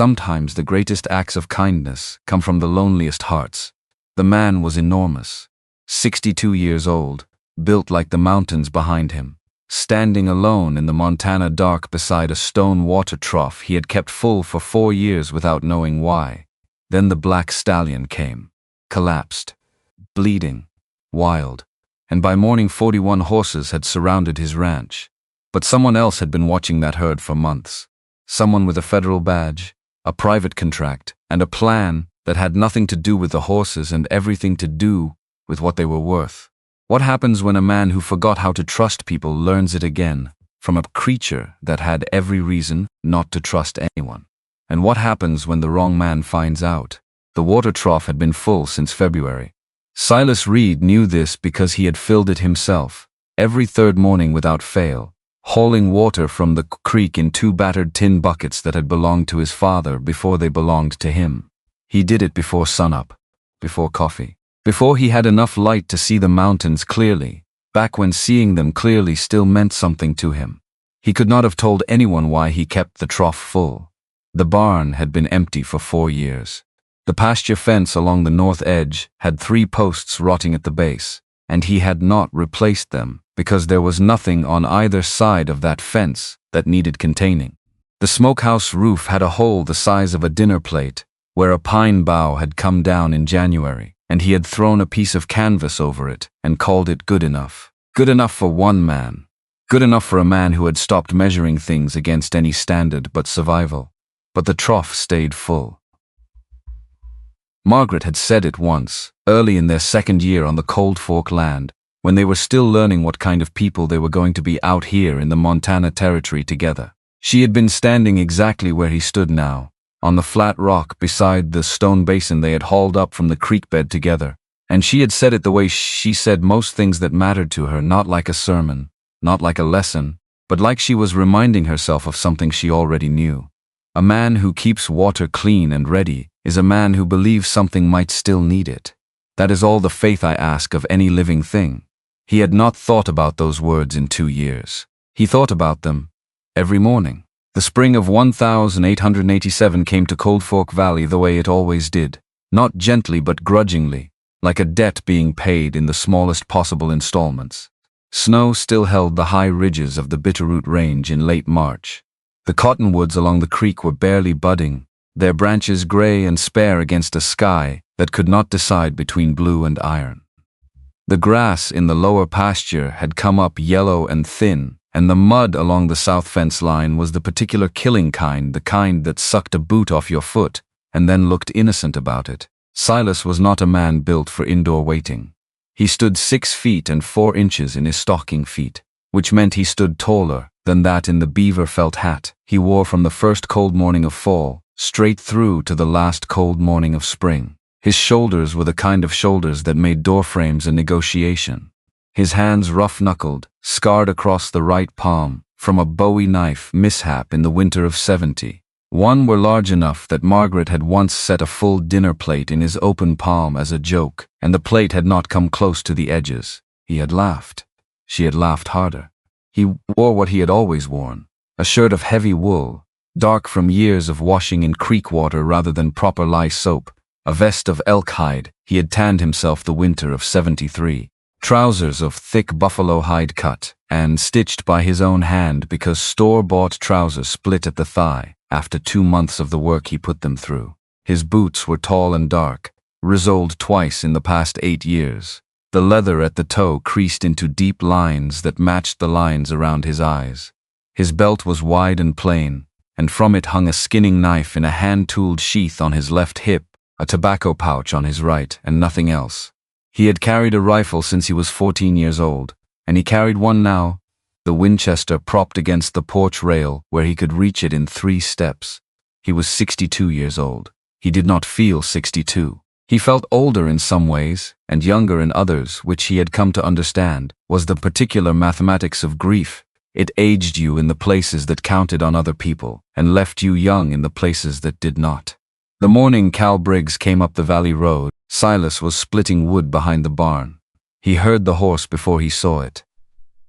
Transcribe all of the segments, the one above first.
Sometimes the greatest acts of kindness come from the loneliest hearts. The man was enormous, 62 years old, built like the mountains behind him. Standing alone in the Montana dark beside a stone water trough he had kept full for 4 years without knowing why. Then the black stallion came, collapsed, bleeding, wild, and by morning 41 horses had surrounded his ranch. But someone else had been watching that herd for months. Someone with a federal badge, a private contract, and a plan that had nothing to do with the horses and everything to do with what they were worth. What happens when a man who forgot how to trust people learns it again from a creature that had every reason not to trust anyone? And what happens when the wrong man finds out? The water trough had been full since February. Silas Reed knew this because he had filled it himself, every third morning without fail, hauling water from the creek in 2 battered tin buckets that had belonged to his father before they belonged to him. He did it before sunup, before coffee, before he had enough light to see the mountains clearly, back when seeing them clearly still meant something to him. He could not have told anyone why he kept the trough full. The barn had been empty for 4 years. The pasture fence along the north edge had 3 posts rotting at the base, and he had not replaced them because there was nothing on either side of that fence that needed containing. The smokehouse roof had a hole the size of a dinner plate where a pine bough had come down in January, and he had thrown a piece of canvas over it and called it good enough. Good enough for one man. Good enough for a man who had stopped measuring things against any standard but survival. But the trough stayed full. Margaret had said it once, early in their 2nd year on the Cold Fork land, when they were still learning what kind of people they were going to be out here in the Montana territory together. She had been standing exactly where he stood now, on the flat rock beside the stone basin they had hauled up from the creek bed together, and she had said it the way she said most things that mattered to her, not like a sermon, not like a lesson, but like she was reminding herself of something she already knew. A man who keeps water clean and ready is a man who believes something might still need it. That is all the faith I ask of any living thing. He had not thought about those words in 2 years. He thought about them every morning. The spring of 1887 came to Cold Fork Valley the way it always did, not gently but grudgingly, like a debt being paid in the smallest possible installments. Snow still held the high ridges of the Bitterroot Range in late March. The cottonwoods along the creek were barely budding, their branches gray and spare against a sky that could not decide between blue and iron. The grass in the lower pasture had come up yellow and thin, and the mud along the south fence line was the particular killing kind, the kind that sucked a boot off your foot and then looked innocent about it. Silas was not a man built for indoor waiting. He stood 6 feet and 4 inches in his stocking feet, which meant he stood taller than that in the beaver felt hat he wore from the first cold morning of fall straight through to the last cold morning of spring. His shoulders were the kind of shoulders that made doorframes a negotiation. His hands rough-knuckled, scarred across the right palm from a Bowie knife mishap in the winter of '70. One were large enough that Margaret had once set a full dinner plate in his open palm as a joke, and the plate had not come close to the edges. He had laughed. She had laughed harder. He wore what he had always worn, a shirt of heavy wool, dark from years of washing in creek water rather than proper lye soap, a vest of elk hide he had tanned himself the winter of '73. Trousers of thick buffalo hide cut and stitched by his own hand because store-bought trousers split at the thigh after 2 months of the work he put them through. His boots were tall and dark, risoled twice in the past 8 years. The leather at the toe creased into deep lines that matched the lines around his eyes. His belt was wide and plain, and from it hung a skinning knife in a hand-tooled sheath on his left hip, a tobacco pouch on his right, and nothing else. He had carried a rifle since he was 14 years old, and he carried one now, the Winchester propped against the porch rail where he could reach it in 3 steps. He was 62 years old. He did not feel 62. He felt older in some ways, and younger in others, which he had come to understand was the particular mathematics of grief. It aged you in the places that counted on other people, and left you young in the places that did not. The morning Cal Briggs came up the valley road, Silas was splitting wood behind the barn. He heard the horse before he saw it.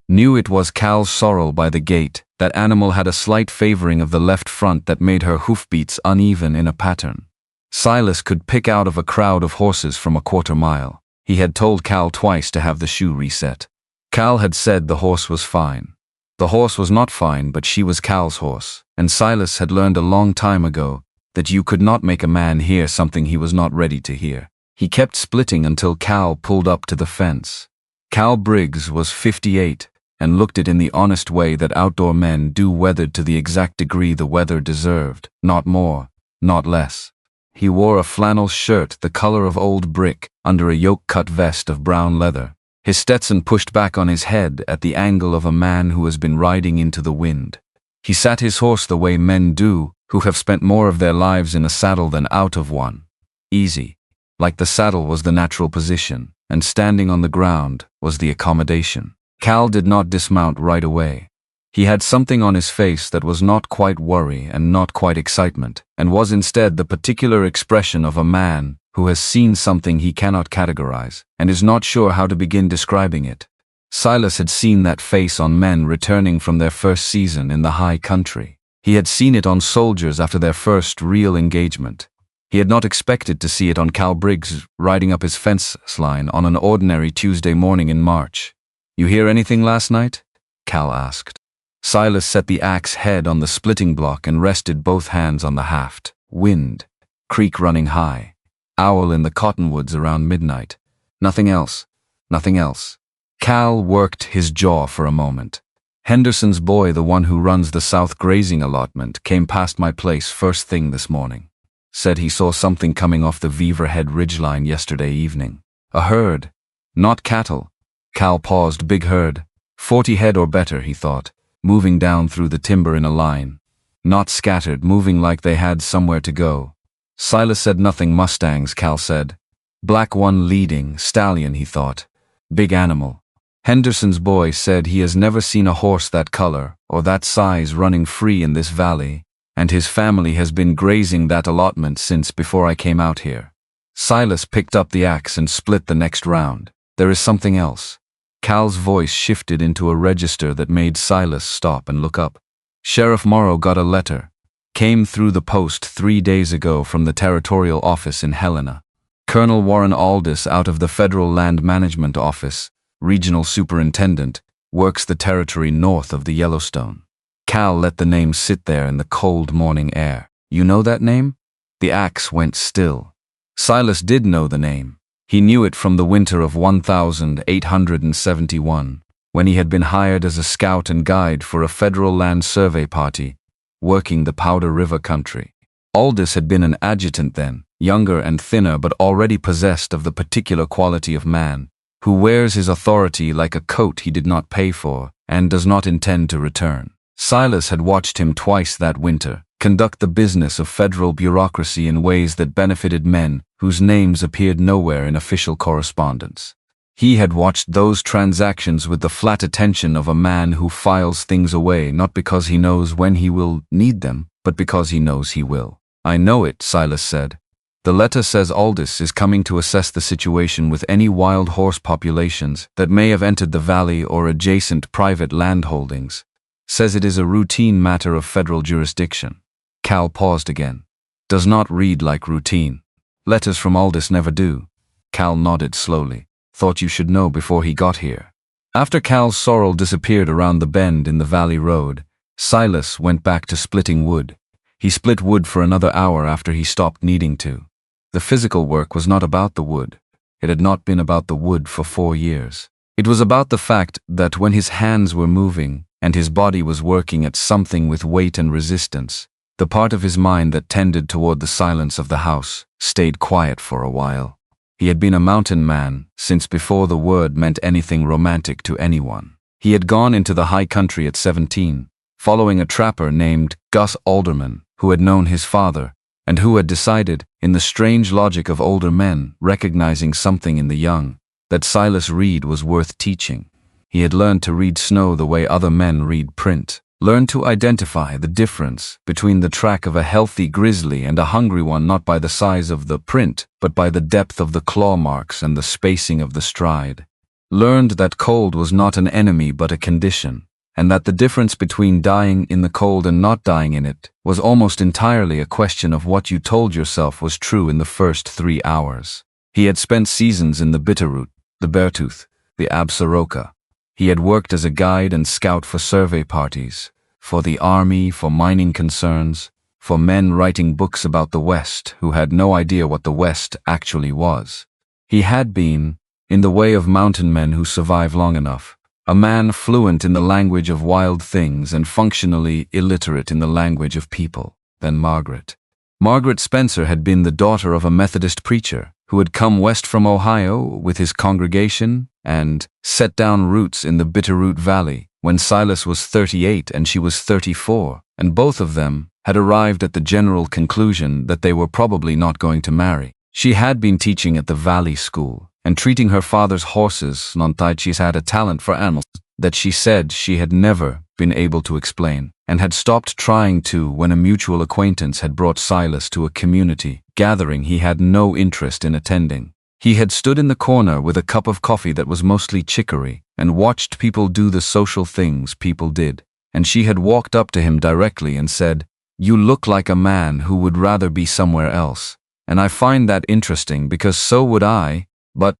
Knew it was Cal's sorrel by the gate, That animal had a slight favoring of the left front that made her hoofbeats uneven in a pattern. Silas could pick out of a crowd of horses from a quarter mile. He had told Cal twice to have the shoe reset. Cal had said the horse was fine. The horse was not fine, but she was Cal's horse, and Silas had learned a long time ago that you could not make a man hear something he was not ready to hear. He kept splitting until Cal pulled up to the fence. Cal Briggs was 58 and looked it in the honest way that outdoor men do, weathered to the exact degree the weather deserved, not more, not less. He wore a flannel shirt the color of old brick under a yoke-cut vest of brown leather. His Stetson pushed back on his head at the angle of a man who has been riding into the wind. He sat his horse the way men do who have spent more of their lives in a saddle than out of one. Easy. Like the saddle was the natural position, and standing on the ground was the accommodation. Cal did not dismount right away. He had something on his face that was not quite worry and not quite excitement, and was instead the particular expression of a man who has seen something he cannot categorize, and is not sure how to begin describing it. Silas had seen that face on men returning from their first season in the high country. He had seen it on soldiers after their first real engagement. He had not expected to see it on Cal Briggs riding up his fence line on an ordinary Tuesday morning in March. "You hear anything last night?" Cal asked. Silas set the axe head on the splitting block and rested both hands on the haft. Wind. Creek running high. Owl in the cottonwoods around midnight. Nothing else. Nothing else. Cal worked his jaw for a moment. "Henderson's boy, the one who runs the South grazing allotment, came past my place first thing this morning. Said he saw something coming off the Beaverhead ridgeline yesterday evening. A herd. Not cattle." Cal paused. "Big herd. 40 head or better," he thought, moving down through the timber in a line. Not scattered, moving like they had somewhere to go. Silas said nothing. "Mustangs," Cal said. "Black one leading, Stallion," he thought. "Big animal." Henderson's boy said he has never seen a horse that color or that size running free in this valley, and his family has been grazing that allotment since before I came out here. Silas picked up the axe and split the next round. "There is something else." Cal's voice shifted into a register that made Silas stop and look up. "Sheriff Morrow got a letter. Came through the post 3 days ago from the territorial office in Helena. Colonel Warren Aldiss out of the Federal Land Management Office, regional superintendent, works the territory north of the Yellowstone." Cal let the name sit there in the cold morning air. "You know that name?" The axe went still. Silas did know the name. He knew it from the winter of 1871, when he had been hired as a scout and guide for a federal land survey party, working the Powder River country. Aldiss had been an adjutant then, younger and thinner but already possessed of the particular quality of man, who wears his authority like a coat he did not pay for and does not intend to return. Silas had watched him twice that winter conduct the business of federal bureaucracy in ways that benefited men whose names appeared nowhere in official correspondence. He had watched those transactions with the flat attention of a man who files things away not because he knows when he will need them, but because he knows he will. "I know it," Silas said. "The letter says Aldiss is coming to assess the situation with any wild horse populations that may have entered the valley or adjacent private landholdings. Says it is a routine matter of federal jurisdiction." Cal paused again. "Does not read like routine. Letters from Aldiss never do." Cal nodded slowly. "Thought you should know before he got here." After Cal's sorrel disappeared around the bend in the valley road, Silas went back to splitting wood. He split wood for another hour after he stopped needing to. The physical work was not about the wood. It had not been about the wood for 4 years. It was about the fact that when his hands were moving and his body was working at something with weight and resistance, the part of his mind that tended toward the silence of the house stayed quiet for a while. He had been a mountain man since before the word meant anything romantic to anyone. He had gone into the high country at 17, following a trapper named Gus Alderman, who had known his father, and who had decided, in the strange logic of older men recognizing something in the young, that Silas Reed was worth teaching. He had learned to read snow the way other men read print, learned to identify the difference between the track of a healthy grizzly and a hungry one not by the size of the print, but by the depth of the claw marks and the spacing of the stride. Learned that cold was not an enemy but a condition, and that the difference between dying in the cold and not dying in it was almost entirely a question of what you told yourself was true in the first 3 hours. He had spent seasons in the Bitterroot, the Beartooth, the Absaroka. He had worked as a guide and scout for survey parties, for the army, for mining concerns, for men writing books about the West who had no idea what the West actually was. He had been, in the way of mountain men who survive long enough, a man fluent in the language of wild things and functionally illiterate in the language of people. Then Margaret. Margaret Spencer had been the daughter of a Methodist preacher who had come west from Ohio with his congregation and set down roots in the Bitterroot Valley when Silas was 38 and she was 34, and both of them had arrived at the general conclusion that they were probably not going to marry. She had been teaching at the Valley School and treating her father's horses. She's had a talent for animals that she said she had never been able to explain, and had stopped trying to when a mutual acquaintance had brought Silas to a community gathering he had no interest in attending. He had stood in the corner with a cup of coffee that was mostly chicory and watched people do the social things people did, and she had walked up to him directly and said, "You look like a man who would rather be somewhere else, and I find that interesting because so would I, but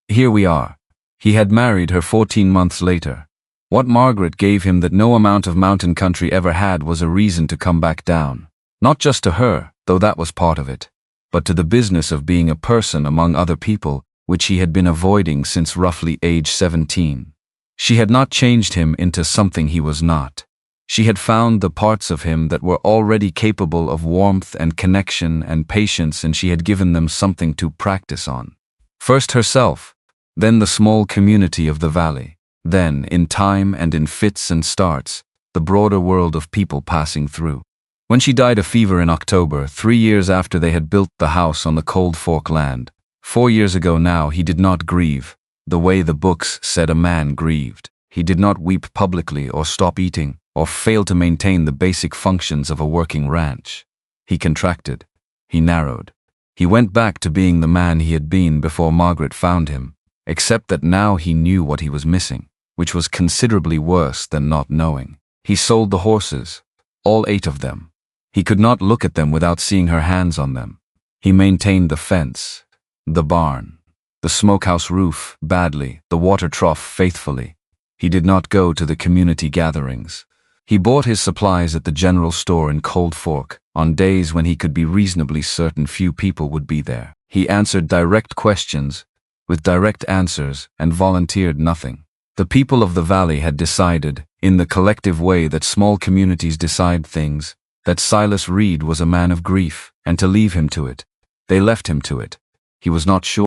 here we are." He had married her 14 months later. What Margaret gave him that no amount of mountain country ever had was a reason to come back down. Not just to her, though that was part of it, but to the business of being a person among other people, which he had been avoiding since roughly age 17. She had not changed him into something he was not. She had found the parts of him that were already capable of warmth and connection and patience, and she had given them something to practice on. First herself, then the small community of the valley, then, in time and in fits and starts, the broader world of people passing through. When she died of fever in October, 3 years after they had built the house on the Cold Fork land, 4 years ago now, he did not grieve, the way the books said a man grieved. He did not weep publicly or stop eating, or fail to maintain the basic functions of a working ranch. He contracted. He narrowed. He went back to being the man he had been before Margaret found him, except that now he knew what he was missing, which was considerably worse than not knowing. He sold the horses, all 8 of them. He could not look at them without seeing her hands on them. He maintained the fence, the barn, the smokehouse roof badly, the water trough faithfully. He did not go to the community gatherings. He bought his supplies at the general store in Cold Fork on days when he could be reasonably certain few people would be there. He answered direct questions with direct answers and volunteered nothing. The people of the valley had decided, in the collective way that small communities decide things, that Silas Reed was a man of grief, and to leave him to it. They left him to it. He was not sure.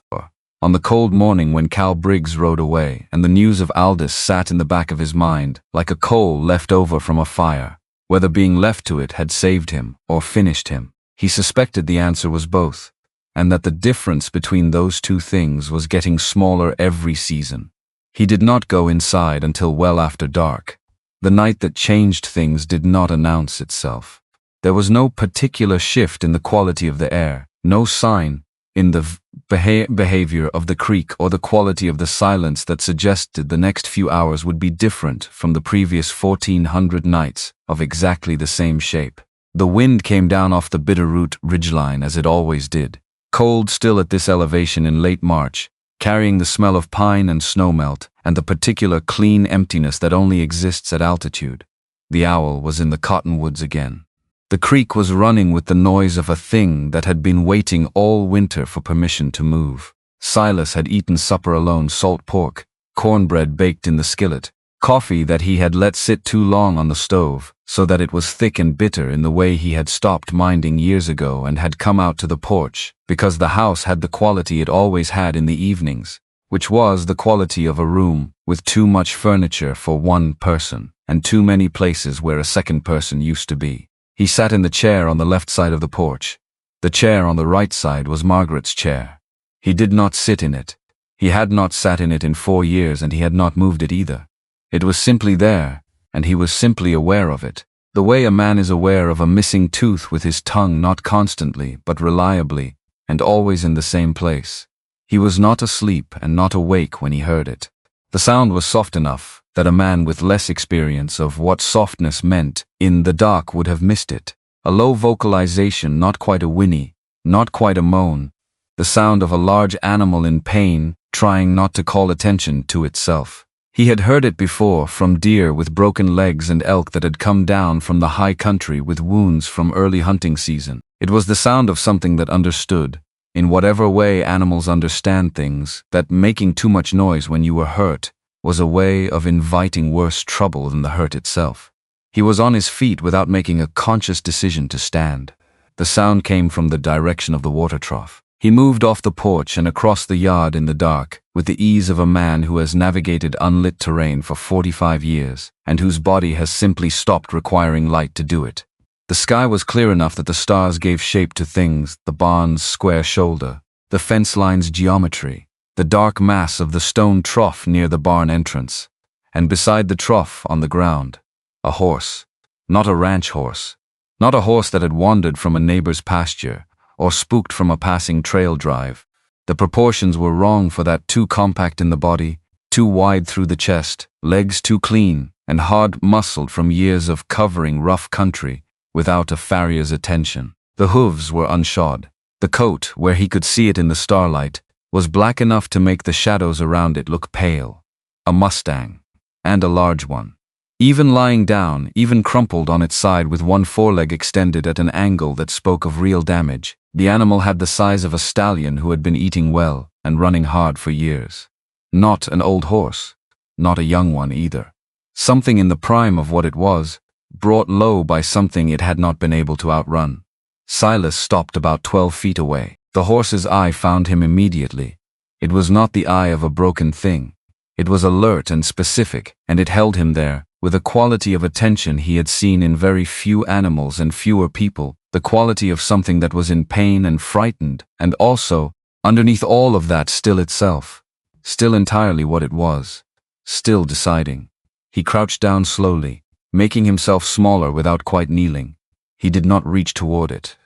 On the cold morning when Cal Briggs rode away, and the news of Aldiss sat in the back of his mind, like a coal left over from a fire, whether being left to it had saved him or finished him, he suspected the answer was both, and that the difference between those two things was getting smaller every season. He did not go inside until well after dark. The night that changed things did not announce itself. There was no particular shift in the quality of the air, no sign in the behavior of the creek or the quality of the silence that suggested the next few hours would be different from the previous 1,400 nights of exactly the same shape. The wind came down off the Bitterroot ridgeline as it always did, cold still at this elevation in late March, carrying the smell of pine and snowmelt and the particular clean emptiness that only exists at altitude. The owl was in the cottonwoods again. The creek was running with the noise of a thing that had been waiting all winter for permission to move. Silas had eaten supper alone: salt pork, cornbread baked in the skillet, coffee that he had let sit too long on the stove, so that it was thick and bitter in the way he had stopped minding years ago and had come out to the porch, because the house had the quality it always had in the evenings, which was the quality of a room with too much furniture for one person, and too many places where a second person used to be. He sat in the chair on the left side of the porch. The chair on the right side was Margaret's chair. He did not sit in it. He had not sat in it in 4 years, and he had not moved it either. It was simply there, and he was simply aware of it, the way a man is aware of a missing tooth with his tongue, not constantly, but reliably, and always in the same place. He was not asleep and not awake when he heard it. The sound was soft enough, that a man with less experience of what softness meant in the dark would have missed it. A low vocalization, not quite a whinny, not quite a moan, the sound of a large animal in pain, trying not to call attention to itself. He had heard it before from deer with broken legs and elk that had come down from the high country with wounds from early hunting season. It was the sound of something that understood, in whatever way animals understand things, that making too much noise when you were hurt was a way of inviting worse trouble than the hurt itself. He was on his feet without making a conscious decision to stand. The sound came from the direction of the water trough. He moved off the porch and across the yard in the dark, with the ease of a man who has navigated unlit terrain for 45 years, and whose body has simply stopped requiring light to do it. The sky was clear enough that the stars gave shape to things: the barn's square shoulder, the fence line's geometry, the dark mass of the stone trough near the barn entrance, and beside the trough on the ground, a horse. Not a ranch horse. Not a horse that had wandered from a neighbor's pasture, or spooked from a passing trail drive. The proportions were wrong for that, too compact in the body, too wide through the chest, legs too clean, and hard-muscled from years of covering rough country without a farrier's attention. The hooves were unshod. The coat, where he could see it in the starlight, was black enough to make the shadows around it look pale. A Mustang. And a large one. Even lying down, even crumpled on its side with one foreleg extended at an angle that spoke of real damage, the animal had the size of a stallion who had been eating well and running hard for years. Not an old horse. Not a young one either. Something in the prime of what it was, brought low by something it had not been able to outrun. Silas stopped about 12 feet away. The horse's eye found him immediately. It was not the eye of a broken thing. It was alert and specific, and it held him there, with a quality of attention he had seen in very few animals and fewer people, the quality of something that was in pain and frightened, and also, underneath all of that, still itself. Still entirely what it was. Still deciding. He crouched down slowly, making himself smaller without quite kneeling. He did not reach toward it.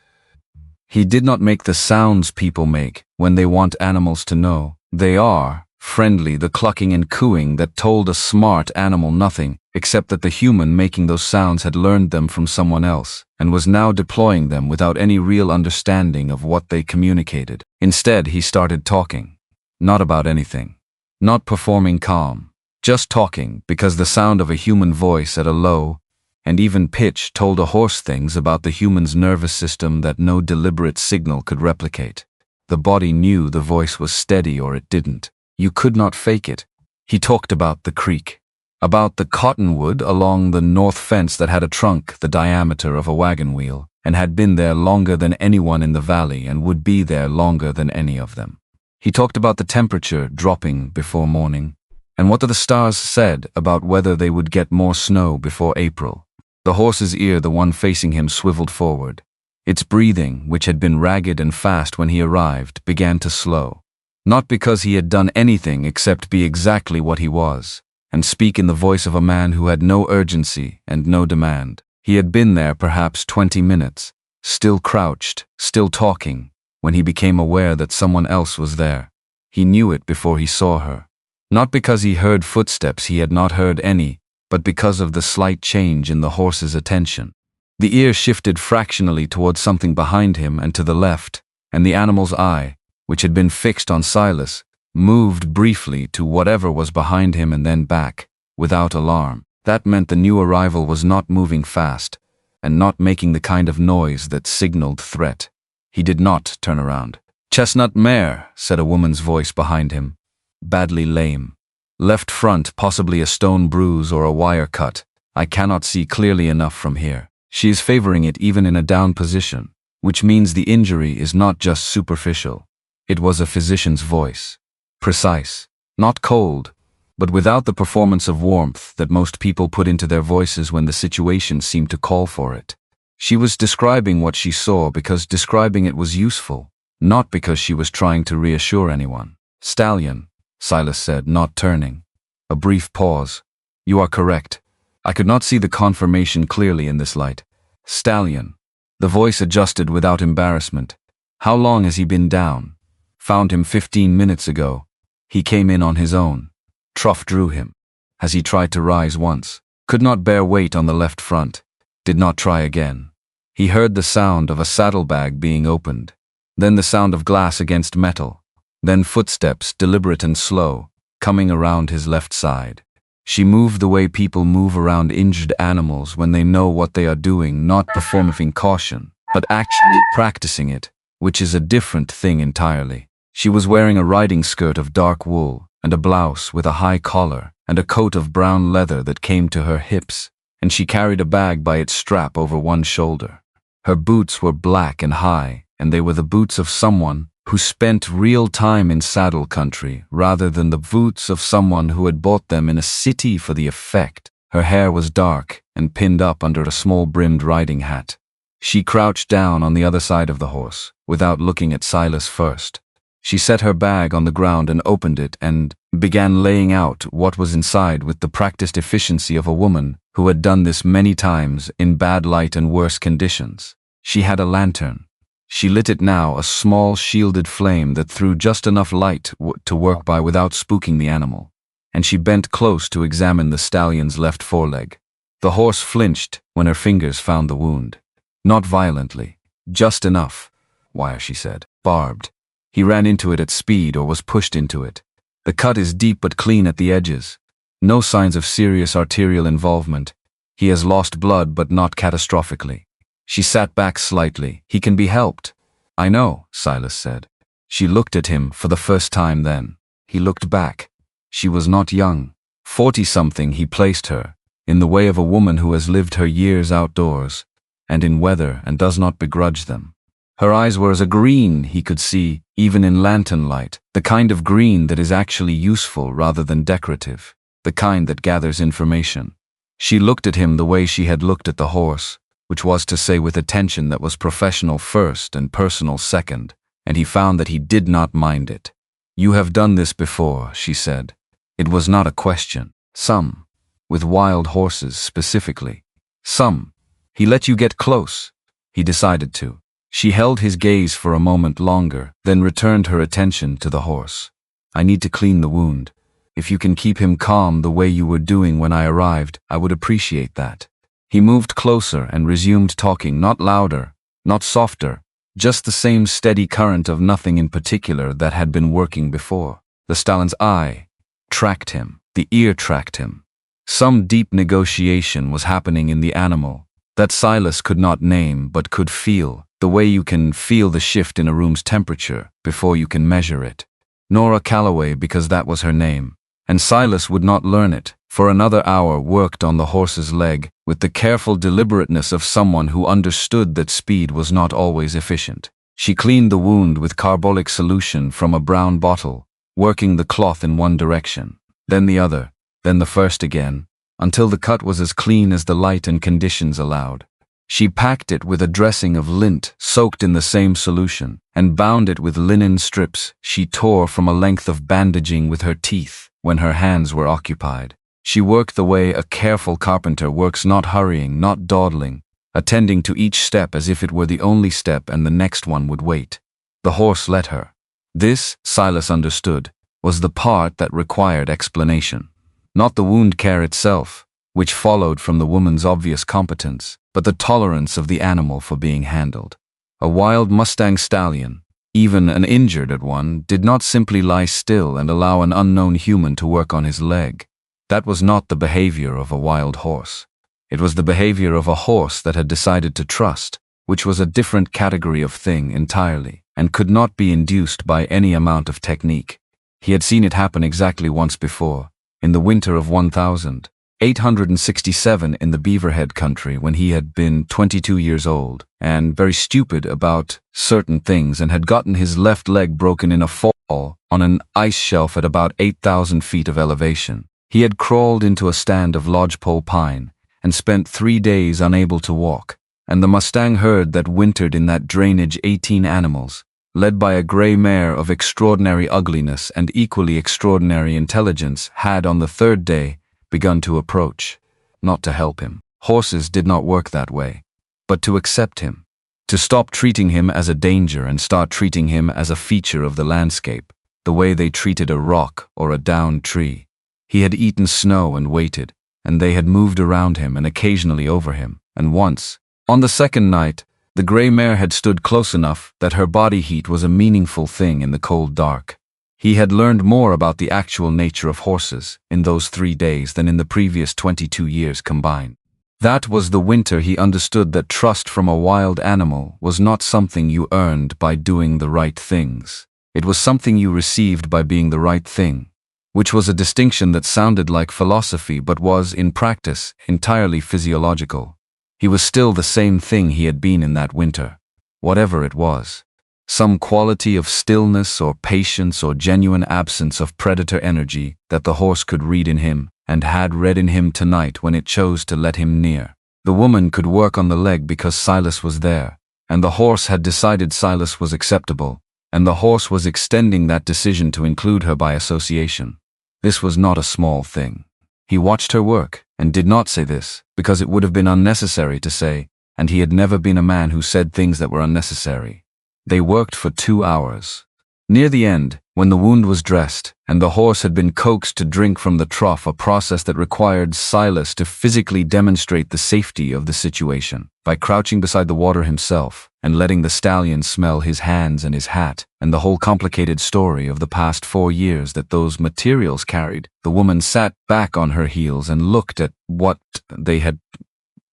He did not make the sounds people make when they want animals to know they are friendly, the clucking and cooing that told a smart animal nothing, except that the human making those sounds had learned them from someone else, and was now deploying them without any real understanding of what they communicated. Instead, he started talking. Not about anything. Not performing calm. Just talking, because the sound of a human voice at a low and even pitch told a horse things about the human's nervous system that no deliberate signal could replicate. The body knew the voice was steady or it didn't. You could not fake it. He talked about the creek, about the cottonwood along the north fence that had a trunk the diameter of a wagon wheel, and had been there longer than anyone in the valley and would be there longer than any of them. He talked about the temperature dropping before morning, and what the stars said about whether they would get more snow before April. The horse's ear, the one facing him, swiveled forward. Its breathing, which had been ragged and fast when he arrived, began to slow. Not because he had done anything except be exactly what he was, and speak in the voice of a man who had no urgency and no demand. He had been there perhaps 20 minutes, still crouched, still talking, when he became aware that someone else was there. He knew it before he saw her. Not because he heard footsteps, he had not heard any, but because of the slight change in the horse's attention. The ear shifted fractionally towards something behind him and to the left, and the animal's eye, which had been fixed on Silas, moved briefly to whatever was behind him and then back, without alarm. That meant the new arrival was not moving fast, and not making the kind of noise that signaled threat. He did not turn around. "Chestnut mare," said a woman's voice behind him. "Badly lame. Left front, possibly a stone bruise or a wire cut. I cannot see clearly enough from here. She is favoring it even in a down position, which means the injury is not just superficial." It was a physician's voice. Precise. Not cold, but without the performance of warmth that most people put into their voices when the situation seemed to call for it. She was describing what she saw because describing it was useful, not because she was trying to reassure anyone. "Stallion," Silas said, not turning. A brief pause. "You are correct. I could not see the confirmation clearly in this light." "Stallion." The voice adjusted without embarrassment. "How long has he been down?" "Found him 15 minutes ago. He came in on his own. Trough drew him." as he tried to rise once. Could not bear weight on the left front. Did not try again. He heard the sound of a saddlebag being opened. Then the sound of glass against metal. Then footsteps, deliberate and slow, coming around his left side. She moved the way people move around injured animals when they know what they are doing, not performing caution, but actually practicing it, which is a different thing entirely. She was wearing a riding skirt of dark wool, and a blouse with a high collar, and a coat of brown leather that came to her hips, and she carried a bag by its strap over one shoulder. Her boots were black and high, and they were the boots of someone who spent real time in saddle country rather than the boots of someone who had bought them in a city for the effect. Her hair was dark and pinned up under a small brimmed riding hat. She crouched down on the other side of the horse, without looking at Silas first. She set her bag on the ground and opened it and began laying out what was inside with the practiced efficiency of a woman who had done this many times in bad light and worse conditions. She had a lantern. She lit it now, a small shielded flame that threw just enough light to work by without spooking the animal. And she bent close to examine the stallion's left foreleg. The horse flinched when her fingers found the wound. Not violently, just enough. Wire, she said. Barbed. He ran into it at speed or was pushed into it. The cut is deep but clean at the edges. No signs of serious arterial involvement. He has lost blood but not catastrophically. She sat back slightly. He can be helped. I know, Silas said. She looked at him for the first time then. He looked back. She was not young. 40-something he placed her, in the way of a woman who has lived her years outdoors, and in weather and does not begrudge them. Her eyes were as a green he could see, even in lantern light, the kind of green that is actually useful rather than decorative, the kind that gathers information. She looked at him the way she had looked at the horse, which was to say with attention that was professional first and personal second, and he found that he did not mind it. You have done this before, she said. It was not a question. Some. With wild horses specifically. Some. He let you get close. He decided to. She held his gaze for a moment longer, then returned her attention to the horse. I need to clean the wound. If you can keep him calm the way you were doing when I arrived, I would appreciate that. He moved closer and resumed talking, not louder, not softer, just the same steady current of nothing in particular that had been working before. The stallion's eye tracked him, the ear tracked him. Some deep negotiation was happening in the animal that Silas could not name but could feel, the way you can feel the shift in a room's temperature before you can measure it. Nora Calloway, because that was her name, and Silas would not learn it. For another hour worked on the horse's leg with the careful deliberateness of someone who understood that speed was not always efficient. She cleaned the wound with carbolic solution from a brown bottle, working the cloth in one direction, then the other, then the first again, until the cut was as clean as the light and conditions allowed. She packed it with a dressing of lint soaked in the same solution, and bound it with linen strips she tore from a length of bandaging with her teeth when her hands were occupied. She worked the way a careful carpenter works, not hurrying, not dawdling, attending to each step as if it were the only step and the next one would wait. The horse let her. This, Silas understood, was the part that required explanation. Not the wound care itself, which followed from the woman's obvious competence, but the tolerance of the animal for being handled. A wild Mustang stallion, even an injured one, did not simply lie still and allow an unknown human to work on his leg. That was not the behavior of a wild horse. It was the behavior of a horse that had decided to trust, which was a different category of thing entirely, and could not be induced by any amount of technique. He had seen it happen exactly once before, in the winter of 1867 in the Beaverhead country when he had been 22 years old, and very stupid about certain things, and had gotten his left leg broken in a fall on an ice shelf at about 8,000 feet of elevation. He had crawled into a stand of lodgepole pine and spent 3 days unable to walk, and the Mustang herd that wintered in that drainage, 18 animals, led by a gray mare of extraordinary ugliness and equally extraordinary intelligence, had on the 3rd day begun to approach, not to help him. Horses did not work that way, but to accept him, to stop treating him as a danger and start treating him as a feature of the landscape, the way they treated a rock or a downed tree. He had eaten snow and waited, and they had moved around him and occasionally over him, and once, on the second night, the gray mare had stood close enough that her body heat was a meaningful thing in the cold dark. He had learned more about the actual nature of horses in those 3 days than in the previous 22 years combined. That was the winter he understood that trust from a wild animal was not something you earned by doing the right things. It was something you received by being the right thing, which was a distinction that sounded like philosophy but was, in practice, entirely physiological. He was still the same thing he had been in that winter, whatever it was. Some quality of stillness or patience or genuine absence of predator energy that the horse could read in him and had read in him tonight when it chose to let him near. The woman could work on the leg because Silas was there, and the horse had decided Silas was acceptable, and the horse was extending that decision to include her by association. This was not a small thing. He watched her work and did not say this because it would have been unnecessary to say, and he had never been a man who said things that were unnecessary. They worked for 2 hours. Near the end, when the wound was dressed and the horse had been coaxed to drink from the trough, a process that required Silas to physically demonstrate the safety of the situation by crouching beside the water himself and letting the stallion smell his hands and his hat and the whole complicated story of the past 4 years that those materials carried, the woman sat back on her heels and looked at what they had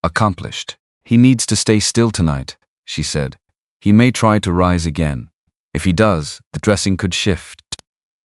accomplished. "He needs to stay still tonight," she said. "He may try to rise again. If he does, the dressing could shift.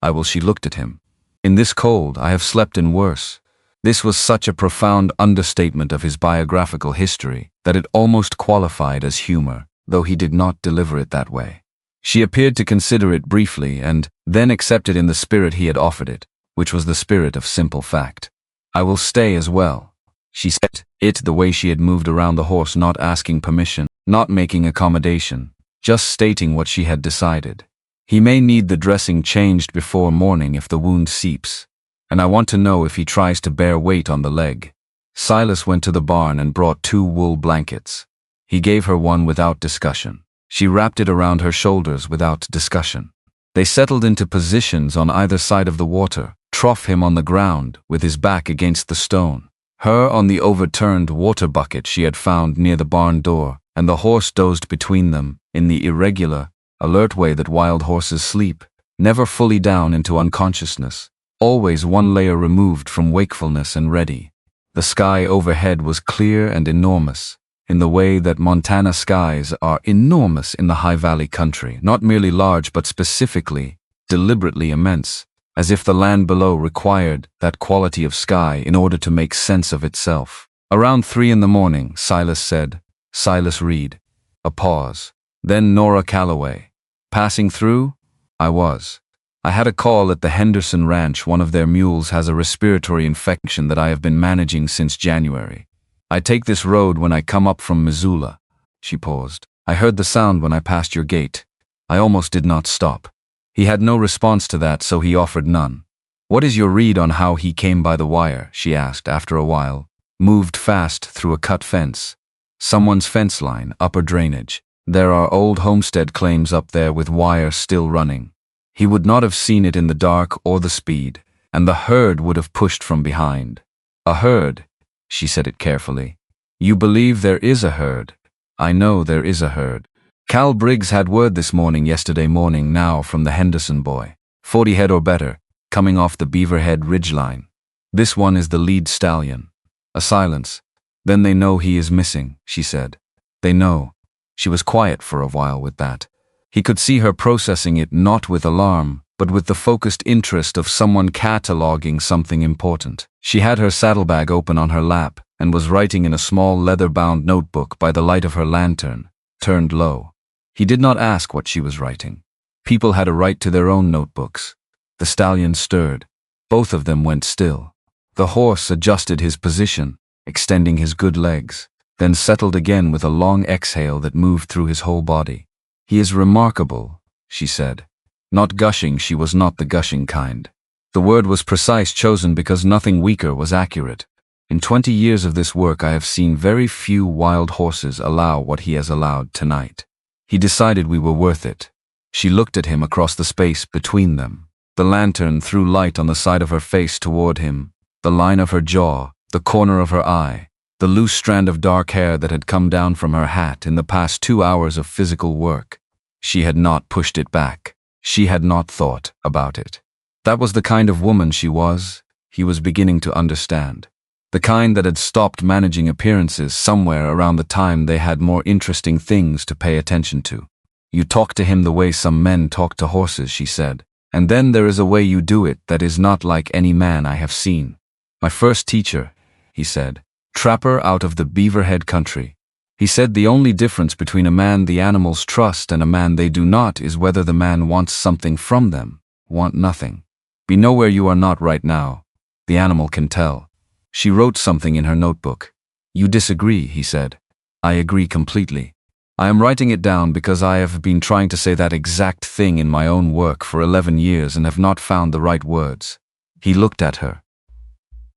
I will." She looked at him. "In this cold, I have slept in worse." This was such a profound understatement of his biographical history that it almost qualified as humor, though he did not deliver it that way. She appeared to consider it briefly and then accept it in the spirit he had offered it, which was the spirit of simple fact. "I will stay as well," she said, it the way she had moved around the horse, not asking permission, not making accommodation, just stating what she had decided. "He may need the dressing changed before morning if the wound seeps, and I want to know if he tries to bear weight on the leg." Silas went to the barn and brought 2 wool blankets. He gave her one without discussion. She wrapped it around her shoulders without discussion. They settled into positions on either side of the water, trough him on the ground with his back against the stone, her on the overturned water bucket she had found near the barn door, and the horse dozed between them in the irregular, alert way that wild horses sleep, never fully down into unconsciousness, always one layer removed from wakefulness and ready. The sky overhead was clear and enormous, in the way that Montana skies are enormous in the High Valley country, not merely large but specifically, deliberately immense, as if the land below required that quality of sky in order to make sense of itself. Around 3 in the morning, Silas said, "Silas Reed." A pause. Then Nora Calloway. "Passing through?" "I was. I had a call at the Henderson Ranch. One of their mules has a respiratory infection that I have been managing since January. I take this road when I come up from Missoula." She paused. "I heard the sound when I passed your gate. I almost did not stop." He had no response to that, so he offered none. "What is your read on how he came by the wire?" she asked after a while. "Moved fast through a cut fence. Someone's fence line, upper drainage. There are old homestead claims up there with wire still running. He would not have seen it in the dark or the speed, and the herd would have pushed from behind." "A herd?" She said it carefully. "You believe there is a herd?" "I know there is a herd. Cal Briggs had word yesterday morning now from the Henderson boy. 40 head or better, coming off the Beaverhead ridgeline. This one is the lead stallion." A silence. "Then they know he is missing," she said. "They know." She was quiet for a while with that. He could see her processing it not with alarm, but with the focused interest of someone cataloging something important. She had her saddlebag open on her lap and was writing in a small leather-bound notebook by the light of her lantern, turned low. He did not ask what she was writing. People had a right to their own notebooks. The stallion stirred. Both of them went still. The horse adjusted his position, extending his good legs, then settled again with a long exhale that moved through his whole body. "He is remarkable," she said. Not gushing, she was not the gushing kind. The word was precise, chosen because nothing weaker was accurate. In 20 years of this work I have seen very few wild horses allow what he has allowed tonight. He decided we were worth it. She looked at him across the space between them. The lantern threw light on the side of her face toward him, the line of her jaw, the corner of her eye, the loose strand of dark hair that had come down from her hat in the past 2 hours of physical work. She had not pushed it back. She had not thought about it. That was the kind of woman she was, he was beginning to understand. The kind that had stopped managing appearances somewhere around the time they had more interesting things to pay attention to. You talk to him the way some men talk to horses, she said. And then there is a way you do it that is not like any man I have seen. My first teacher, he said, trapper out of the Beaverhead country. He said the only difference between a man the animals trust and a man they do not is whether the man wants something from them, want nothing. Be nowhere you are not right now. The animal can tell. She wrote something in her notebook. You disagree, he said. I agree completely. I am writing it down because I have been trying to say that exact thing in my own work for 11 years and have not found the right words. He looked at her.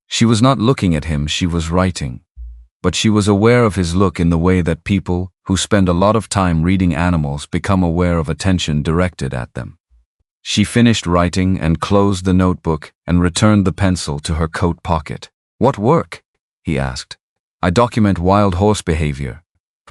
She was not looking at him, she was writing. But she was aware of his look in the way that people who spend a lot of time reading animals become aware of attention directed at them. She finished writing and closed the notebook and returned the pencil to her coat pocket. What work? He asked. I document wild horse behavior,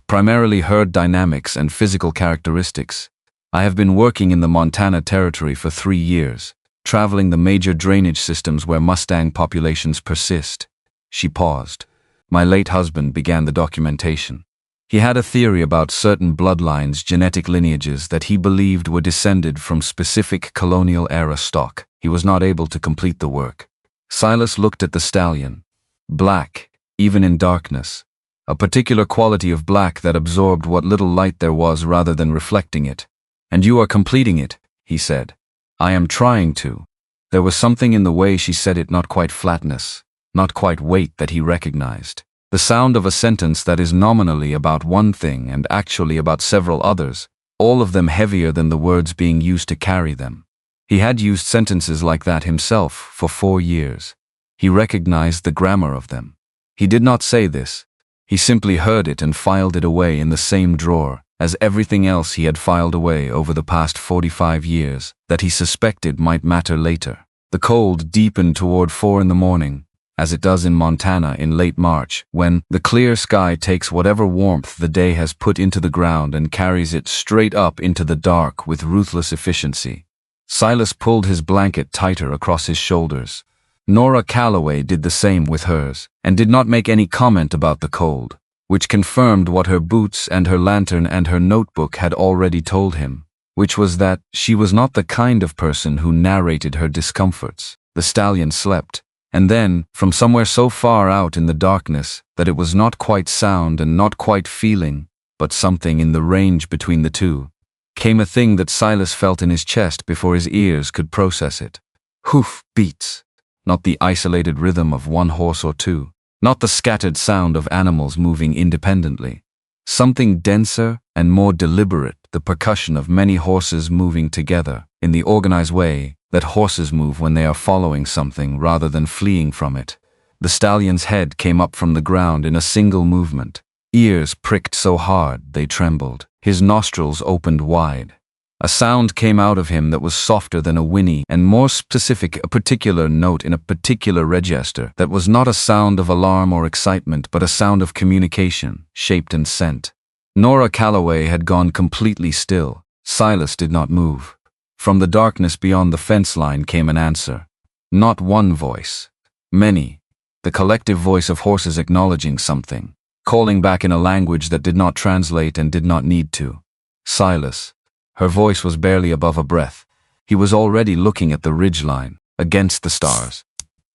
primarily herd dynamics and physical characteristics. I have been working in the Montana Territory for 3 years, traveling the major drainage systems where Mustang populations persist. She paused. My late husband began the documentation. He had a theory about certain bloodlines' genetic lineages that he believed were descended from specific colonial-era stock. He was not able to complete the work. Silas looked at the stallion. Black, even in darkness. A particular quality of black that absorbed what little light there was rather than reflecting it. And you are completing it, he said. I am trying to. There was something in the way she said it, not quite flatness, not quite weight, that he recognized. The sound of a sentence that is nominally about one thing and actually about several others, all of them heavier than the words being used to carry them. He had used sentences like that himself for 4 years. He recognized the grammar of them. He did not say this. He simply heard it and filed it away in the same drawer as everything else he had filed away over the past 45 years that he suspected might matter later. The cold deepened toward 4 in the morning, as it does in Montana in late March, when the clear sky takes whatever warmth the day has put into the ground and carries it straight up into the dark with ruthless efficiency. Silas pulled his blanket tighter across his shoulders. Nora Calloway did the same with hers, and did not make any comment about the cold, which confirmed what her boots and her lantern and her notebook had already told him, which was that she was not the kind of person who narrated her discomforts. The stallion slept, and then, from somewhere so far out in the darkness that it was not quite sound and not quite feeling, but something in the range between the two, came a thing that Silas felt in his chest before his ears could process it. Hoof beats. Not the isolated rhythm of one horse or two, not the scattered sound of animals moving independently. Something denser and more deliberate, the percussion of many horses moving together, in the organized way that horses move when they are following something rather than fleeing from it. The stallion's head came up from the ground in a single movement. Ears pricked so hard they trembled. His nostrils opened wide. A sound came out of him that was softer than a whinny and more specific, a particular note in a particular register that was not a sound of alarm or excitement but a sound of communication, shaped and sent. Nora Calloway had gone completely still. Silas did not move. From the darkness beyond the fence line came an answer. Not one voice. Many. The collective voice of horses acknowledging something, calling back in a language that did not translate and did not need to. Silas. Her voice was barely above a breath. He was already looking at the ridgeline, against the stars,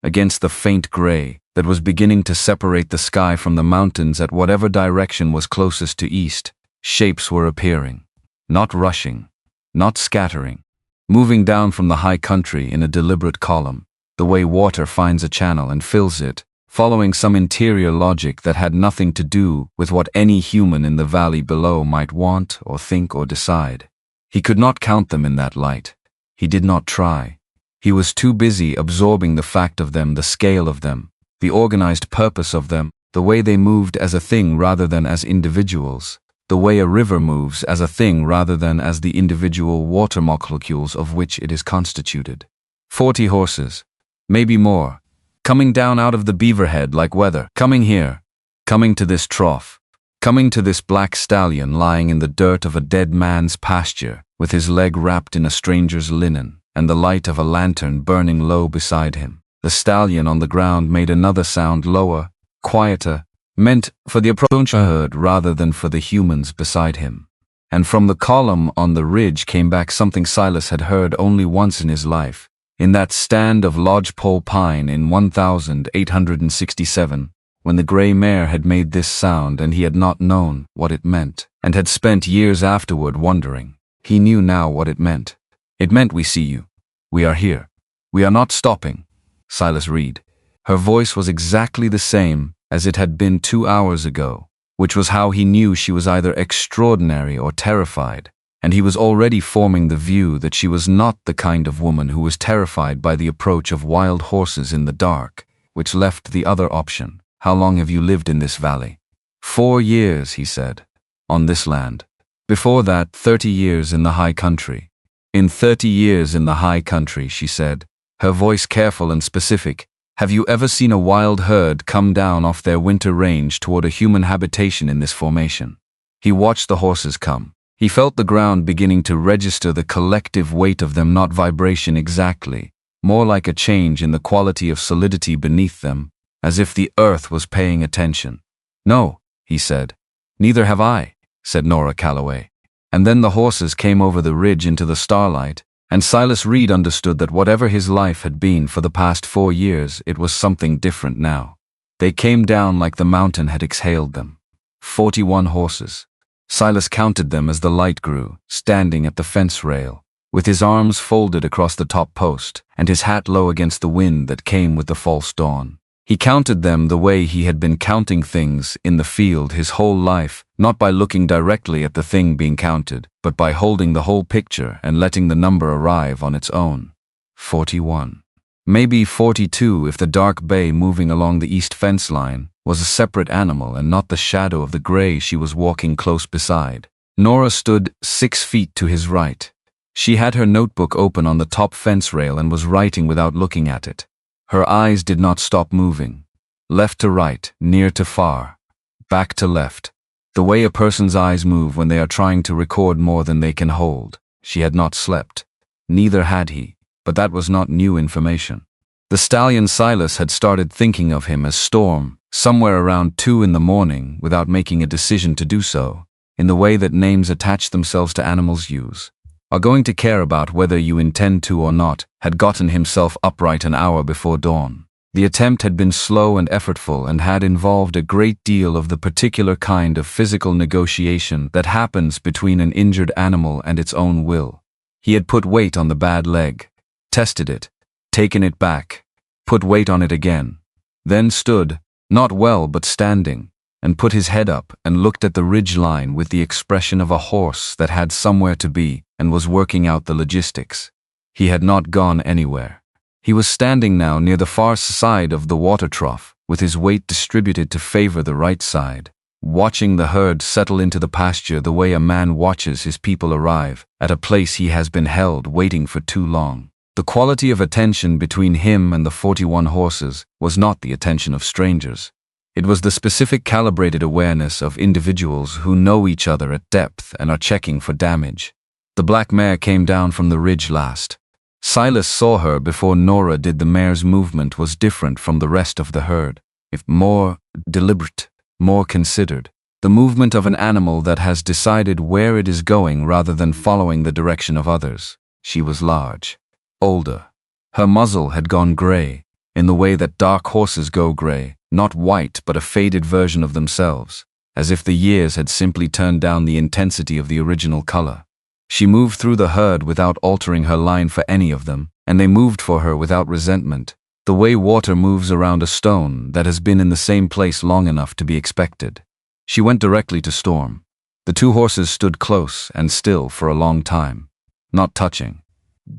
against the faint gray that was beginning to separate the sky from the mountains at whatever direction was closest to east. Shapes were appearing, not rushing, not scattering, moving down from the high country in a deliberate column, the way water finds a channel and fills it, following some interior logic that had nothing to do with what any human in the valley below might want or think or decide. He could not count them in that light. He did not try. He was too busy absorbing the fact of them, the scale of them, the organized purpose of them, the way they moved as a thing rather than as individuals, the way a river moves as a thing rather than as the individual water molecules of which it is constituted. 40 horses. Maybe more. Coming down out of the beaverhead like weather. Coming here. Coming to this trough. Coming to this black stallion lying in the dirt of a dead man's pasture, with his leg wrapped in a stranger's linen, and the light of a lantern burning low beside him. The stallion on the ground made another sound, lower, quieter, meant for the approach herd rather than for the humans beside him. And from the column on the ridge came back something Silas had heard only once in his life, in that stand of lodgepole pine in 1867, when the grey mare had made this sound and he had not known what it meant, and had spent years afterward wondering. He knew now what it meant. It meant, we see you. We are here. We are not stopping. Silas Reed. Her voice was exactly the same as it had been 2 hours ago, which was how he knew she was either extraordinary or terrified, and he was already forming the view that she was not the kind of woman who was terrified by the approach of wild horses in the dark, which left the other option. How long have you lived in this valley? 4 years, he said, on this land. Before that, 30 years in the high country. In 30 years in the high country, she said, her voice careful and specific. Have you ever seen a wild herd come down off their winter range toward a human habitation in this formation? He watched the horses come. He felt the ground beginning to register the collective weight of them, not vibration exactly, more like a change in the quality of solidity beneath them, as if the earth was paying attention. No, he said. Neither have I, said Nora Calloway. And then the horses came over the ridge into the starlight, and Silas Reed understood that whatever his life had been for the past 4 years, it was something different now. They came down like the mountain had exhaled them. 41 horses. Silas counted them as the light grew, standing at the fence rail, with his arms folded across the top post, and his hat low against the wind that came with the false dawn. He counted them the way he had been counting things in the field his whole life, not by looking directly at the thing being counted, but by holding the whole picture and letting the number arrive on its own. 41. Maybe 42 if the dark bay moving along the east fence line was a separate animal and not the shadow of the gray she was walking close beside. Nora stood 6 feet to his right. She had her notebook open on the top fence rail and was writing without looking at it. Her eyes did not stop moving. Left to right, near to far, back to left. The way a person's eyes move when they are trying to record more than they can hold. She had not slept. Neither had he, but that was not new information. The stallion Silas had started thinking of him as Storm, somewhere around 2 in the morning, without making a decision to do so, in the way that names attach themselves to animals use. Are going to care about whether you intend to or not, had gotten himself upright an hour before dawn. The attempt had been slow and effortful and had involved a great deal of the particular kind of physical negotiation that happens between an injured animal and its own will. He had put weight on the bad leg, tested it, taken it back, put weight on it again, then stood, not well but standing, and put his head up and looked at the ridge line with the expression of a horse that had somewhere to be and was working out the logistics. He had not gone anywhere. He was standing now near the far side of the water trough, with his weight distributed to favor the right side, watching the herd settle into the pasture the way a man watches his people arrive at a place he has been held waiting for too long. The quality of attention between him and the 41 horses was not the attention of strangers. It was the specific calibrated awareness of individuals who know each other at depth and are checking for damage. The black mare came down from the ridge last. Silas saw her before Nora did. The mare's movement was different from the rest of the herd, if more deliberate, more considered. The movement of an animal that has decided where it is going rather than following the direction of others. She was large, older. Her muzzle had gone gray, in the way that dark horses go gray, not white but a faded version of themselves, as if the years had simply turned down the intensity of the original color. She moved through the herd without altering her line for any of them, and they moved for her without resentment, the way water moves around a stone that has been in the same place long enough to be expected. She went directly to Storm. The 2 horses stood close and still for a long time, not touching,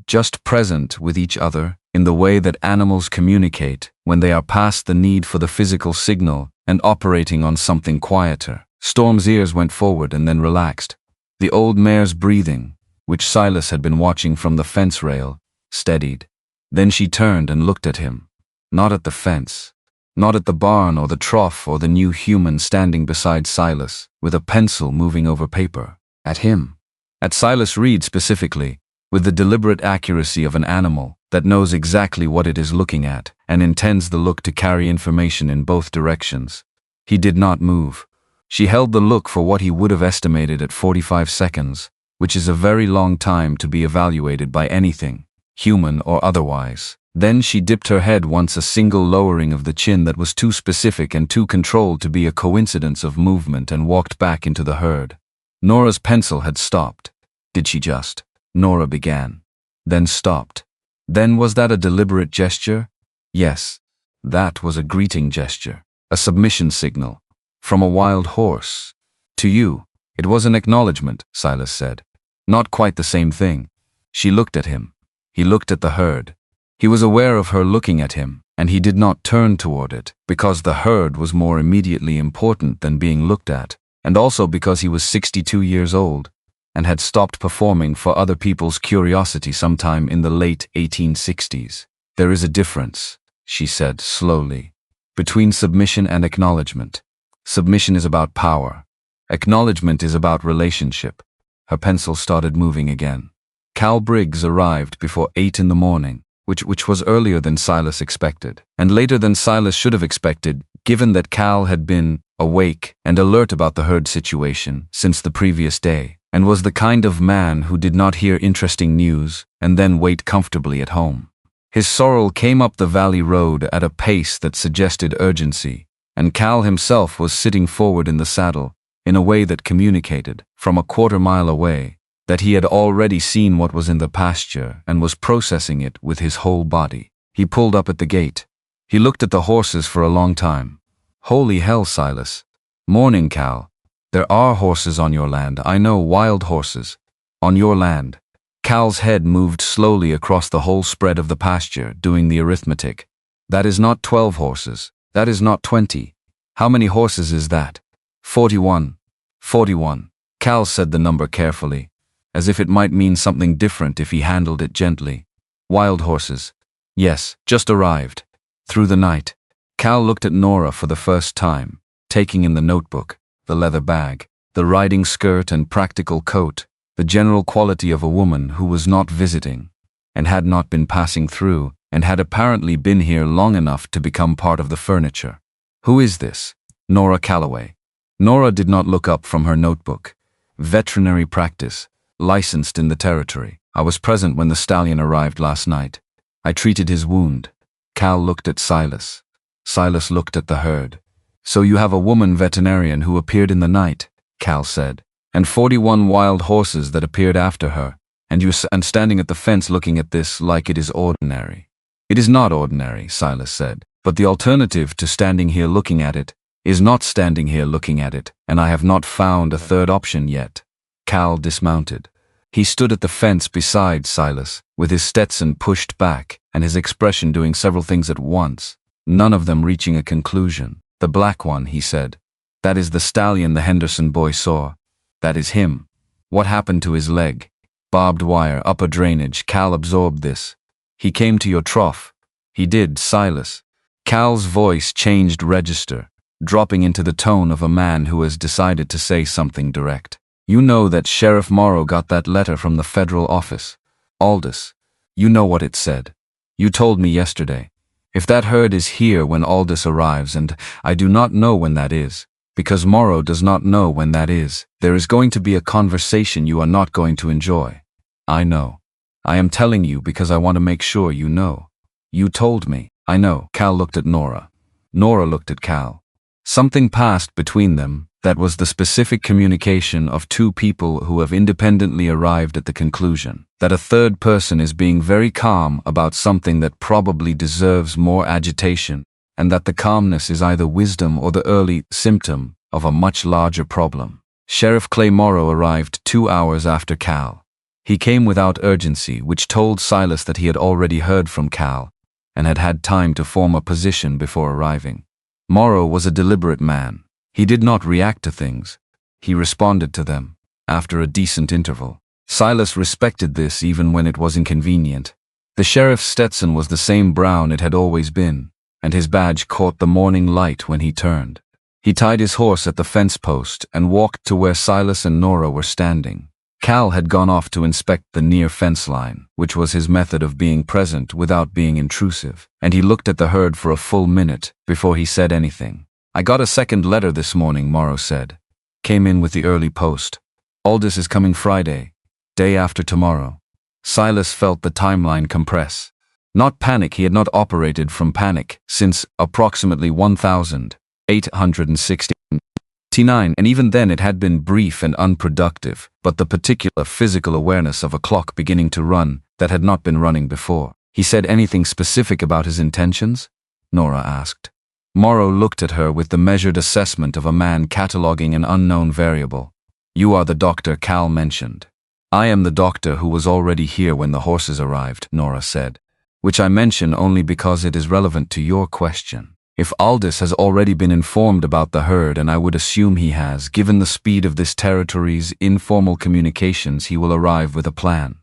just present with each other in the way that animals communicate when they are past the need for the physical signal and operating on something quieter. Storm's ears went forward and then relaxed. The old mare's breathing, which Silas had been watching from the fence rail, steadied. Then she turned and looked at him. Not at the fence. Not at the barn or the trough or the new human standing beside Silas, with a pencil moving over paper. At him. At Silas Reed specifically, with the deliberate accuracy of an animal that knows exactly what it is looking at and intends the look to carry information in both directions. He did not move. She held the look for what he would have estimated at 45 seconds, which is a very long time to be evaluated by anything, human or otherwise. Then she dipped her head once, a single lowering of the chin that was too specific and too controlled to be a coincidence of movement, and walked back into the herd. Nora's pencil had stopped. Did she just? Nora began. Then stopped. Then was that a deliberate gesture? Yes. That was a greeting gesture. A submission signal. From a wild horse. To you. It was an acknowledgement, Silas said. Not quite the same thing. She looked at him. He looked at the herd. He was aware of her looking at him, and he did not turn toward it, because the herd was more immediately important than being looked at, and also because he was 62 years old, and had stopped performing for other people's curiosity sometime in the late 1860s. There is a difference, she said slowly, between submission and acknowledgement. Submission is about power. Acknowledgement is about relationship. Her pencil started moving again. Cal Briggs arrived before 8 in the morning, which was earlier than Silas expected, and later than Silas should have expected, given that Cal had been awake and alert about the herd situation since the previous day, and was the kind of man who did not hear interesting news and then wait comfortably at home. His sorrel came up the valley road at a pace that suggested urgency, and Cal himself was sitting forward in the saddle in a way that communicated, from a quarter-mile away, that he had already seen what was in the pasture and was processing it with his whole body. He pulled up at the gate. He looked at the horses for a long time. Holy hell, Silas. Morning, Cal. There are horses on your land, I know, wild horses. On your land. Cal's head moved slowly across the whole spread of the pasture, doing the arithmetic. That is not 12 horses. That is not 20. How many horses is that? 41. 41. Cal said the number carefully, as if it might mean something different if he handled it gently. Wild horses. Yes, just arrived. Through the night. Cal looked at Nora for the first time, taking in the notebook, the leather bag, the riding skirt and practical coat, the general quality of a woman who was not visiting, and had not been passing through, and had apparently been here long enough to become part of the furniture. Who is this? Nora Calloway. Nora did not look up from her notebook. Veterinary practice. Licensed in the territory. I was present when the Stallion arrived last night. I treated his wound. Cal looked at Silas. Silas looked at the herd. So you have a woman veterinarian who appeared in the night, Cal said, and 41 wild horses that appeared after her, and you standing at the fence looking at this like it is ordinary. It is not ordinary, Silas said, but the alternative to standing here looking at it is not standing here looking at it, and I have not found a third option yet. Cal dismounted. He stood at the fence beside Silas, with his Stetson pushed back and his expression doing several things at once, none of them reaching a conclusion. The black one, he said. That is the Stallion the Henderson boy saw. That is him. What happened to his leg? Barbed wire, upper drainage. Cal absorbed this. He came to your trough. He did, Silas. Cal's voice changed register, dropping into the tone of a man who has decided to say something direct. You know that Sheriff Morrow got that letter from the federal office. Aldiss. You know what it said. You told me yesterday. If that herd is here when Aldiss arrives, and I do not know when that is, because Morrow does not know when that is, there is going to be a conversation you are not going to enjoy. I know. I am telling you because I want to make sure you know. You told me. I know. Cal looked at Nora. Nora looked at Cal. Something passed between them that was the specific communication of two people who have independently arrived at the conclusion that a third person is being very calm about something that probably deserves more agitation, and that the calmness is either wisdom or the early symptom of a much larger problem. Sheriff Clay Morrow arrived 2 hours after Cal. He came without urgency, which told Silas that he had already heard from Cal and had had time to form a position before arriving. Morrow was a deliberate man. He did not react to things. He responded to them, after a decent interval. Silas respected this even when it was inconvenient. The sheriff's Stetson was the same brown it had always been, and his badge caught the morning light when he turned. He tied his horse at the fence post and walked to where Silas and Nora were standing. Cal had gone off to inspect the near fence line, which was his method of being present without being intrusive, and he looked at the herd for a full minute before he said anything. "I got a second letter this morning," Morrow said. "Came in with the early post. Aldiss is coming Friday, day after tomorrow." Silas felt the timeline compress. Not panic, he had not operated from panic since approximately 1869, and even then it had been brief and unproductive, but the particular physical awareness of a clock beginning to run that had not been running before. "He said anything specific about his intentions?" Nora asked. Morrow looked at her with the measured assessment of a man cataloging an unknown variable. "You are the doctor Cal mentioned." "I am the doctor who was already here when the horses arrived," Nora said, "which I mention only because it is relevant to your question. If Aldiss has already been informed about the herd, and I would assume he has, given the speed of this territory's informal communications, he will arrive with a plan.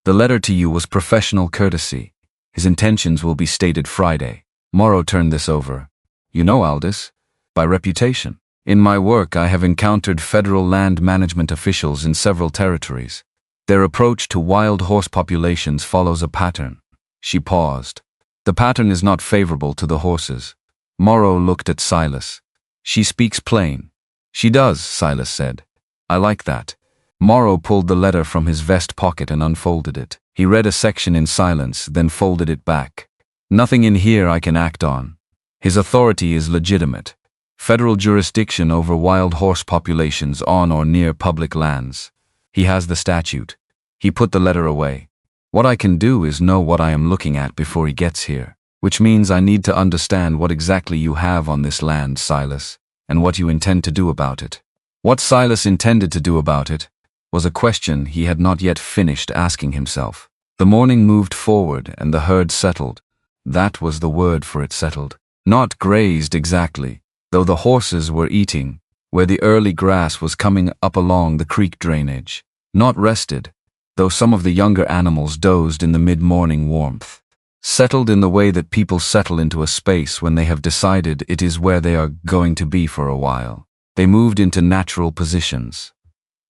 The letter to you was professional courtesy. His intentions will be stated Friday." Morrow turned this over. "You know Aldiss? By reputation. In my work, I have encountered federal land management officials in several territories. Their approach to wild horse populations follows a pattern." She paused. "The pattern is not favorable to the horses." Morrow looked at Silas. "She speaks plain." "She does," Silas said. "I like that." Morrow pulled the letter from his vest pocket and unfolded it. He read a section in silence, then folded it back. "Nothing in here I can act on. His authority is legitimate. Federal jurisdiction over wild horse populations on or near public lands. He has the statute." He put the letter away. "What I can do is know what I am looking at before he gets here, which means I need to understand what exactly you have on this land, Silas, and what you intend to do about it." What Silas intended to do about it was a question he had not yet finished asking himself. The morning moved forward and the herd settled. That was the word for it, settled. Not grazed exactly, though the horses were eating, where the early grass was coming up along the creek drainage. Not rested, though some of the younger animals dozed in the mid-morning warmth. Settled in the way that people settle into a space when they have decided it is where they are going to be for a while. They moved into natural positions.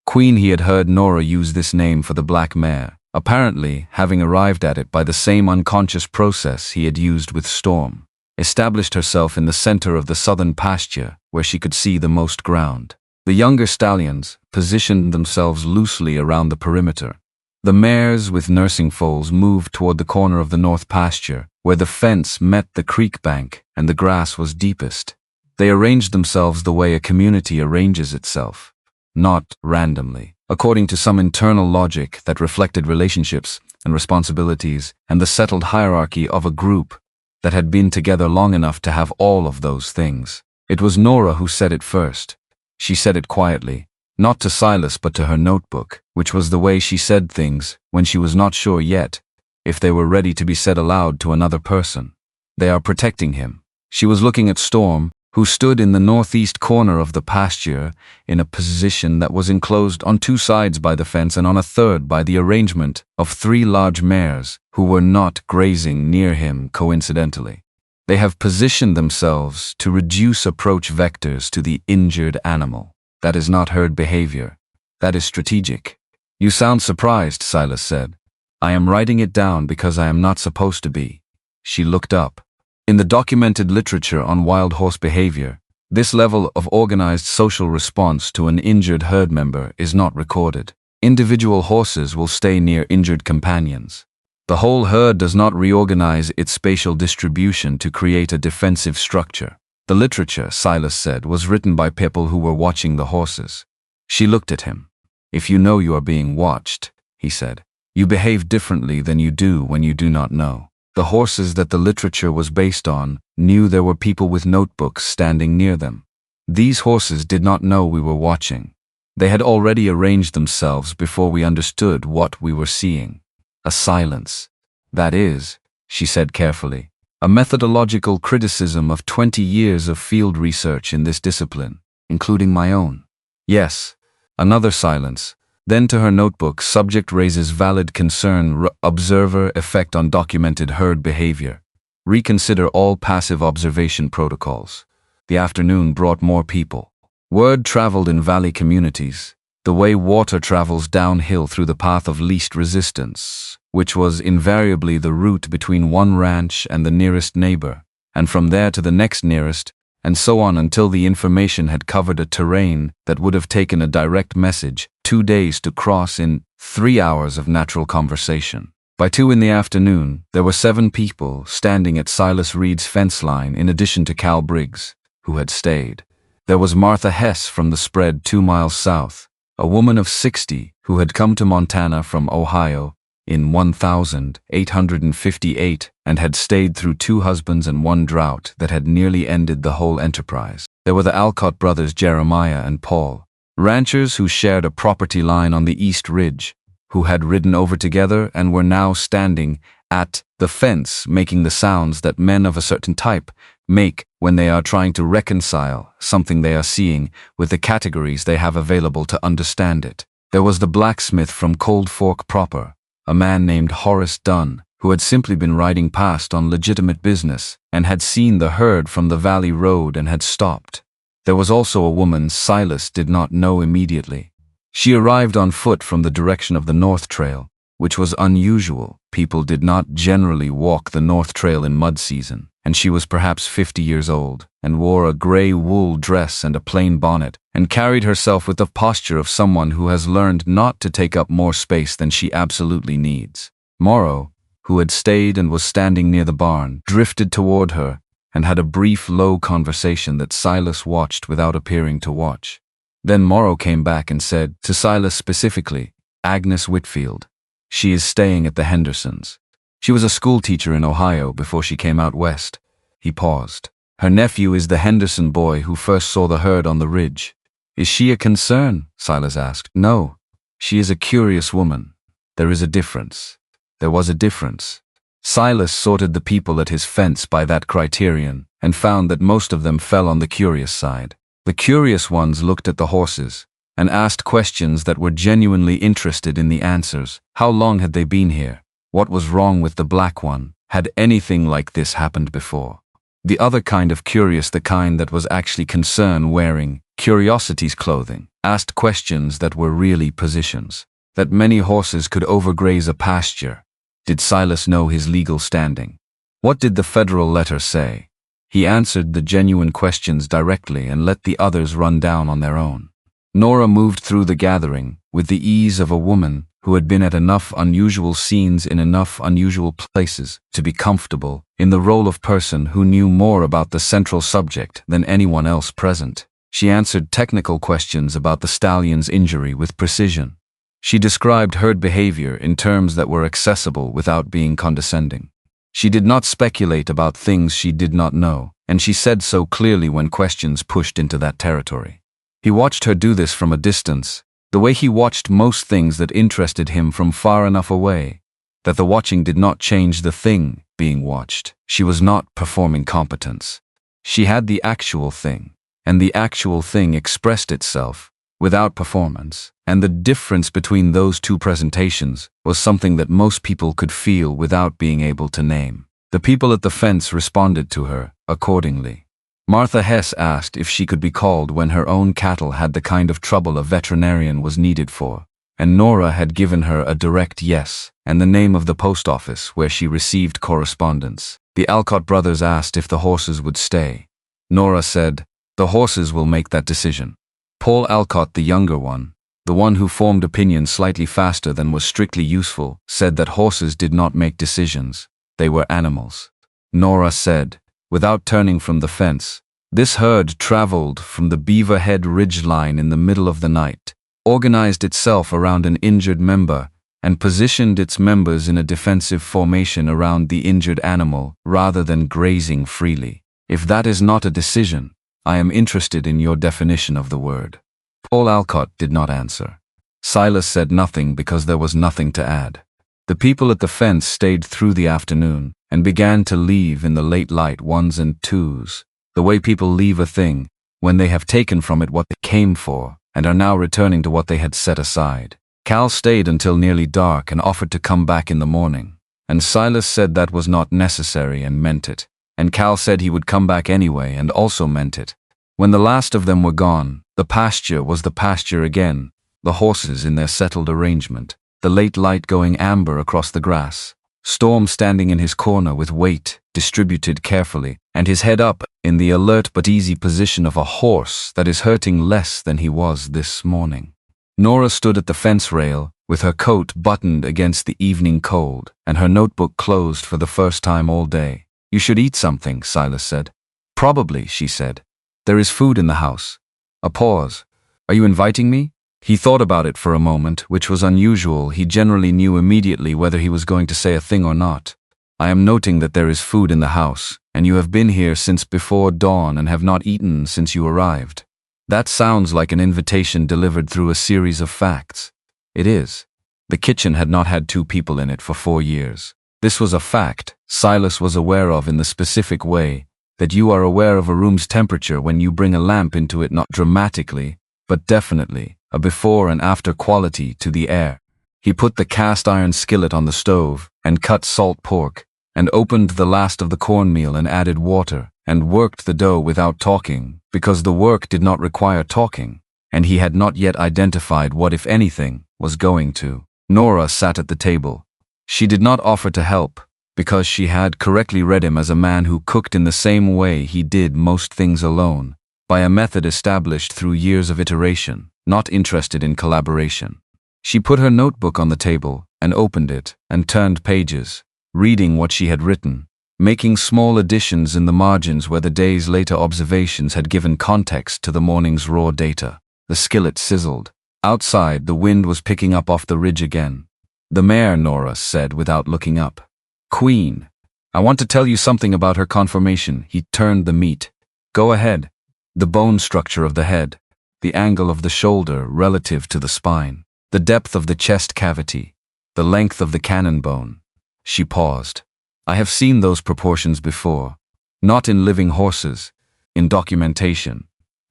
Queen, he had heard Nora use this name for the black mare, apparently having arrived at it by the same unconscious process he had used with Storm. Established herself in the center of the southern pasture where she could see the most ground. The younger stallions positioned themselves loosely around the perimeter. The mares with nursing foals moved toward the corner of the north pasture, where the fence met the creek bank and the grass was deepest. They arranged themselves the way a community arranges itself, not randomly, according to some internal logic that reflected relationships and responsibilities and the settled hierarchy of a group that had been together long enough to have all of those things. It was Nora who said it first. She said it quietly. Not to Silas but to her notebook, which was the way she said things when she was not sure yet if they were ready to be said aloud to another person. "They are protecting him." She was looking at Storm, who stood in the northeast corner of the pasture in a position that was enclosed on two sides by the fence and on a third by the arrangement of 3 large mares who were not grazing near him coincidentally. They have positioned themselves to reduce approach vectors to the injured animal. That is not herd behavior. That is strategic. "You sound surprised," Silas said. "I am writing it down because I am not supposed to be." She looked up. In the documented literature on wild horse behavior, this level of organized social response to an injured herd member is not recorded. Individual horses will stay near injured companions. The whole herd does not reorganize its spatial distribution to create a defensive structure. The literature, Silas said, was written by people who were watching the horses. She looked at him. "If you know you are being watched," he said, "you behave differently than you do when you do not know." The horses that the literature was based on knew there were people with notebooks standing near them. These horses did not know we were watching. They had already arranged themselves before we understood what we were seeing. A silence. "That is," she said carefully, "a methodological criticism of 20 years of field research in this discipline, including my own." "Yes." Another silence. Then to her notebook, subject raises valid concern, observer effect on documented herd behavior. Reconsider all passive observation protocols. The afternoon brought more people. Word traveled in valley communities, the way water travels downhill through the path of least resistance, which was invariably the route between one ranch and the nearest neighbor, and from there to the next nearest, and so on until the information had covered a terrain that would have taken a direct message 2 days to cross in 3 hours of natural conversation. By 2 in the afternoon, there were 7 people standing at Silas Reed's fence line in addition to Cal Briggs, who had stayed. There was Martha Hess from the spread 2 miles south, a woman of 60 who had come to Montana from Ohio in 1858 and had stayed through 2 husbands and 1 drought that had nearly ended the whole enterprise. There were the Alcott brothers Jeremiah and Paul, ranchers who shared a property line on the East Ridge, who had ridden over together and were now standing at the fence making the sounds that men of a certain type make when they are trying to reconcile something they are seeing with the categories they have available to understand it. There was the blacksmith from Cold Fork proper, a man named Horace Dunn, who had simply been riding past on legitimate business and had seen the herd from the valley road and had stopped. There was also a woman Silas did not know immediately. She arrived on foot from the direction of the North Trail, which was unusual. People did not generally walk the North Trail in mud season, and she was perhaps 50 years old, and wore a gray wool dress and a plain bonnet, and carried herself with the posture of someone who has learned not to take up more space than she absolutely needs. Morrow, who had stayed and was standing near the barn, drifted toward her and had a brief, low conversation that Silas watched without appearing to watch. Then Morrow came back and said, to Silas specifically, "Agnes Whitfield. She is staying at the Hendersons. She was a school teacher in Ohio before she came out west." He paused. "Her nephew is the Henderson boy who first saw the herd on the ridge." "Is she a concern?" Silas asked. "No. She is a curious woman. There is a difference." There was a difference. Silas sorted the people at his fence by that criterion and found that most of them fell on the curious side. The curious ones looked at the horses and asked questions that were genuinely interested in the answers. How long had they been here? What was wrong with the black one? Had anything like this happened before? The other kind of curious, the kind that was actually concern wearing curiosity's clothing, asked questions that were really positions. That many horses could overgraze a pasture. Did Silas know his legal standing? What did the federal letter say? He answered the genuine questions directly and let the others run down on their own. Nora moved through the gathering with the ease of a woman who had been at enough unusual scenes in enough unusual places to be comfortable in the role of person who knew more about the central subject than anyone else present. She answered technical questions about the stallion's injury with precision. She described herd behavior in terms that were accessible without being condescending. She did not speculate about things she did not know, and she said so clearly when questions pushed into that territory. He watched her do this from a distance, the way he watched most things that interested him from far enough away, that the watching did not change the thing being watched. She was not performing competence. She had the actual thing, and the actual thing expressed itself without performance, and the difference between those two presentations was something that most people could feel without being able to name. The people at the fence responded to her accordingly. Martha Hess asked if she could be called when her own cattle had the kind of trouble a veterinarian was needed for, and Nora had given her a direct yes, and the name of the post office where she received correspondence. The Alcott brothers asked if the horses would stay. Nora said, "The horses will make that decision." Paul Alcott, the younger one, the one who formed opinions slightly faster than was strictly useful, said that horses did not make decisions. They were animals. Nora said, without turning from the fence, "This herd traveled from the Beaver Head Ridge line in the middle of the night, organized itself around an injured member, and positioned its members in a defensive formation around the injured animal rather than grazing freely. If that is not a decision, I am interested in your definition of the word." Paul Alcott did not answer. Silas said nothing because there was nothing to add. The people at the fence stayed through the afternoon and began to leave in the late light ones and twos, the way people leave a thing when they have taken from it what they came for and are now returning to what they had set aside. Cal stayed until nearly dark and offered to come back in the morning. And Silas said that was not necessary and meant it. And Cal said he would come back anyway and also meant it. When the last of them were gone, the pasture was the pasture again, the horses in their settled arrangement, the late light going amber across the grass, Storm standing in his corner with weight distributed carefully, and his head up in the alert but easy position of a horse that is hurting less than he was this morning. Nora stood at the fence rail, with her coat buttoned against the evening cold, and her notebook closed for the first time all day. "You should eat something," Silas said. "Probably," she said. "There is food in the house." A pause. "Are you inviting me?" He thought about it for a moment, which was unusual. He generally knew immediately whether he was going to say a thing or not. "I am noting that there is food in the house, and you have been here since before dawn and have not eaten since you arrived." That sounds like an invitation delivered through a series of facts. It is. The kitchen had not had 2 people in it for 4 years. This was a fact Silas was aware of in the specific way that you are aware of a room's temperature when you bring a lamp into it, not dramatically, but definitely, a before and after quality to the air. He put the cast iron skillet on the stove and cut salt pork and opened the last of the cornmeal and added water and worked the dough without talking, because the work did not require talking, and he had not yet identified what, if anything, was going to. Nora sat at the table. She did not offer to help, because she had correctly read him as a man who cooked in the same way he did most things alone, by a method established through years of iteration, not interested in collaboration. She put her notebook on the table and opened it and turned pages, reading what she had written, making small additions in the margins where the day's later observations had given context to the morning's raw data. The skillet sizzled. Outside, the wind was picking up off the ridge again. "The mare," Nora said without looking up. "Queen. I want to tell you something about her conformation." He turned the meat. "Go ahead." "The bone structure of the head, the angle of the shoulder relative to the spine, the depth of the chest cavity, the length of the cannon bone." She paused. "I have seen those proportions before. Not in living horses, in documentation.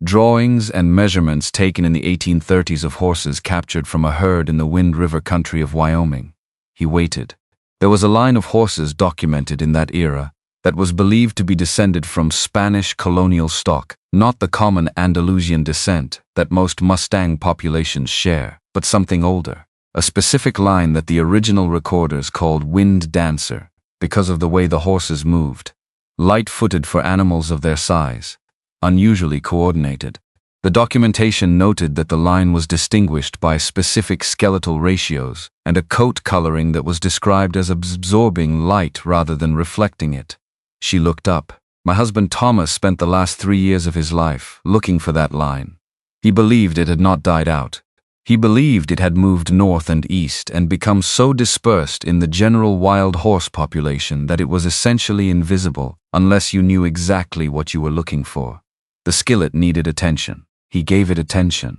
Drawings and measurements taken in the 1830s of horses captured from a herd in the Wind River country of Wyoming." He waited. There was a line of horses documented in that era that was believed to be descended from Spanish colonial stock, not the common Andalusian descent that most Mustang populations share, but something older. A specific line that the original recorders called Wind Dancer, because of the way the horses moved. Light-footed for animals of their size. Unusually coordinated. The documentation noted that the line was distinguished by specific skeletal ratios and a coat coloring that was described as absorbing light rather than reflecting it. She looked up. "My husband Thomas spent the last 3 years of his life looking for that line. He believed it had not died out. He believed it had moved north and east and become so dispersed in the general wild horse population that it was essentially invisible unless you knew exactly what you were looking for. The skillet needed attention. He gave it attention,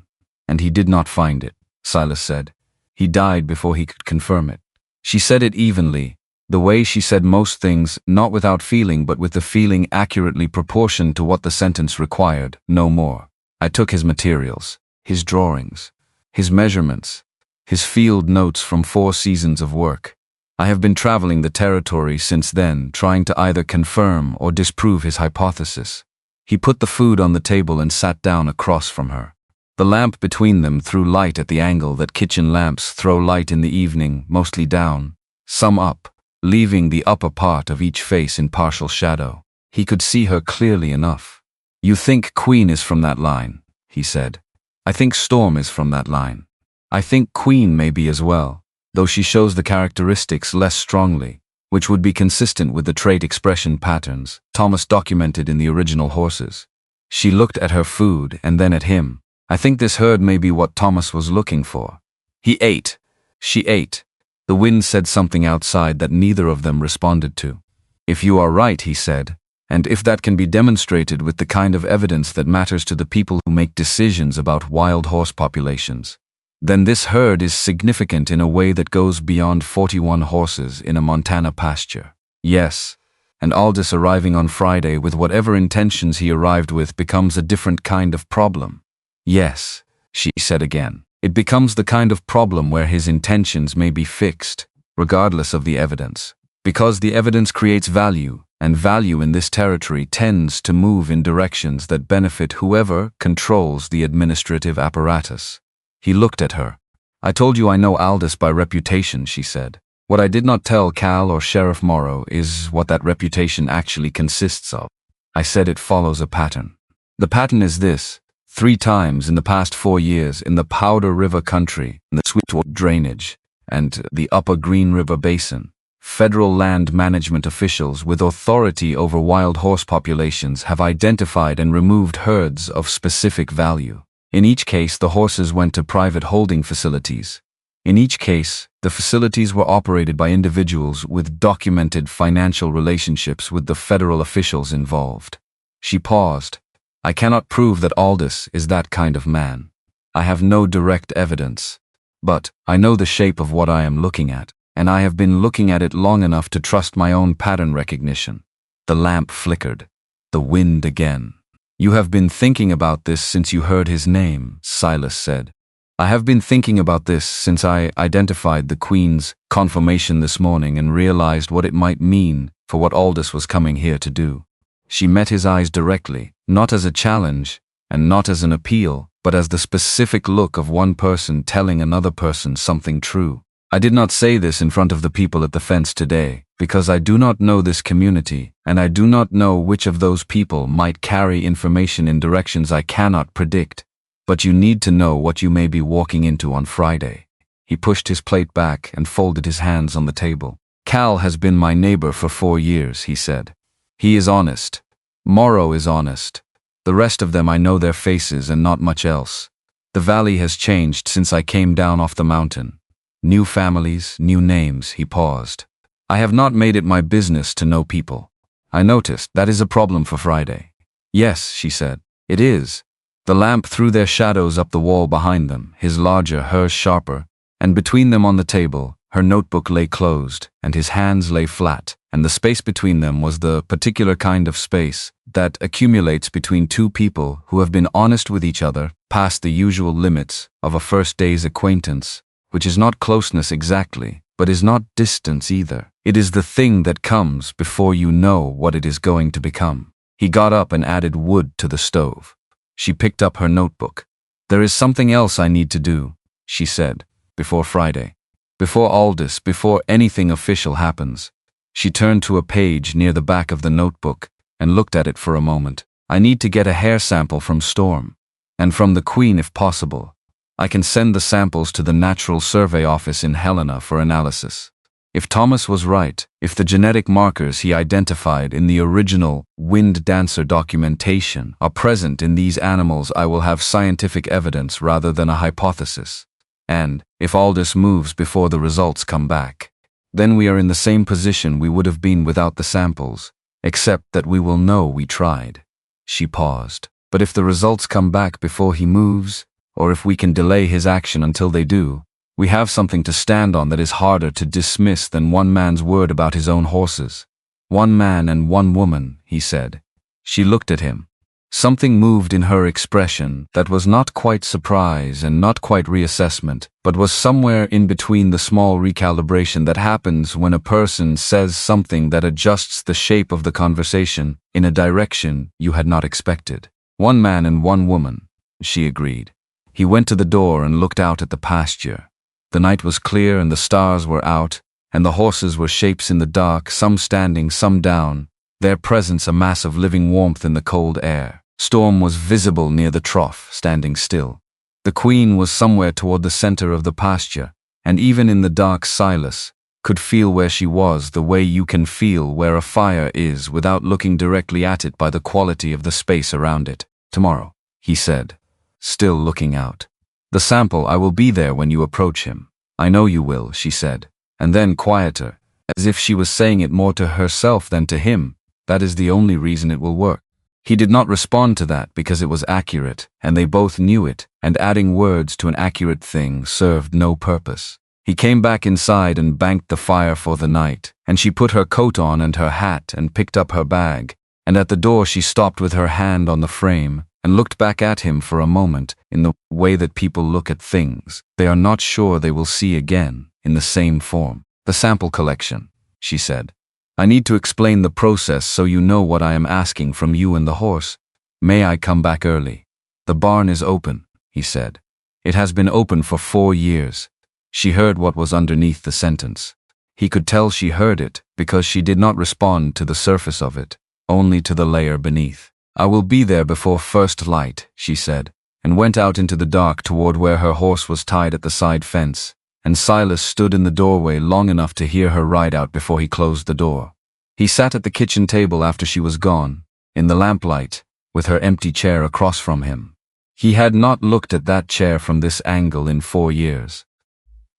and he did not find it," Silas said. "He died before he could confirm it." She said it evenly, the way she said most things, not without feeling but with the feeling accurately proportioned to what the sentence required, no more. "I took his materials, his drawings, his measurements, his field notes from 4 seasons of work. I have been traveling the territory since then, trying to either confirm or disprove his hypothesis." He put the food on the table and sat down across from her. The lamp between them threw light at the angle that kitchen lamps throw light in the evening, mostly down, some up, leaving the upper part of each face in partial shadow. He could see her clearly enough. "You think Queen is from that line," he said. "I think Storm is from that line. I think Queen may be as well, though she shows the characteristics less strongly, which would be consistent with the trait expression patterns Thomas documented in the original horses." She looked at her food and then at him. "I think this herd may be what Thomas was looking for." He ate. She ate. The wind said something outside that neither of them responded to. "If you are right," he said, "and if that can be demonstrated with the kind of evidence that matters to the people who make decisions about wild horse populations, then this herd is significant in a way that goes beyond 41 horses in a Montana pasture." "Yes." And Aldiss arriving on Friday with whatever intentions he arrived with becomes a different kind of problem. "Yes," she said again. It becomes the kind of problem where his intentions may be fixed, regardless of the evidence. Because the evidence creates value, and value in this territory tends to move in directions that benefit whoever controls the administrative apparatus. He looked at her. "I told you I know Aldiss by reputation," she said. "What I did not tell Cal or Sheriff Morrow is what that reputation actually consists of. I said it follows a pattern. The pattern is this: 3 times in the past 4 years in the Powder River country, in the Sweetwater drainage, and the Upper Green River Basin, federal land management officials with authority over wild horse populations have identified and removed herds of specific value. In each case, the horses went to private holding facilities. In each case, the facilities were operated by individuals with documented financial relationships with the federal officials involved." She paused. "I cannot prove that Aldiss is that kind of man. I have no direct evidence. But I know the shape of what I am looking at, and I have been looking at it long enough to trust my own pattern recognition." The lamp flickered. The wind again. "You have been thinking about this since you heard his name," Silas said. "I have been thinking about this since I identified the Queen's confirmation this morning and realized what it might mean for what Aldiss was coming here to do." She met his eyes directly, not as a challenge and not as an appeal, but as the specific look of one person telling another person something true. "I did not say this in front of the people at the fence today, because I do not know this community, and I do not know which of those people might carry information in directions I cannot predict. But you need to know what you may be walking into on Friday." He pushed his plate back and folded his hands on the table. "Cal has been my neighbor for 4 years," he said. "He is honest. Morrow is honest. The rest of them I know their faces and not much else. The valley has changed since I came down off the mountain. New families, new names." He paused. "I have not made it my business to know people. I noticed that is a problem for Friday." "Yes," she said, "it is." The lamp threw their shadows up the wall behind them, his larger, hers sharper, and between them on the table, her notebook lay closed, and his hands lay flat, and the space between them was the particular kind of space that accumulates between 2 people who have been honest with each other past the usual limits of a first day's acquaintance, which is not closeness exactly, but is not distance either. It is the thing that comes before you know what it is going to become. He got up and added wood to the stove. She picked up her notebook. "There is something else I need to do," she said, "before Friday. Before Aldiss, before anything official happens." She turned to a page near the back of the notebook and looked at it for a moment. "I need to get a hair sample from Storm, and from the Queen if possible. I can send the samples to the Natural Survey Office in Helena for analysis. If Thomas was right, if the genetic markers he identified in the original Wind Dancer documentation are present in these animals, I will have scientific evidence rather than a hypothesis. And if Aldiss moves before the results come back, then we are in the same position we would have been without the samples, except that we will know we tried." She paused. "But if the results come back before he moves, or if we can delay his action until they do, we have something to stand on that is harder to dismiss than one man's word about his own horses." "1 man and 1 woman," he said. She looked at him. Something moved in her expression that was not quite surprise and not quite reassessment, but was somewhere in between the small recalibration that happens when a person says something that adjusts the shape of the conversation in a direction you had not expected. "1 man and 1 woman," she agreed. He went to the door and looked out at the pasture. The night was clear and the stars were out, and the horses were shapes in the dark, some standing, some down, their presence a mass of living warmth in the cold air. Storm was visible near the trough, standing still. The Queen was somewhere toward the center of the pasture, and even in the dark Silas could feel where she was the way you can feel where a fire is without looking directly at it by the quality of the space around it. "Tomorrow," he said, still looking out. "The sample, I will be there when you approach him." "I know you will," she said, and then quieter, as if she was saying it more to herself than to him. "That is the only reason it will work." He did not respond to that because it was accurate, and they both knew it, and adding words to an accurate thing served no purpose. He came back inside and banked the fire for the night, and she put her coat on and her hat and picked up her bag, and at the door she stopped with her hand on the frame, and looked back at him for a moment in the way that people look at things they are not sure they will see again in the same form. "The sample collection," she said. "I need to explain the process so you know what I am asking from you and the horse. May I come back early?" "The barn is open," he said. "It has been open for 4 years." She heard what was underneath the sentence. He could tell she heard it because she did not respond to the surface of it, only to the layer beneath. "I will be there before first light," she said, and went out into the dark toward where her horse was tied at the side fence, and Silas stood in the doorway long enough to hear her ride out before he closed the door. He sat at the kitchen table after she was gone, in the lamplight, with her empty chair across from him. He had not looked at that chair from this angle in 4 years.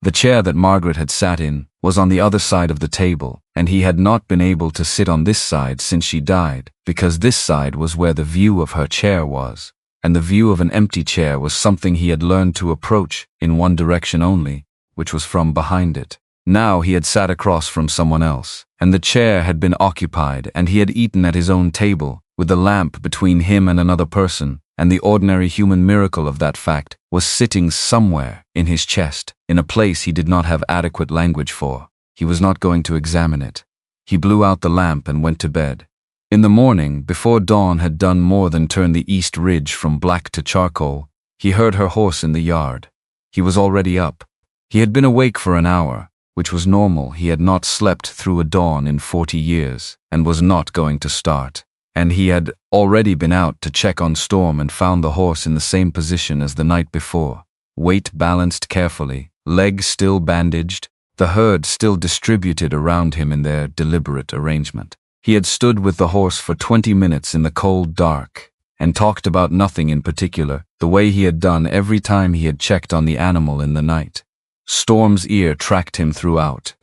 The chair that Margaret had sat in was on the other side of the table, and he had not been able to sit on this side since she died, because this side was where the view of her chair was, and the view of an empty chair was something he had learned to approach in one direction only, which was from behind it. Now he had sat across from someone else, and the chair had been occupied, and he had eaten at his own table, with the lamp between him and another person, and the ordinary human miracle of that fact was sitting somewhere in his chest, in a place he did not have adequate language for. He was not going to examine it. He blew out the lamp and went to bed. In the morning, before dawn had done more than turn the east ridge from black to charcoal, he heard her horse in the yard. He was already up. He had been awake for an hour, which was normal. He had not slept through a dawn in 40 years, and was not going to start. And he had already been out to check on Storm and found the horse in the same position as the night before, weight balanced carefully, legs still bandaged, the herd still distributed around him in their deliberate arrangement. He had stood with the horse for 20 minutes in the cold dark, and talked about nothing in particular, the way he had done every time he had checked on the animal in the night. Storm's ear tracked him throughout.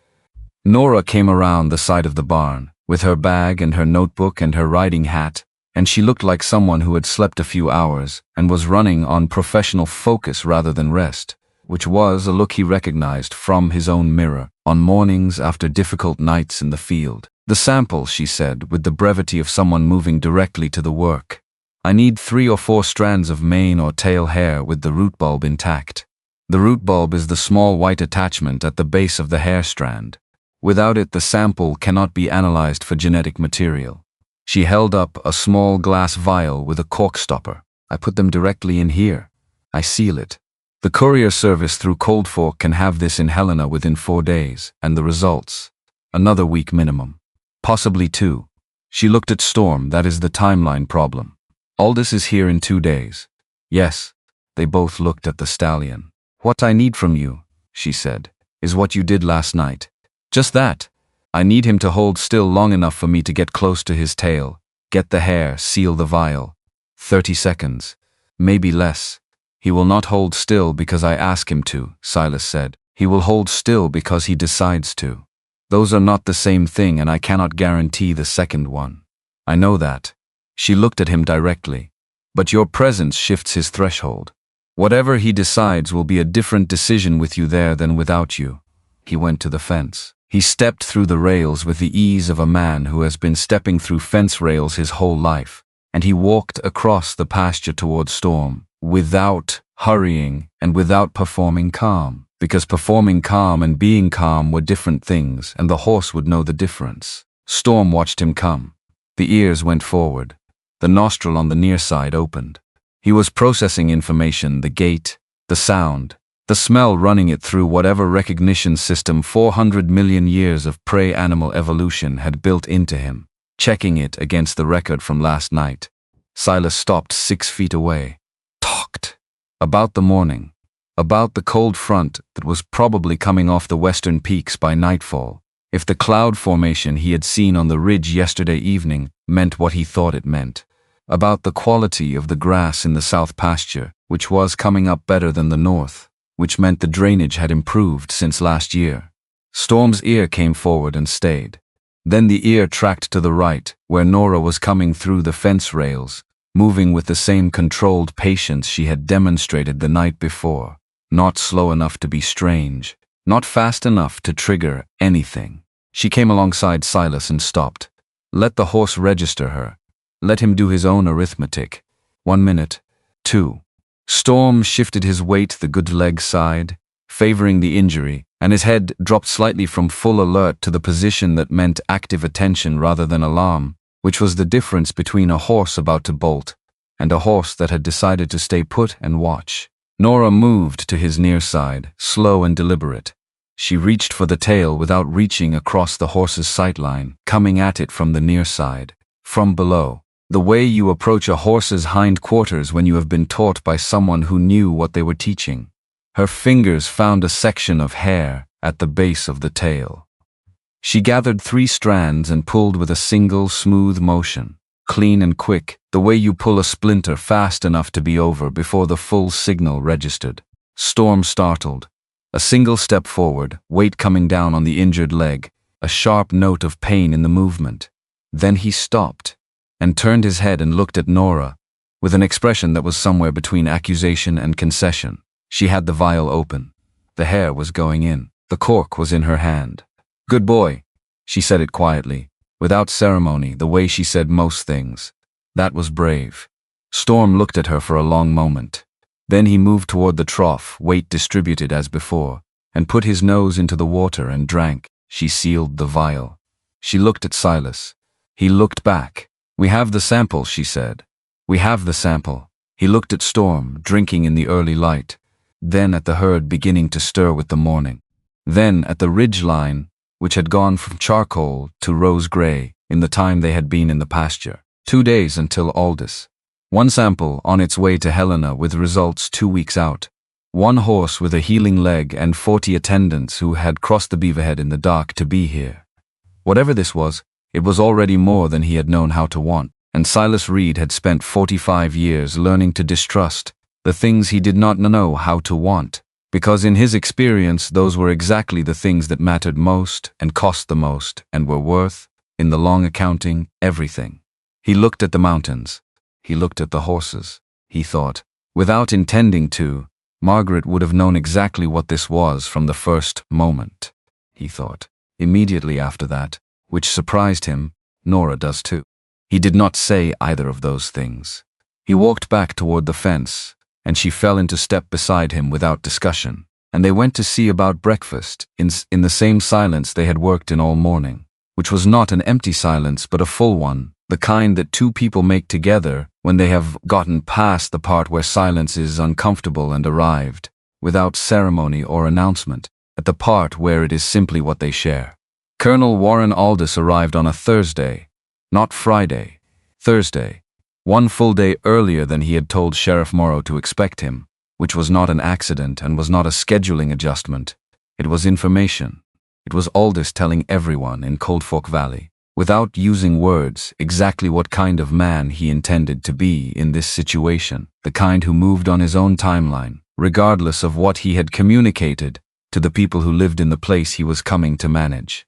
Nora came around the side of the barn, with her bag and her notebook and her riding hat, and she looked like someone who had slept a few hours and was running on professional focus rather than rest, which was a look he recognized from his own mirror on mornings after difficult nights in the field. "The sample," she said, with the brevity of someone moving directly to the work. "I need 3 or 4 strands of mane or tail hair with the root bulb intact. The root bulb is the small white attachment at the base of the hair strand. Without it, the sample cannot be analyzed for genetic material." She held up a small glass vial with a cork stopper. "I put them directly in here. I seal it. The courier service through Cold Fork can have this in Helena within 4 days, and the results, another week minimum. Possibly 2. She looked at Storm. "That is the timeline problem. Aldiss is here in 2 days. "Yes." They both looked at the Stallion. "What I need from you," she said, "is what you did last night. Just that. I need him to hold still long enough for me to get close to his tail, get the hair, seal the vial. 30 seconds. Maybe less. He will not hold still because I ask him to," Silas said. "He will hold still because he decides to. Those are not the same thing, and I cannot guarantee the second one. I know that." She looked at him directly. "But your presence shifts his threshold. Whatever he decides will be a different decision with you there than without you." He went to the fence. He stepped through the rails with the ease of a man who has been stepping through fence rails his whole life, and he walked across the pasture toward Storm, without hurrying and without performing calm, because performing calm and being calm were different things, and the horse would know the difference. Storm watched him come. The ears went forward. The nostril on the near side opened. He was processing information, the gait, the sound, the smell, running it through whatever recognition system 400 million years of prey animal evolution had built into him, checking it against the record from last night. Silas stopped 6 feet away. Talked. About the morning. About the cold front that was probably coming off the western peaks by nightfall, if the cloud formation he had seen on the ridge yesterday evening meant what he thought it meant. About the quality of the grass in the south pasture, which was coming up better than the north, which meant the drainage had improved since last year. Storm's ear came forward and stayed. Then the ear tracked to the right, where Nora was coming through the fence rails, moving with the same controlled patience she had demonstrated the night before, not slow enough to be strange, not fast enough to trigger anything. She came alongside Silas and stopped. Let the horse register her. Let him do his own arithmetic. 1 minute. 2. Storm shifted his weight the good leg side, favoring the injury, and his head dropped slightly from full alert to the position that meant active attention rather than alarm, which was the difference between a horse about to bolt and a horse that had decided to stay put and watch. Nora moved to his near side, slow and deliberate. She reached for the tail without reaching across the horse's sightline, coming at it from the near side, from below. The way you approach a horse's hind quarters when you have been taught by someone who knew what they were teaching. Her fingers found a section of hair at the base of the tail. She gathered 3 strands and pulled with a single, smooth motion, clean and quick, the way you pull a splinter fast enough to be over before the full signal registered. Storm startled. A single step forward, weight coming down on the injured leg, a sharp note of pain in the movement. Then he stopped and turned his head and looked at Nora, with an expression that was somewhere between accusation and concession. She had the vial open. The hair was going in. The cork was in her hand. "Good boy," she said it quietly, without ceremony, the way she said most things. That was brave. Storm looked at her for a long moment. Then he moved toward the trough, weight distributed as before, and put his nose into the water and drank. She sealed the vial. She looked at Silas. He looked back. "We have the sample," she said. "We have the sample." He looked at Storm, drinking in the early light, then at the herd beginning to stir with the morning, then at the ridge line, which had gone from charcoal to rose-gray in the time they had been in the pasture. 2 days until Aldiss. 1 sample on its way to Helena with results 2 weeks out. 1 horse with a healing leg and 40 attendants who had crossed the Beaverhead in the dark to be here. Whatever this was, it was already more than he had known how to want, and Silas Reed had spent 45 years learning to distrust the things he did not know how to want, because in his experience those were exactly the things that mattered most and cost the most and were worth, in the long accounting, everything. He looked at the mountains. He looked at the horses. He thought, without intending to, Margaret would have known exactly what this was from the first moment. He thought, immediately after that, which surprised him, Nora does too. He did not say either of those things. He walked back toward the fence, and she fell into step beside him without discussion, and they went to see about breakfast in the same silence they had worked in all morning, which was not an empty silence but a full one, the kind that 2 people make together when they have gotten past the part where silence is uncomfortable and arrived, without ceremony or announcement, at the part where it is simply what they share. Colonel Warren Aldiss arrived on a Thursday, not Friday, Thursday, 1 full day earlier than he had told Sheriff Morrow to expect him, which was not an accident and was not a scheduling adjustment. It was information. It was Aldiss telling everyone in Cold Fork Valley, without using words, exactly what kind of man he intended to be in this situation, the kind who moved on his own timeline, regardless of what he had communicated to the people who lived in the place he was coming to manage.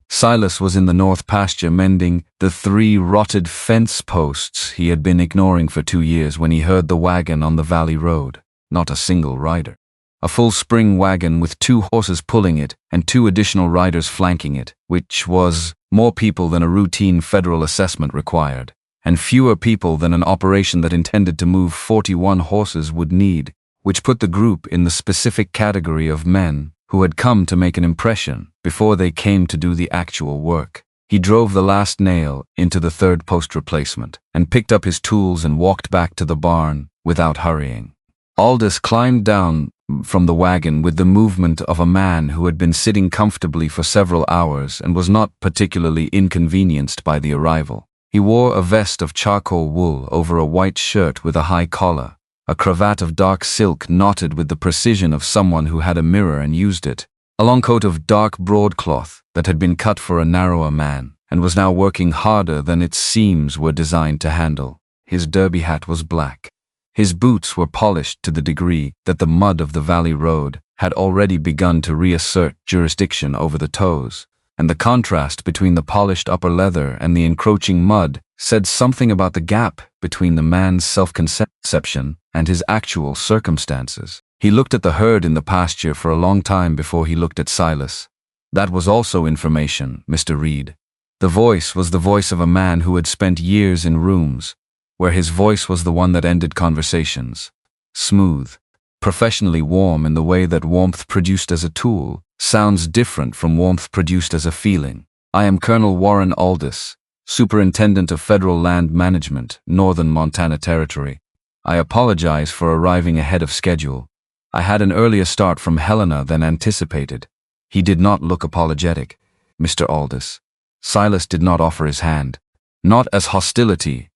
Silas was in the north pasture mending the 3 rotted fence posts he had been ignoring for 2 years when he heard the wagon on the valley road. Not a single rider. A full spring wagon with 2 horses pulling it and 2 additional riders flanking it, which was more people than a routine federal assessment required, and fewer people than an operation that intended to move 41 horses would need, which put the group in the specific category of men who had come to make an impression before they came to do the actual work. He drove the last nail into the 3rd post replacement and picked up his tools and walked back to the barn without hurrying. Aldiss climbed down from the wagon with the movement of a man who had been sitting comfortably for several hours and was not particularly inconvenienced by the arrival. He wore a vest of charcoal wool over a white shirt with a high collar, a cravat of dark silk knotted with the precision of someone who had a mirror and used it, a long coat of dark broadcloth that had been cut for a narrower man and was now working harder than its seams were designed to handle. His derby hat was black. His boots were polished to the degree that the mud of the valley road had already begun to reassert jurisdiction over the toes, and the contrast between the polished upper leather and the encroaching mud said something about the gap between the man's self-conception and his actual circumstances. He looked at the herd in the pasture for a long time before he looked at Silas. That was also information, Mr. Reed. The voice was the voice of a man who had spent years in rooms, where his voice was the one that ended conversations. Smooth, professionally warm in the way that warmth produced as a tool sounds different from warmth produced as a feeling. I am Colonel Warren Aldiss, Superintendent of Federal Land Management, Northern Montana Territory. I apologize for arriving ahead of schedule. I had an earlier start from Helena than anticipated. He did not look apologetic. Mr. Aldiss. Silas did not offer his hand. Not as hostility,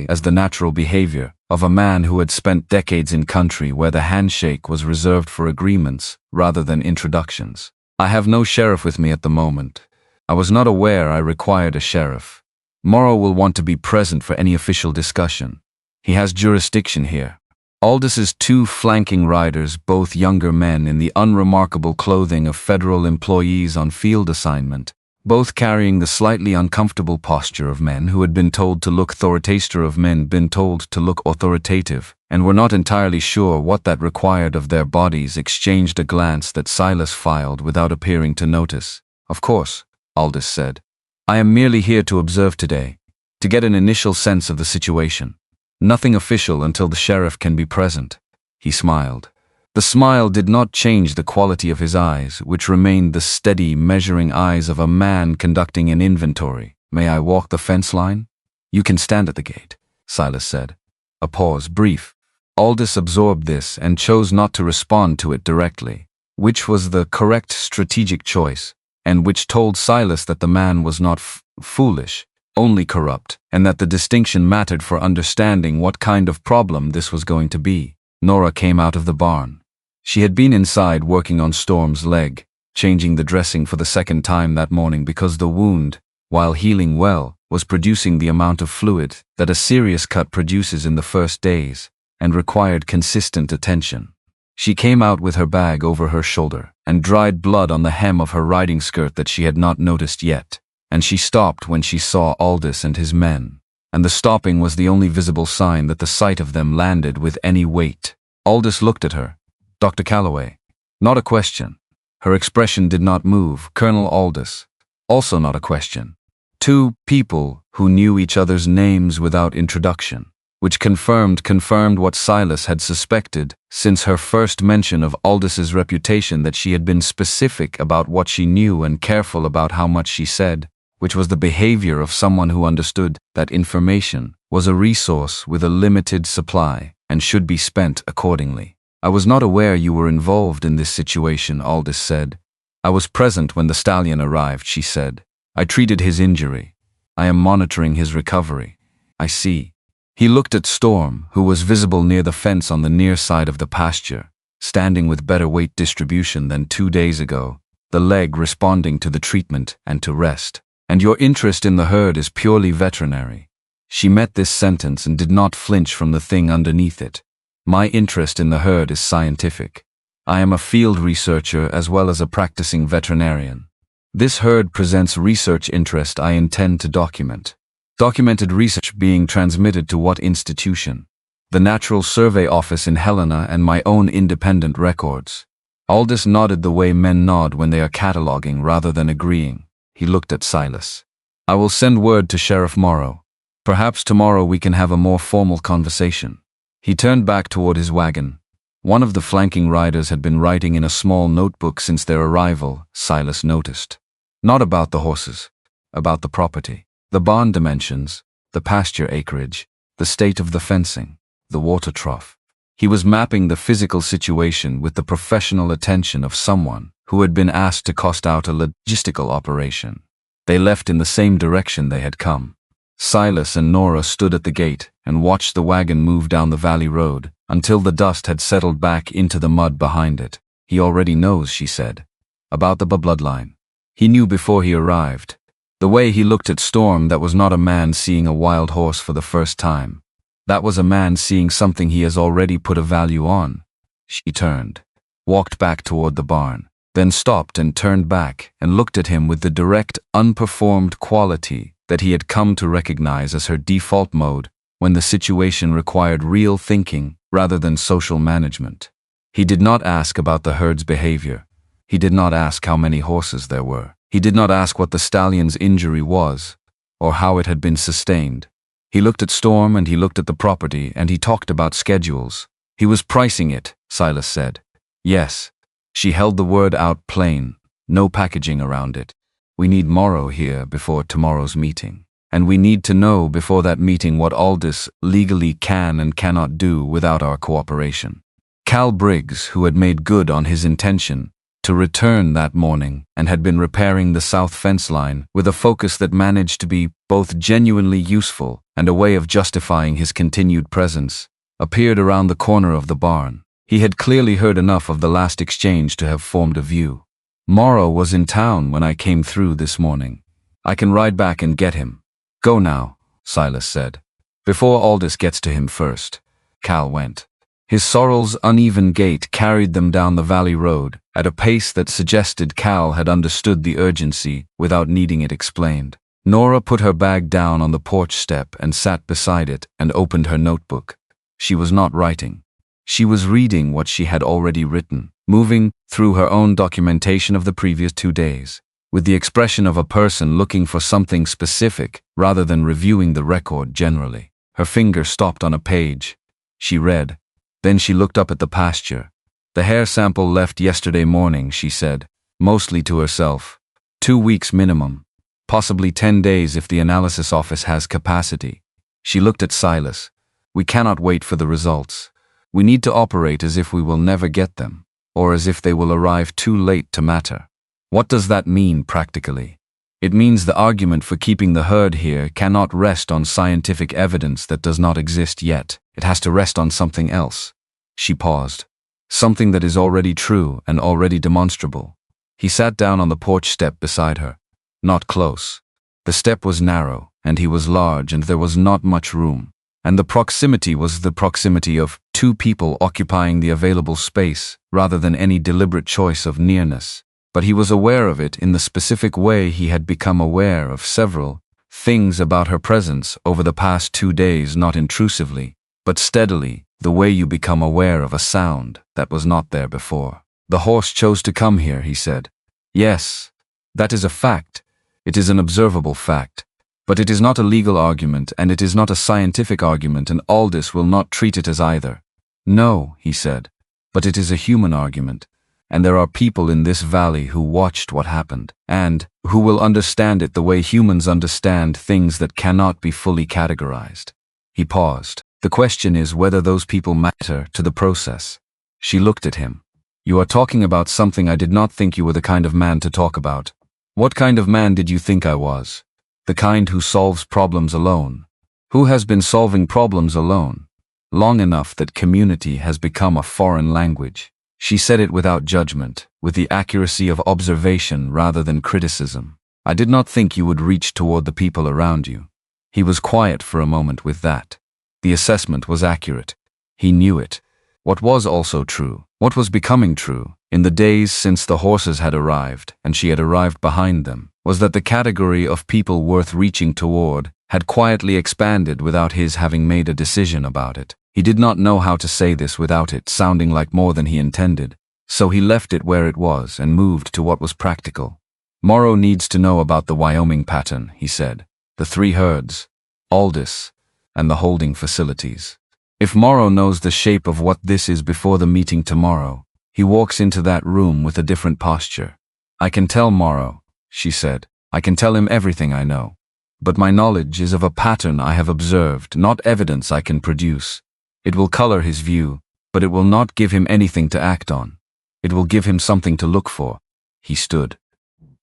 as the natural behavior of a man who had spent decades in country where the handshake was reserved for agreements rather than introductions. I have no sheriff with me at the moment. I was not aware I required a sheriff. Morrow will want to be present for any official discussion. He has jurisdiction here. Aldiss's two flanking riders, both younger men in the unremarkable clothing of federal employees on field assignment, both carrying the slightly uncomfortable posture of men who had been told to look authoritative, and were not entirely sure what that required of their bodies, exchanged a glance that Silas filed without appearing to notice. Of course, Aldiss said. I am merely here to observe today, to get an initial sense of the situation. Nothing official until the sheriff can be present. He smiled. The smile did not change the quality of his eyes, which remained the steady, measuring eyes of a man conducting an inventory. May I walk the fence line? You can stand at the gate, Silas said. A pause, brief. Aldiss absorbed this and chose not to respond to it directly, which was the correct strategic choice, and which told Silas that the man was not foolish, only corrupt, and that the distinction mattered for understanding what kind of problem this was going to be. Nora came out of the barn. She had been inside working on Storm's leg, changing the dressing for the second time that morning because the wound, while healing well, was producing the amount of fluid that a serious cut produces in the first days, and required consistent attention. She came out with her bag over her shoulder, and dried blood on the hem of her riding skirt that she had not noticed yet, and she stopped when she saw Aldiss and his men, and the stopping was the only visible sign that the sight of them landed with any weight. Aldiss looked at her. Dr. Calloway. Not a question. Her expression did not move. Colonel Aldiss. Also not a question. Two people who knew each other's names without introduction, which confirmed what Silas had suspected since her first mention of Aldiss's reputation, that she had been specific about what she knew and careful about how much she said, which was the behavior of someone who understood that information was a resource with a limited supply and should be spent accordingly. I was not aware you were involved in this situation, Aldiss said. I was present when the Stallion arrived, she said. I treated his injury. I am monitoring his recovery. I see. He looked at Storm, who was visible near the fence on the near side of the pasture, standing with better weight distribution than 2 days ago, the leg responding to the treatment and to rest. And your interest in the herd is purely veterinary. She met this sentence and did not flinch from the thing underneath it. My interest in the herd is scientific. I am a field researcher as well as a practicing veterinarian. This herd presents research interest I intend to document. Documented research being transmitted to what institution? The Natural Survey Office in Helena and my own independent records. Aldiss nodded the way men nod when they are cataloging rather than agreeing. He looked at Silas. I will send word to Sheriff Morrow. Perhaps tomorrow we can have a more formal conversation. He turned back toward his wagon. One of the flanking riders had been writing in a small notebook since their arrival, Silas noticed. Not about the horses, about the property, the barn dimensions, the pasture acreage, the state of the fencing, the water trough. He was mapping the physical situation with the professional attention of someone who had been asked to cost out a logistical operation. They left in the same direction they had come. Silas and Nora stood at the gate and watched the wagon move down the valley road until the dust had settled back into the mud behind it. He already knows, she said, about the bloodline. He knew before he arrived. The way he looked at Storm, that was not a man seeing a wild horse for the first time. That was a man seeing something he has already put a value on. She turned, walked back toward the barn, then stopped and turned back and looked at him with the direct, unperformed quality that he had come to recognize as her default mode when the situation required real thinking rather than social management. He did not ask about the herd's behavior. He did not ask how many horses there were. He did not ask what the Stallion's injury was or how it had been sustained. He looked at Storm and he looked at the property and he talked about schedules. He was pricing it, Silas said. Yes. She held the word out plain, no packaging around it. We need Morrow here before tomorrow's meeting. And we need to know before that meeting what Aldiss legally can and cannot do without our cooperation. Cal Briggs, who had made good on his intention to return that morning and had been repairing the south fence line with a focus that managed to be both genuinely useful and a way of justifying his continued presence, appeared around the corner of the barn. He had clearly heard enough of the last exchange to have formed a view. Morrow was in town when I came through this morning. I can ride back and get him. Go now, Silas said. Before Aldiss gets to him first. Cal went. His sorrel's uneven gait carried them down the valley road at a pace that suggested Cal had understood the urgency without needing it explained. Nora put her bag down on the porch step and sat beside it and opened her notebook. She was not writing. She was reading what she had already written, moving through her own documentation of the previous 2 days, with the expression of a person looking for something specific rather than reviewing the record generally. Her finger stopped on a page. She read. Then she looked up at the pasture. The hair sample left yesterday morning, she said, mostly to herself. 2 weeks minimum. Possibly 10 days if the analysis office has capacity. She looked at Silas. We cannot wait for the results. We need to operate as if we will never get them, or as if they will arrive too late to matter. What does that mean practically? It means the argument for keeping the herd here cannot rest on scientific evidence that does not exist yet. It has to rest on something else. She paused. Something that is already true and already demonstrable. He sat down on the porch step beside her. Not close. The step was narrow, and he was large, and there was not much room. And the proximity was the proximity of 2 people occupying the available space, rather than any deliberate choice of nearness. But he was aware of it in the specific way he had become aware of several things about her presence over the past 2 days, not intrusively, but steadily, the way you become aware of a sound that was not there before. The horse chose to come here, he said. Yes, that is a fact. It is an observable fact. But it is not a legal argument, and it is not a scientific argument, and Aldiss will not treat it as either. No, he said, but it is a human argument. And there are people in this valley who watched what happened, and who will understand it the way humans understand things that cannot be fully categorized. He paused. The question is whether those people matter to the process. She looked at him. You are talking about something I did not think you were the kind of man to talk about. What kind of man did you think I was? The kind who solves problems alone. Who has been solving problems alone? Long enough that community has become a foreign language. She said it without judgment, with the accuracy of observation rather than criticism. I did not think you would reach toward the people around you. He was quiet for a moment with that. The assessment was accurate. He knew it. What was also true, what was becoming true, in the days since the horses had arrived, and she had arrived behind them, was that the category of people worth reaching toward had quietly expanded without his having made a decision about it. He did not know how to say this without it sounding like more than he intended, so he left it where it was and moved to what was practical. Morrow needs to know about the Wyoming pattern, he said. The 3 herds, Aldiss, and the holding facilities. If Morrow knows the shape of what this is before the meeting tomorrow, he walks into that room with a different posture. I can tell Morrow, she said. I can tell him everything I know. But my knowledge is of a pattern I have observed, not evidence I can produce. It will color his view, but it will not give him anything to act on. It will give him something to look for. He stood.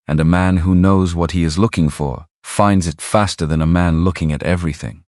And a man who knows what he is looking for finds it faster than a man looking at everything.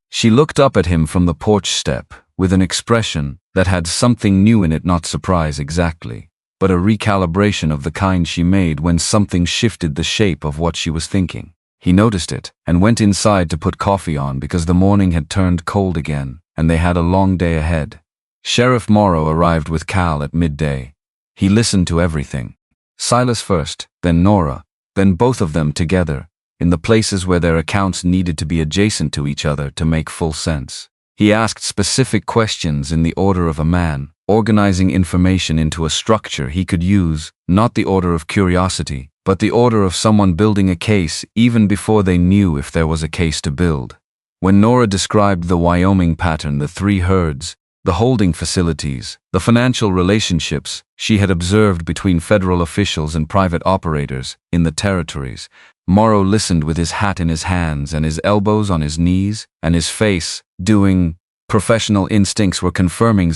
She looked up at him from the porch step with an expression that had something new in it, not surprise exactly, but a recalibration of the kind she made when something shifted the shape of what she was thinking. He noticed it and went inside to put coffee on because the morning had turned cold again, and they had a long day ahead. Sheriff Morrow arrived with Cal at midday. He listened to everything. Silas first, then Nora, then both of them together, in the places where their accounts needed to be adjacent to each other to make full sense. He asked specific questions in the order of a man, organizing information into a structure he could use, not the order of curiosity, but the order of someone building a case even before they knew if there was a case to build. When Nora described the Wyoming pattern, the 3 herds, the holding facilities, the financial relationships she had observed between federal officials and private operators in the territories, Morrow listened with his hat in his hands and his elbows on his knees and his face doing. Professional instincts were confirming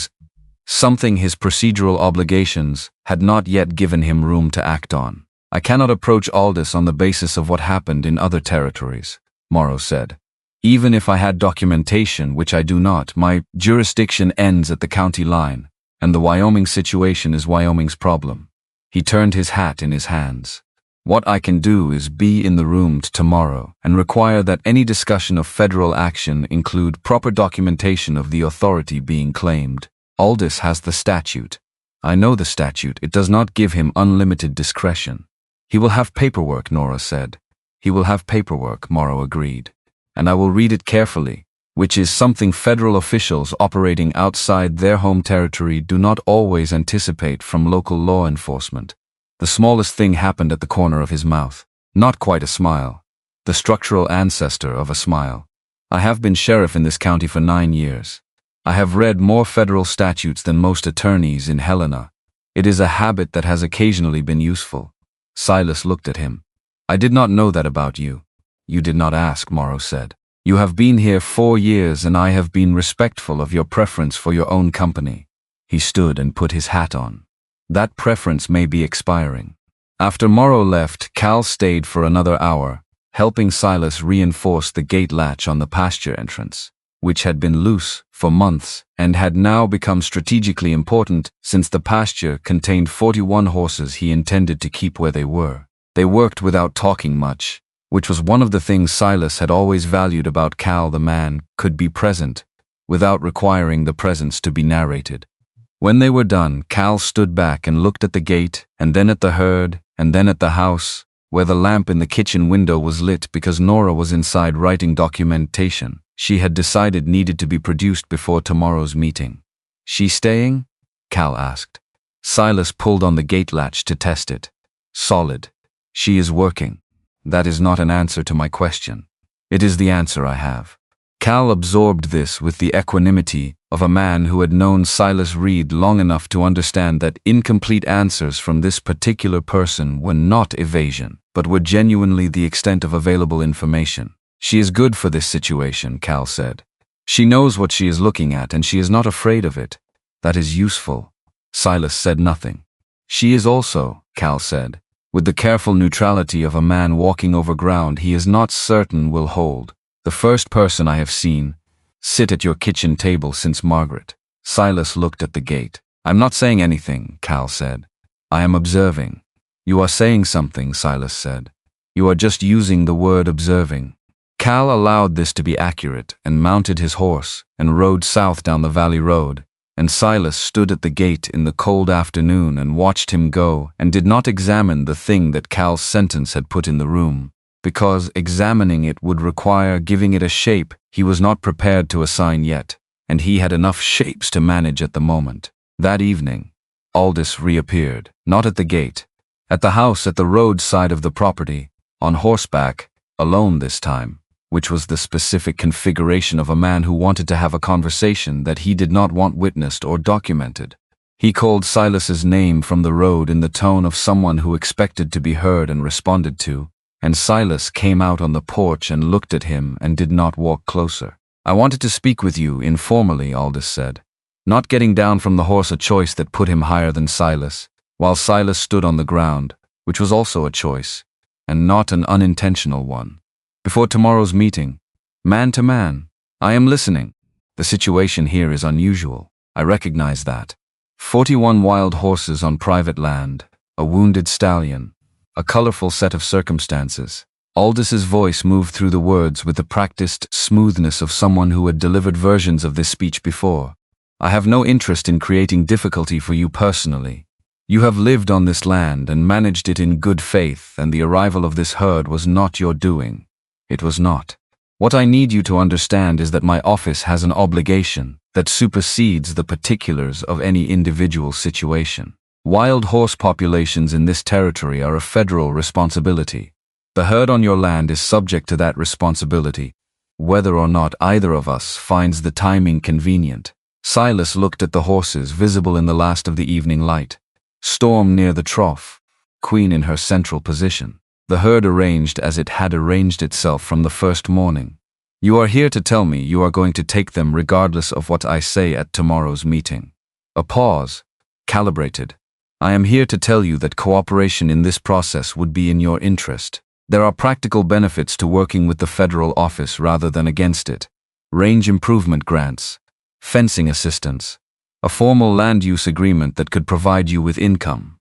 something his procedural obligations had not yet given him room to act on. I cannot approach Aldiss on the basis of what happened in other territories, Morrow said. Even if I had documentation, which I do not, my jurisdiction ends at the county line, and the Wyoming situation is Wyoming's problem. He turned his hat in his hands. What I can do is be in the room tomorrow and require that any discussion of federal action include proper documentation of the authority being claimed. Aldiss has the statute. I know the statute. It does not give him unlimited discretion. He will have paperwork, Nora said. He will have paperwork, Morrow agreed. And I will read it carefully, which is something federal officials operating outside their home territory do not always anticipate from local law enforcement. The smallest thing happened at the corner of his mouth. Not quite a smile. The structural ancestor of a smile. I have been sheriff in this county for 9 years. I have read more federal statutes than most attorneys in Helena. It is a habit that has occasionally been useful. Silas looked at him. I did not know that about you. You did not ask, Morrow said. You have been here 4 years and I have been respectful of your preference for your own company. He stood and put his hat on. That preference may be expiring. After Morrow left, Cal stayed for another hour, helping Silas reinforce the gate latch on the pasture entrance, which had been loose for months and had now become strategically important since the pasture contained 41 horses he intended to keep where they were. They worked without talking much, which was one of the things Silas had always valued about Cal. The man could be present, without requiring the presence to be narrated. When they were done, Cal stood back and looked at the gate, and then at the herd, and then at the house, where the lamp in the kitchen window was lit because Nora was inside writing documentation she had decided needed to be produced before tomorrow's meeting. She staying? Cal asked. Silas pulled on the gate latch to test it. Solid. She is working. That is not an answer to my question. It is the answer I have. Cal absorbed this with the equanimity of a man who had known Silas Reed long enough to understand that incomplete answers from this particular person were not evasion, but were genuinely the extent of available information. She is good for this situation, Cal said. She knows what she is looking at and she is not afraid of it. That is useful. Silas said nothing. She is also, Cal said, with the careful neutrality of a man walking over ground he is not certain will hold. The first person I have seen sit at your kitchen table since Margaret. Silas looked at the gate. I'm not saying anything, Cal said. I am observing. You are saying something, Silas said. You are just using the word observing. Cal allowed this to be accurate and mounted his horse and rode south down the valley road, and Silas stood at the gate in the cold afternoon and watched him go and did not examine the thing that Cal's sentence had put in the room, because examining it would require giving it a shape he was not prepared to assign yet, and he had enough shapes to manage at the moment. That evening, Aldiss reappeared, not at the gate, at the house at the road side of the property, on horseback, alone this time, which was the specific configuration of a man who wanted to have a conversation that he did not want witnessed or documented. He called Silas's name from the road in the tone of someone who expected to be heard and responded to, and Silas came out on the porch and looked at him and did not walk closer. I wanted to speak with you informally, Aldiss said, not getting down from the horse, a choice that put him higher than Silas, while Silas stood on the ground, which was also a choice, and not an unintentional one. Before tomorrow's meeting, man to man, I am listening. The situation here is unusual. I recognize that. 41 wild horses on private land, a wounded stallion, a colorful set of circumstances. Aldiss's voice moved through the words with the practiced smoothness of someone who had delivered versions of this speech before. I have no interest in creating difficulty for you personally. You have lived on this land and managed it in good faith, and the arrival of this herd was not your doing. It was not. What I need you to understand is that my office has an obligation that supersedes the particulars of any individual situation. Wild horse populations in this territory are a federal responsibility. The herd on your land is subject to that responsibility, whether or not either of us finds the timing convenient. Silas looked at the horses visible in the last of the evening light. Storm near the trough, Queen in her central position. The herd arranged as it had arranged itself from the first morning. You are here to tell me you are going to take them regardless of what I say at tomorrow's meeting. A pause. Calibrated. I am here to tell you that cooperation in this process would be in your interest. There are practical benefits to working with the federal office rather than against it. Range improvement grants, fencing assistance, a formal land use agreement that could provide you with income.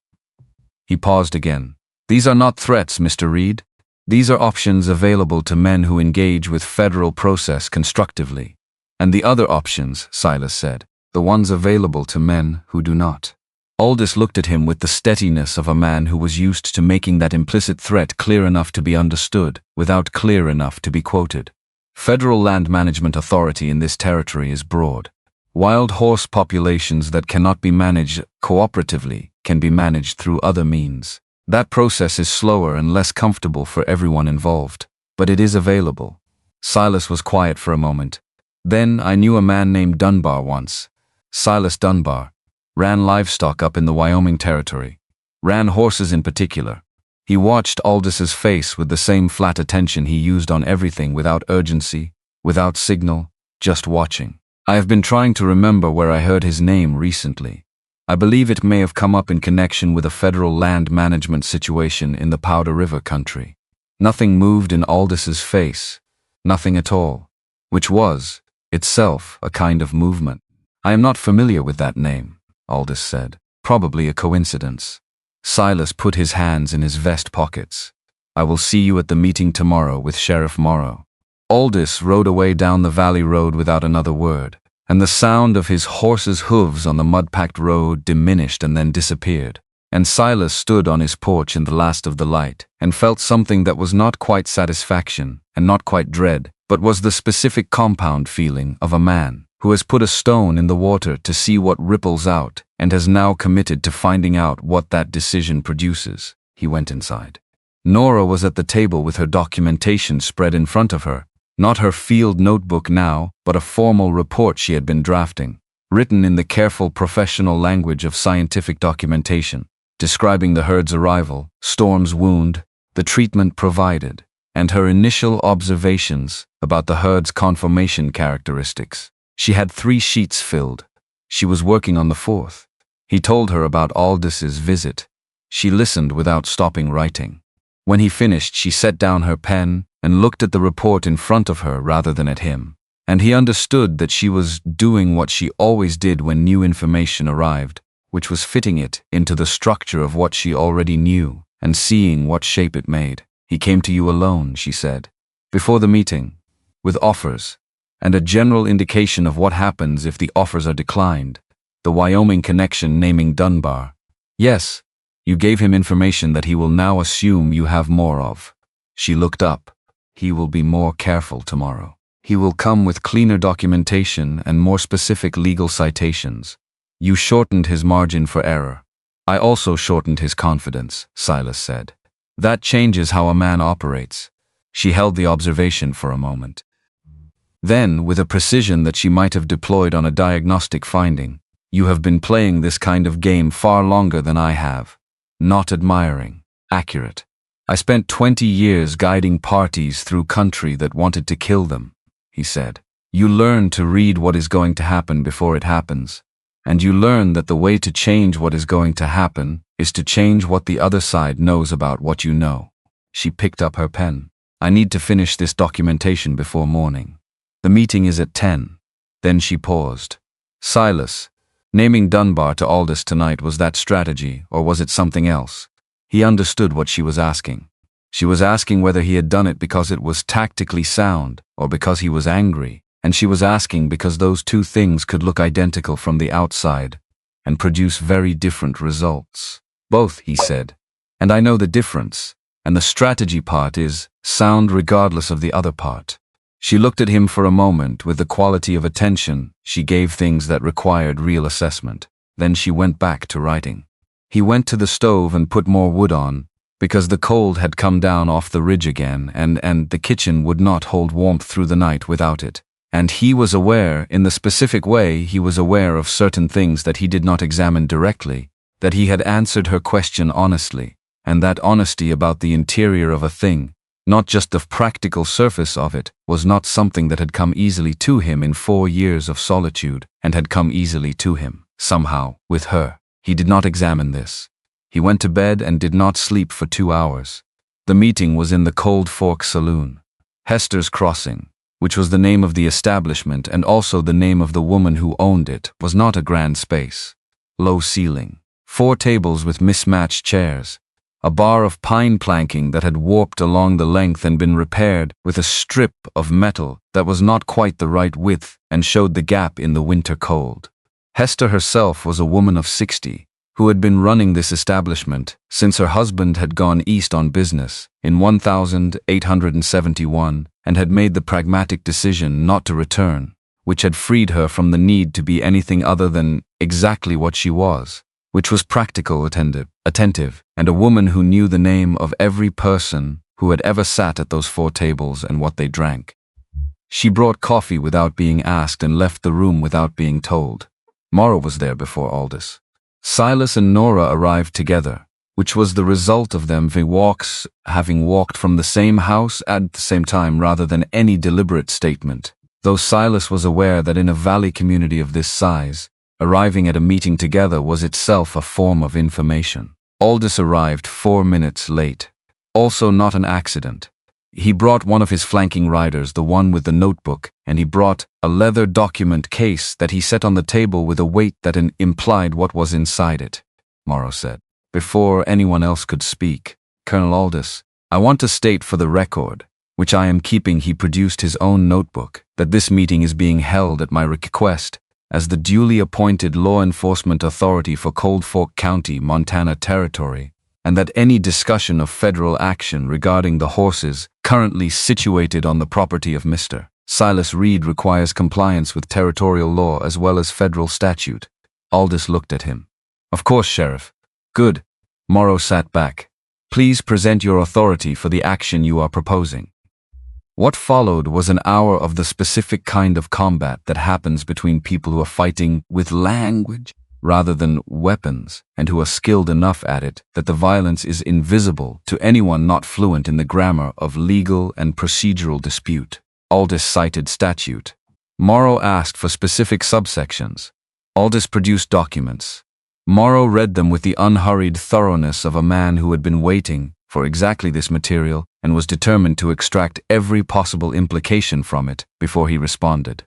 He paused again. These are not threats, Mr. Reed. These are options available to men who engage with federal process constructively. And the other options, Silas said, the ones available to men who do not. Aldiss looked at him with the steadiness of a man who was used to making that implicit threat clear enough to be understood, without clear enough to be quoted. Federal land management authority in this territory is broad. Wild horse populations that cannot be managed cooperatively can be managed through other means. That process is slower and less comfortable for everyone involved, but it is available. Silas was quiet for a moment. Then I knew a man named Dunbar once. Silas Dunbar. Ran livestock up in the Wyoming territory. Ran horses in particular. He watched Aldiss's face with the same flat attention he used on everything, without urgency, without signal, just watching. I have been trying to remember where I heard his name recently. I believe it may have come up in connection with a federal land management situation in the Powder River country. Nothing moved in Aldiss's face. Nothing at all. Which was, itself, a kind of movement. I am not familiar with that name, Aldiss said. Probably a coincidence. Silas put his hands in his vest pockets. I will see you at the meeting tomorrow with Sheriff Morrow. Aldiss rode away down the valley road without another word, and the sound of his horse's hooves on the mud-packed road diminished and then disappeared. And Silas stood on his porch in the last of the light, and felt something that was not quite satisfaction, and not quite dread, but was the specific compound feeling of a man who has put a stone in the water to see what ripples out, and has now committed to finding out what that decision produces. He went inside. Nora was at the table with her documentation spread in front of her. Not her field notebook now, but a formal report she had been drafting, written in the careful professional language of scientific documentation, describing the herd's arrival, Storm's wound, the treatment provided, and her initial observations about the herd's conformation characteristics. She had 3 sheets filled. She was working on the 4th. He told her about Aldiss's visit. She listened without stopping writing. When he finished, she set down her pen and looked at the report in front of her rather than at him. And he understood that she was doing what she always did when new information arrived, which was fitting it into the structure of what she already knew and seeing what shape it made. He came to you alone, she said, before the meeting, with offers, and a general indication of what happens if the offers are declined. The Wyoming connection naming Dunbar. Yes, you gave him information that he will now assume you have more of. She looked up. He will be more careful tomorrow. He will come with cleaner documentation and more specific legal citations. You shortened his margin for error. I also shortened his confidence, Silas said. That changes how a man operates. She held the observation for a moment. Then, with a precision that she might have deployed on a diagnostic finding, you have been playing this kind of game far longer than I have. Not admiring. Accurate. I spent 20 years guiding parties through country that wanted to kill them, he said. You learn to read what is going to happen before it happens, and you learn that the way to change what is going to happen is to change what the other side knows about what you know. She picked up her pen. I need to finish this documentation before morning. The meeting is at 10. Then she paused. Silas, naming Dunbar to Aldiss tonight, was that strategy, or was it something else? He understood what she was asking. She was asking whether he had done it because it was tactically sound, or because he was angry, and she was asking because those two things could look identical from the outside, and produce very different results. Both, he said. And I know the difference, and the strategy part is sound regardless of the other part. She looked at him for a moment with the quality of attention she gave things that required real assessment. Then she went back to writing. He went to the stove and put more wood on, because the cold had come down off the ridge again, and the kitchen would not hold warmth through the night without it. And he was aware, in the specific way he was aware of certain things that he did not examine directly, that he had answered her question honestly, and that honesty about the interior of a thing, not just the practical surface of it, was not something that had come easily to him in 4 years of solitude, and had come easily to him, somehow, with her. He did not examine this. He went to bed and did not sleep for 2 hours. The meeting was in the Cold Fork Saloon. Hester's Crossing, which was the name of the establishment and also the name of the woman who owned it, was not a grand space. Low ceiling, 4 tables with mismatched chairs, a bar of pine planking that had warped along the length and been repaired with a strip of metal that was not quite the right width and showed the gap in the winter cold. Hester herself was a woman of 60, who had been running this establishment since her husband had gone east on business in 1871 and had made the pragmatic decision not to return, which had freed her from the need to be anything other than exactly what she was, which was practical, attentive, and a woman who knew the name of every person who had ever sat at those 4 tables and what they drank. She brought coffee without being asked and left the room without being told. Morrow was there before Aldiss. Silas and Nora arrived together, which was the result of them having walked from the same house at the same time rather than any deliberate statement, though Silas was aware that in a valley community of this size, arriving at a meeting together was itself a form of information. Aldiss arrived 4 minutes late. Also not an accident. He brought one of his flanking riders, the one with the notebook, and he brought a leather document case that he set on the table with a weight that implied what was inside it. Morrow said, before anyone else could speak, "Colonel Aldiss, I want to state for the record, which I am keeping," he produced his own notebook, "that this meeting is being held at my request as the duly appointed law enforcement authority for Cold Fork County, Montana Territory, and that any discussion of federal action regarding the horses currently situated on the property of Mr. Silas Reed requires compliance with territorial law as well as federal statute." Aldiss looked at him. "Of course, Sheriff." "Good." Morrow sat back. "Please present your authority for the action you are proposing." What followed was an hour of the specific kind of combat that happens between people who are fighting with language rather than weapons, and who are skilled enough at it that the violence is invisible to anyone not fluent in the grammar of legal and procedural dispute. Aldiss cited statute. Morrow asked for specific subsections. Aldiss produced documents. Morrow read them with the unhurried thoroughness of a man who had been waiting for exactly this material and was determined to extract every possible implication from it before he responded.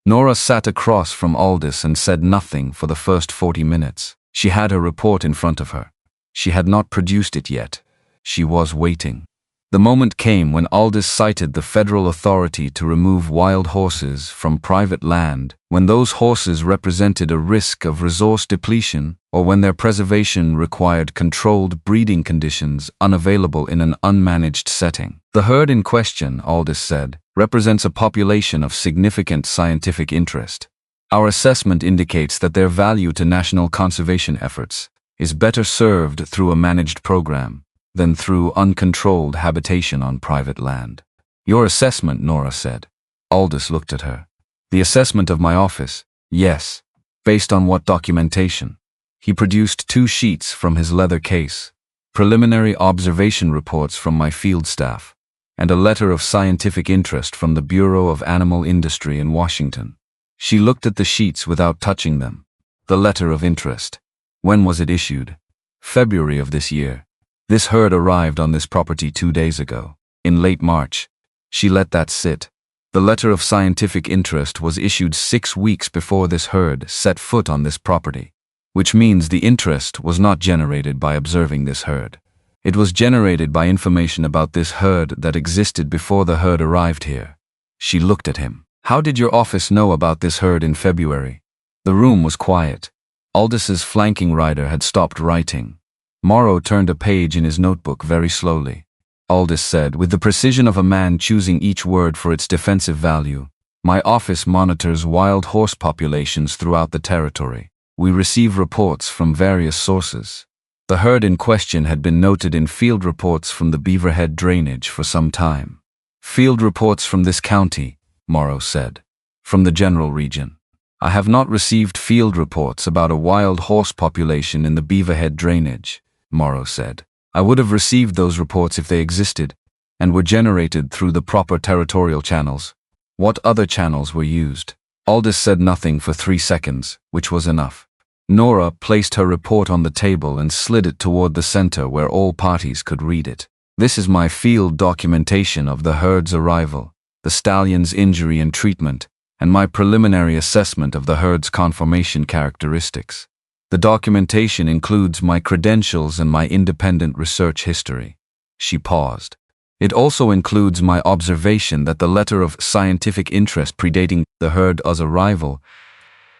Nora sat across from Aldiss and said nothing for the first 40 minutes. She had her report in front of her. She had not produced it yet. She was waiting. The moment came when Aldiss cited the federal authority to remove wild horses from private land when those horses represented a risk of resource depletion or when their preservation required controlled breeding conditions unavailable in an unmanaged setting. The herd in question, Aldiss said, represents a population of significant scientific interest. Our assessment indicates that their value to national conservation efforts is better served through a managed program than through uncontrolled habitation on private land. Your assessment, Nora said. Aldiss looked at her. The assessment of my office? Yes. Based on what documentation? He produced 2 sheets from his leather case, preliminary observation reports from my field staff, and a letter of scientific interest from the Bureau of Animal Industry in Washington. She looked at the sheets without touching them. The letter of interest. When was it issued? February of this year. This herd arrived on this property 2 days ago, in late March. She let that sit. The letter of scientific interest was issued 6 weeks before this herd set foot on this property, which means the interest was not generated by observing this herd. It was generated by information about this herd that existed before the herd arrived here. She looked at him. How did your office know about this herd in February? The room was quiet. Aldiss's flanking rider had stopped writing. Morrow turned a page in his notebook very slowly. Aldiss said, with the precision of a man choosing each word for its defensive value, "My office monitors wild horse populations throughout the territory. We receive reports from various sources. The herd in question had been noted in field reports from the Beaverhead drainage for some time. Field reports from this county, Morrow said. From the general region. I have not received field reports about a wild horse population in the Beaverhead drainage, Morrow said. I would have received those reports if they existed, and were generated through the proper territorial channels. What other channels were used? Aldiss said nothing for 3 seconds, which was enough. Nora placed her report on the table and slid it toward the center where all parties could read it. This is my field documentation of the herd's arrival, the stallion's injury and treatment, and my preliminary assessment of the herd's conformation characteristics. The documentation includes my credentials and my independent research history. She paused. It also includes my observation that the letter of scientific interest predating the herd's arrival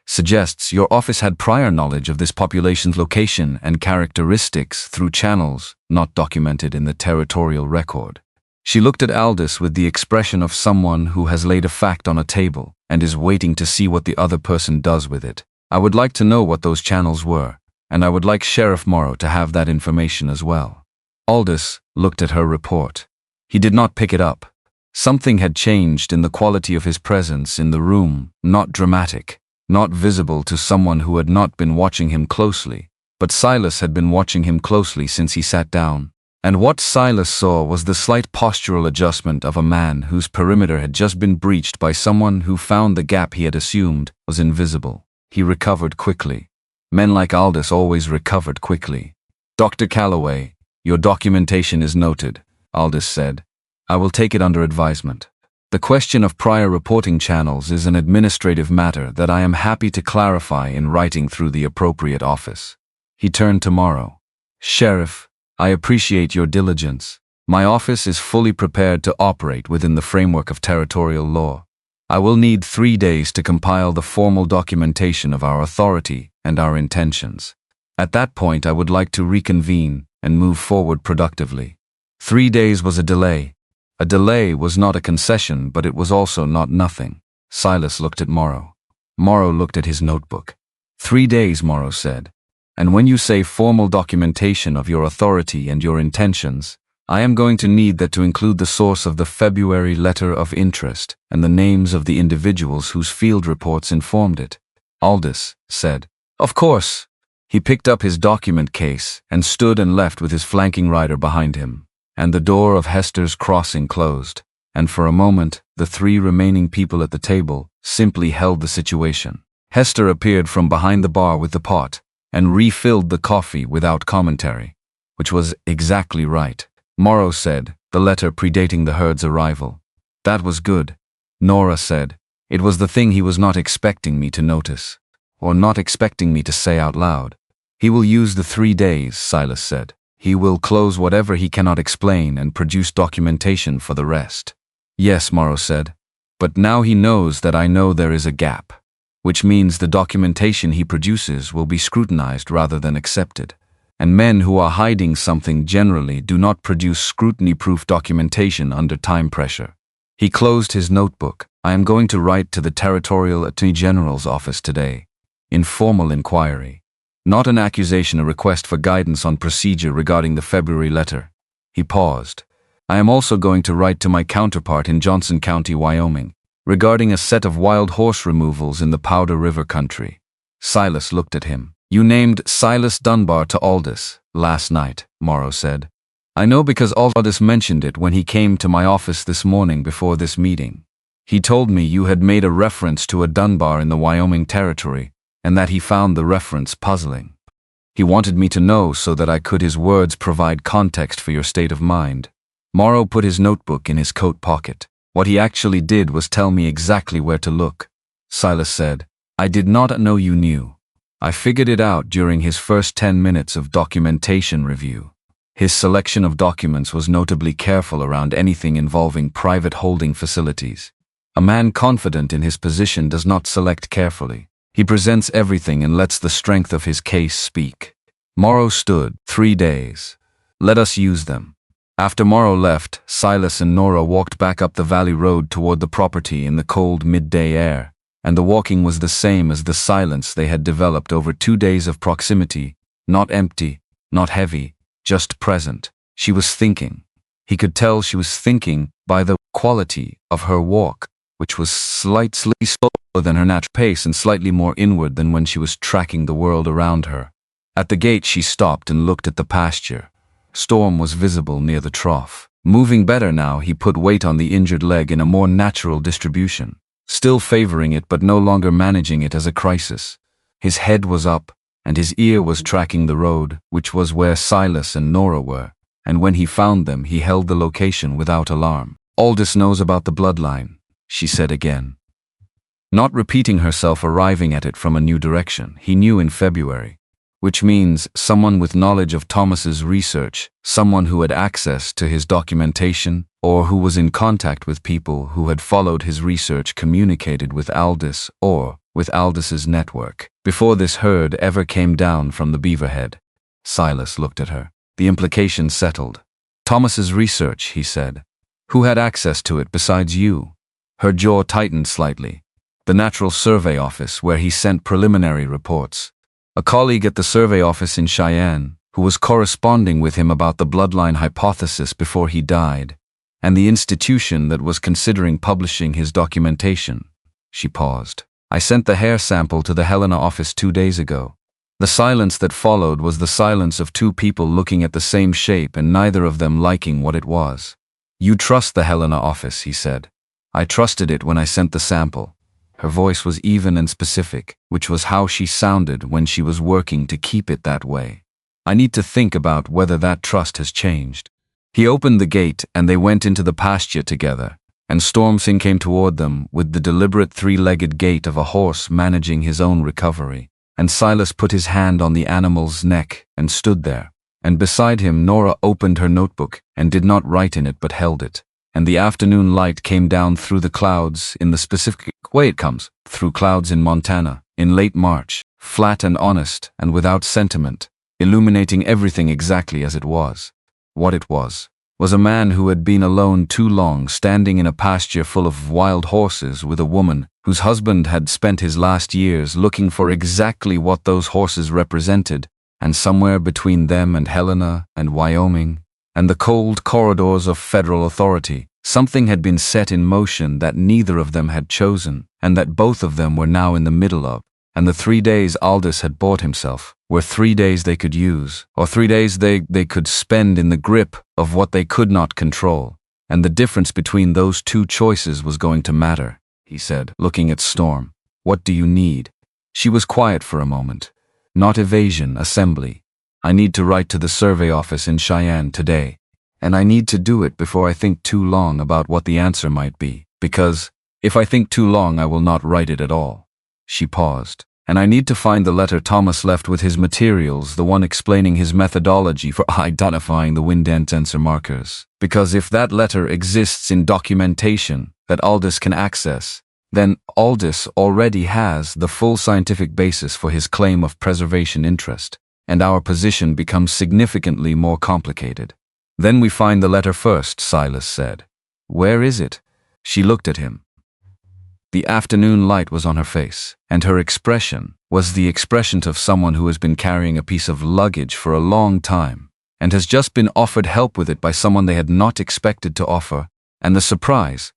suggests your office had prior knowledge of this population's location and characteristics through channels not documented in the territorial record. She looked at Aldiss with the expression of someone who has laid a fact on a table and is waiting to see what the other person does with it. I would like to know what those channels were, and I would like Sheriff Morrow to have that information as well. Aldiss looked at her report. He did not pick it up. Something had changed in the quality of his presence in the room, not dramatic, not visible to someone who had not been watching him closely, but Silas had been watching him closely since he sat down. And what Silas saw was the slight postural adjustment of a man whose perimeter had just been breached by someone who found the gap he had assumed was invisible. He recovered quickly. Men like Aldiss always recovered quickly. Dr. Calloway, your documentation is noted, Aldiss said. I will take it under advisement. The question of prior reporting channels is an administrative matter that I am happy to clarify in writing through the appropriate office. He turned to Morrow. Sheriff, I appreciate your diligence. My office is fully prepared to operate within the framework of territorial law. I will need 3 days to compile the formal documentation of our authority and our intentions. At that point, I would like to reconvene and move forward productively. 3 days was a delay. A delay was not a concession, but it was also not nothing. Silas looked at Morrow. Morrow looked at his notebook. 3 days, Morrow said. And when you say formal documentation of your authority and your intentions, I am going to need that to include the source of the February letter of interest and the names of the individuals whose field reports informed it. Aldiss said, Of course. He picked up his document case and stood and left with his flanking rider behind him. And the door of Hester's crossing closed, and for a moment, the 3 remaining people at the table simply held the situation. Hester appeared from behind the bar with the pot, and refilled the coffee without commentary, which was exactly right. Morrow said, the letter predating the herd's arrival. That was good. Nora said, it was the thing he was not expecting me to notice, or not expecting me to say out loud. He will use the 3 days, Silas said. He will close whatever he cannot explain and produce documentation for the rest. Yes, Morrow said. But now he knows that I know there is a gap, which means the documentation he produces will be scrutinized rather than accepted. And men who are hiding something generally do not produce scrutiny-proof documentation under time pressure. He closed his notebook. I am going to write to the Territorial Attorney General's office today. Informal inquiry. Not an accusation, a request for guidance on procedure regarding the February letter. He paused. I am also going to write to my counterpart in Johnson County, Wyoming, regarding a set of wild horse removals in the Powder River country. Silas looked at him. You named Silas Dunbar to Aldiss last night, Morrow said. I know because Aldiss mentioned it when he came to my office this morning before this meeting. He told me you had made a reference to a Dunbar in the Wyoming Territory, and that he found the reference puzzling. He wanted me to know so that I could his words provide context for your state of mind. Morrow put his notebook in his coat pocket. What he actually did was tell me exactly where to look. Silas said, I did not know you knew. I figured it out during his first 10 minutes of documentation review. His selection of documents was notably careful around anything involving private holding facilities. A man confident in his position does not select carefully. He presents everything and lets the strength of his case speak. Morrow stood. 3 days. Let us use them. After Morrow left, Silas and Nora walked back up the valley road toward the property in the cold midday air, and the walking was the same as the silence they had developed over 2 days of proximity, not empty, not heavy, just present. She was thinking. He could tell she was thinking by the quality of her walk, which was slightly slower than her natural pace and slightly more inward than when she was tracking the world around her. At the gate she stopped and looked at the pasture. Storm was visible near the trough. Moving better now, he put weight on the injured leg in a more natural distribution, still favoring it but no longer managing it as a crisis. His head was up, and his ear was tracking the road, which was where Silas and Nora were, and when he found them he held the location without alarm. Aldiss knows about the bloodline, she said again. Not repeating herself, arriving at it from a new direction. He knew in February. Which means someone with knowledge of Thomas's research, someone who had access to his documentation, or who was in contact with people who had followed his research, communicated with Aldiss or with Aldiss's network, before this herd ever came down from the Beaverhead. Silas looked at her. The implication settled. Thomas's research, he said. Who had access to it besides you? Her jaw tightened slightly. The Natural Survey Office, where he sent preliminary reports. A colleague at the survey office in Cheyenne, who was corresponding with him about the bloodline hypothesis before he died, and the institution that was considering publishing his documentation. She paused. I sent the hair sample to the Helena office 2 days ago. The silence that followed was the silence of two people looking at the same shape and neither of them liking what it was. You trust the Helena office, he said. I trusted it when I sent the sample. Her voice was even and specific, which was how she sounded when she was working to keep it that way. I need to think about whether that trust has changed. He opened the gate and they went into the pasture together, and Stormsing came toward them with the deliberate three-legged gait of a horse managing his own recovery, and Silas put his hand on the animal's neck and stood there, and beside him Nora opened her notebook and did not write in it but held it. And the afternoon light came down through the clouds in the specific way it comes, through clouds in Montana, in late March, flat and honest and without sentiment, illuminating everything exactly as it was. What it was a man who had been alone too long, standing in a pasture full of wild horses with a woman whose husband had spent his last years looking for exactly what those horses represented, and somewhere between them and Helena and Wyoming, and the cold corridors of federal authority, something had been set in motion that neither of them had chosen, and that both of them were now in the middle of. And the 3 days Aldiss had bought himself were 3 days they could use, or 3 days they could spend in the grip of what they could not control. And the difference between those two choices was going to matter, he said, looking at Storm. What do you need? She was quiet for a moment. Not evasion, assembly. I need to write to the survey office in Cheyenne today, and I need to do it before I think too long about what the answer might be, because if I think too long I will not write it at all. She paused. And I need to find the letter Thomas left with his materials, the one explaining his methodology for identifying the wind sensor markers. Because if that letter exists in documentation that Aldiss can access, then Aldiss already has the full scientific basis for his claim of preservation interest, and our position becomes significantly more complicated. Then we find the letter first, Silas said. Where is it? She looked at him. The afternoon light was on her face, and her expression was the expression of someone who has been carrying a piece of luggage for a long time, and has just been offered help with it by someone they had not expected to offer. And the surprise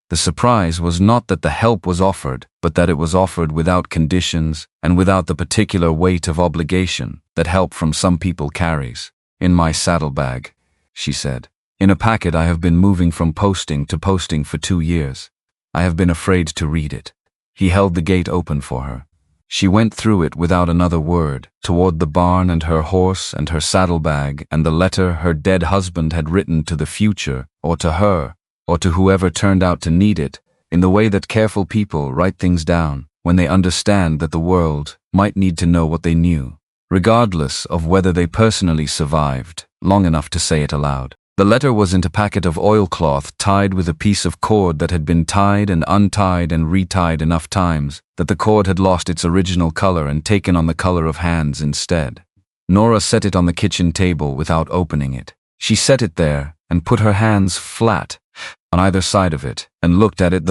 was not that the help was offered, but that it was offered without conditions and without the particular weight of obligation that help from some people carries. In my saddlebag, she said. In a packet I have been moving from posting to posting for 2 years. I have been afraid to read it. He held the gate open for her. She went through it without another word, toward the barn and her horse and her saddlebag and the letter her dead husband had written to the future, or to her, or to whoever turned out to need it, in the way that careful people write things down when they understand that the world might need to know what they knew, regardless of whether they personally survived long enough to say it aloud. The letter was in a packet of oilcloth tied with a piece of cord that had been tied and untied and retied enough times that the cord had lost its original color and taken on the color of hands instead. Nora set it on the kitchen table without opening it. She set it there and put her hands flat on either side of it and looked at it.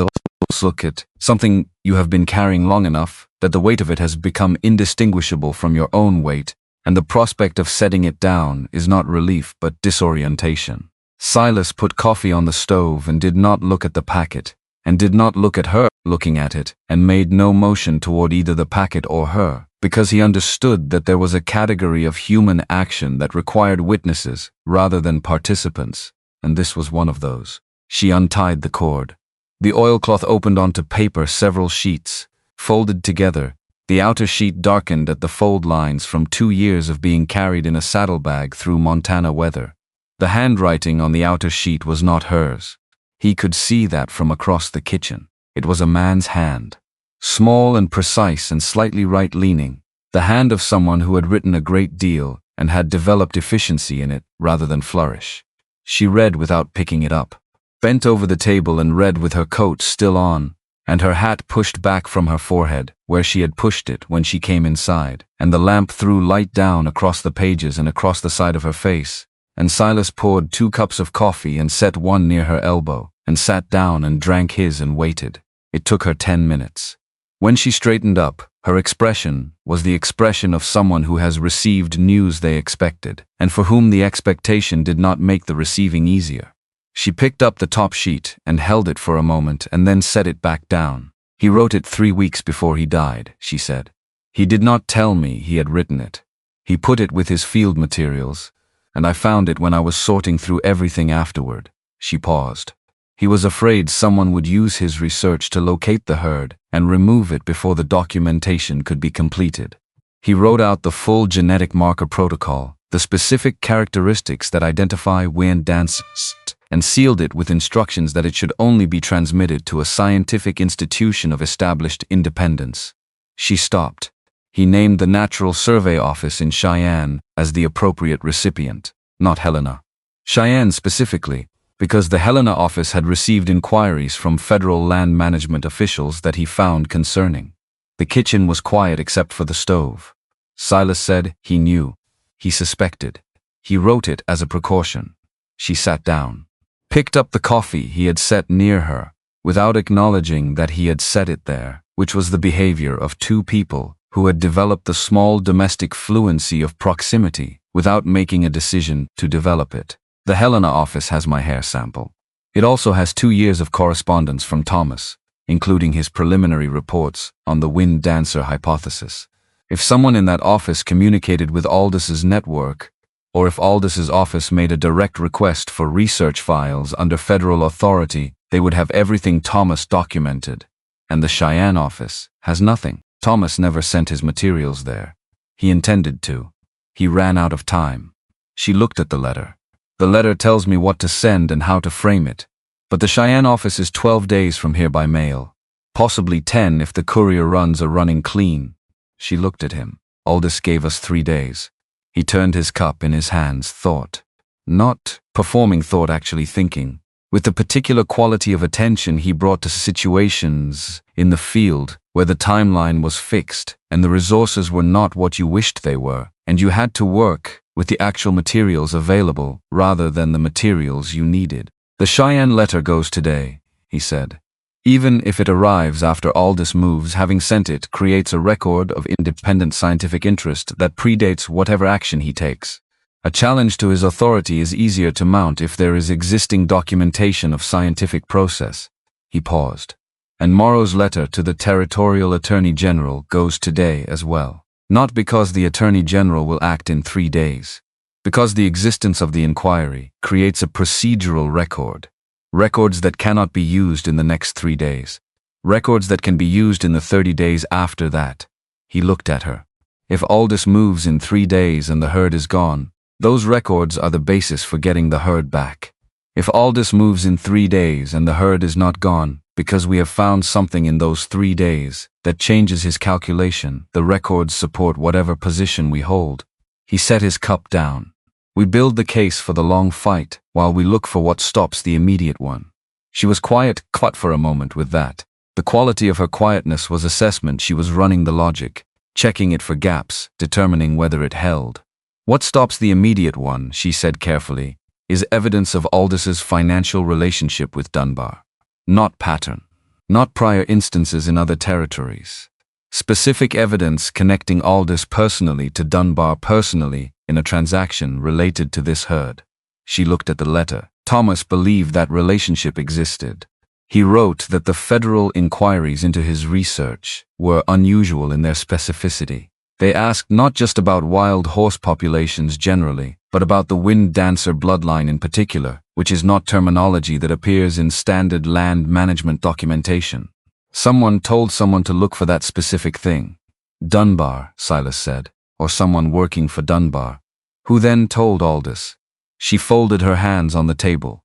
Look at something you have been carrying long enough that the weight of it has become indistinguishable from your own weight, and the prospect of setting it down is not relief but disorientation. Silas put coffee on the stove and did not look at the packet, and did not look at her looking at it, and made no motion toward either the packet or her, because he understood that there was a category of human action that required witnesses rather than participants, and this was one of those. She untied the cord. The oilcloth opened onto paper several sheets, folded together. The outer sheet darkened at the fold lines from 2 years of being carried in a saddlebag through Montana weather. The handwriting on the outer sheet was not hers. He could see that from across the kitchen. It was a man's hand. Small and precise and slightly right-leaning. The hand of someone who had written a great deal and had developed efficiency in it rather than flourish. She read without picking it up. Bent over the table and read with her coat still on, and her hat pushed back from her forehead, where she had pushed it when she came inside, and the lamp threw light down across the pages and across the side of her face, and Silas poured 2 cups of coffee and set one near her elbow, and sat down and drank his and waited. It took her 10 minutes. When she straightened up, her expression was the expression of someone who has received news they expected, and for whom the expectation did not make the receiving easier. She picked up the top sheet and held it for a moment and then set it back down. He wrote it 3 weeks before he died, she said. He did not tell me he had written it. He put it with his field materials, and I found it when I was sorting through everything afterward. She paused. He was afraid someone would use his research to locate the herd and remove it before the documentation could be completed. He wrote out the full genetic marker protocol, the specific characteristics that identify wind dances, and sealed it with instructions that it should only be transmitted to a scientific institution of established independence. She stopped. He named the Natural Survey Office in Cheyenne as the appropriate recipient, not Helena. Cheyenne specifically, because the Helena office had received inquiries from federal land management officials that he found concerning. The kitchen was quiet except for the stove. Silas said he knew. He suspected. He wrote it as a precaution. She sat down. Picked up the coffee he had set near her, without acknowledging that he had set it there, which was the behavior of 2 people who had developed the small domestic fluency of proximity without making a decision to develop it. The Helena office has my hair sample. It also has 2 years of correspondence from Thomas, including his preliminary reports on the wind dancer hypothesis. If someone in that office communicated with Aldiss's network, or if Aldiss's office made a direct request for research files under federal authority, they would have everything Thomas documented. And the Cheyenne office has nothing. Thomas never sent his materials there. He intended to. He ran out of time. She looked at the letter. The letter tells me what to send and how to frame it. But the Cheyenne office is 12 days from here by mail. Possibly 10 if the courier runs are running clean. She looked at him. Aldiss gave us 3 days. He turned his cup in his hands, thought. Not performing thought, actually thinking. With the particular quality of attention he brought to situations in the field where the timeline was fixed and the resources were not what you wished they were, and you had to work with the actual materials available rather than the materials you needed. The Cheyenne letter goes today, he said. Even if it arrives after Aldiss moves, having sent it creates a record of independent scientific interest that predates whatever action he takes. A challenge to his authority is easier to mount if there is existing documentation of scientific process. He paused. And Morrow's letter to the Territorial Attorney General goes today as well. Not because the Attorney General will act in 3 days. Because the existence of the inquiry creates a procedural record. Records that cannot be used in the next 3 days. Records that can be used in the 30 days after that. He looked at her. If Aldiss moves in 3 days and the herd is gone, those records are the basis for getting the herd back. If Aldiss moves in 3 days and the herd is not gone, because we have found something in those 3 days that changes his calculation, the records support whatever position we hold. He set his cup down. We build the case for the long fight while we look for what stops the immediate one. She was quiet for a moment with that. The quality of her quietness was assessment. She was running the logic, checking it for gaps, determining whether it held. What stops the immediate one, she said carefully, is evidence of Aldiss's financial relationship with Dunbar. Not pattern. Not prior instances in other territories. Specific evidence connecting Aldiss personally to Dunbar personally in a transaction related to this herd. She looked at the letter. Thomas believed that relationship existed. He wrote that the federal inquiries into his research were unusual in their specificity. They asked not just about wild horse populations generally, but about the wind dancer bloodline in particular, which is not terminology that appears in standard land management documentation. Someone told someone to look for that specific thing. Dunbar, Silas said, or someone working for Dunbar. Who then told Aldiss? She folded her hands on the table.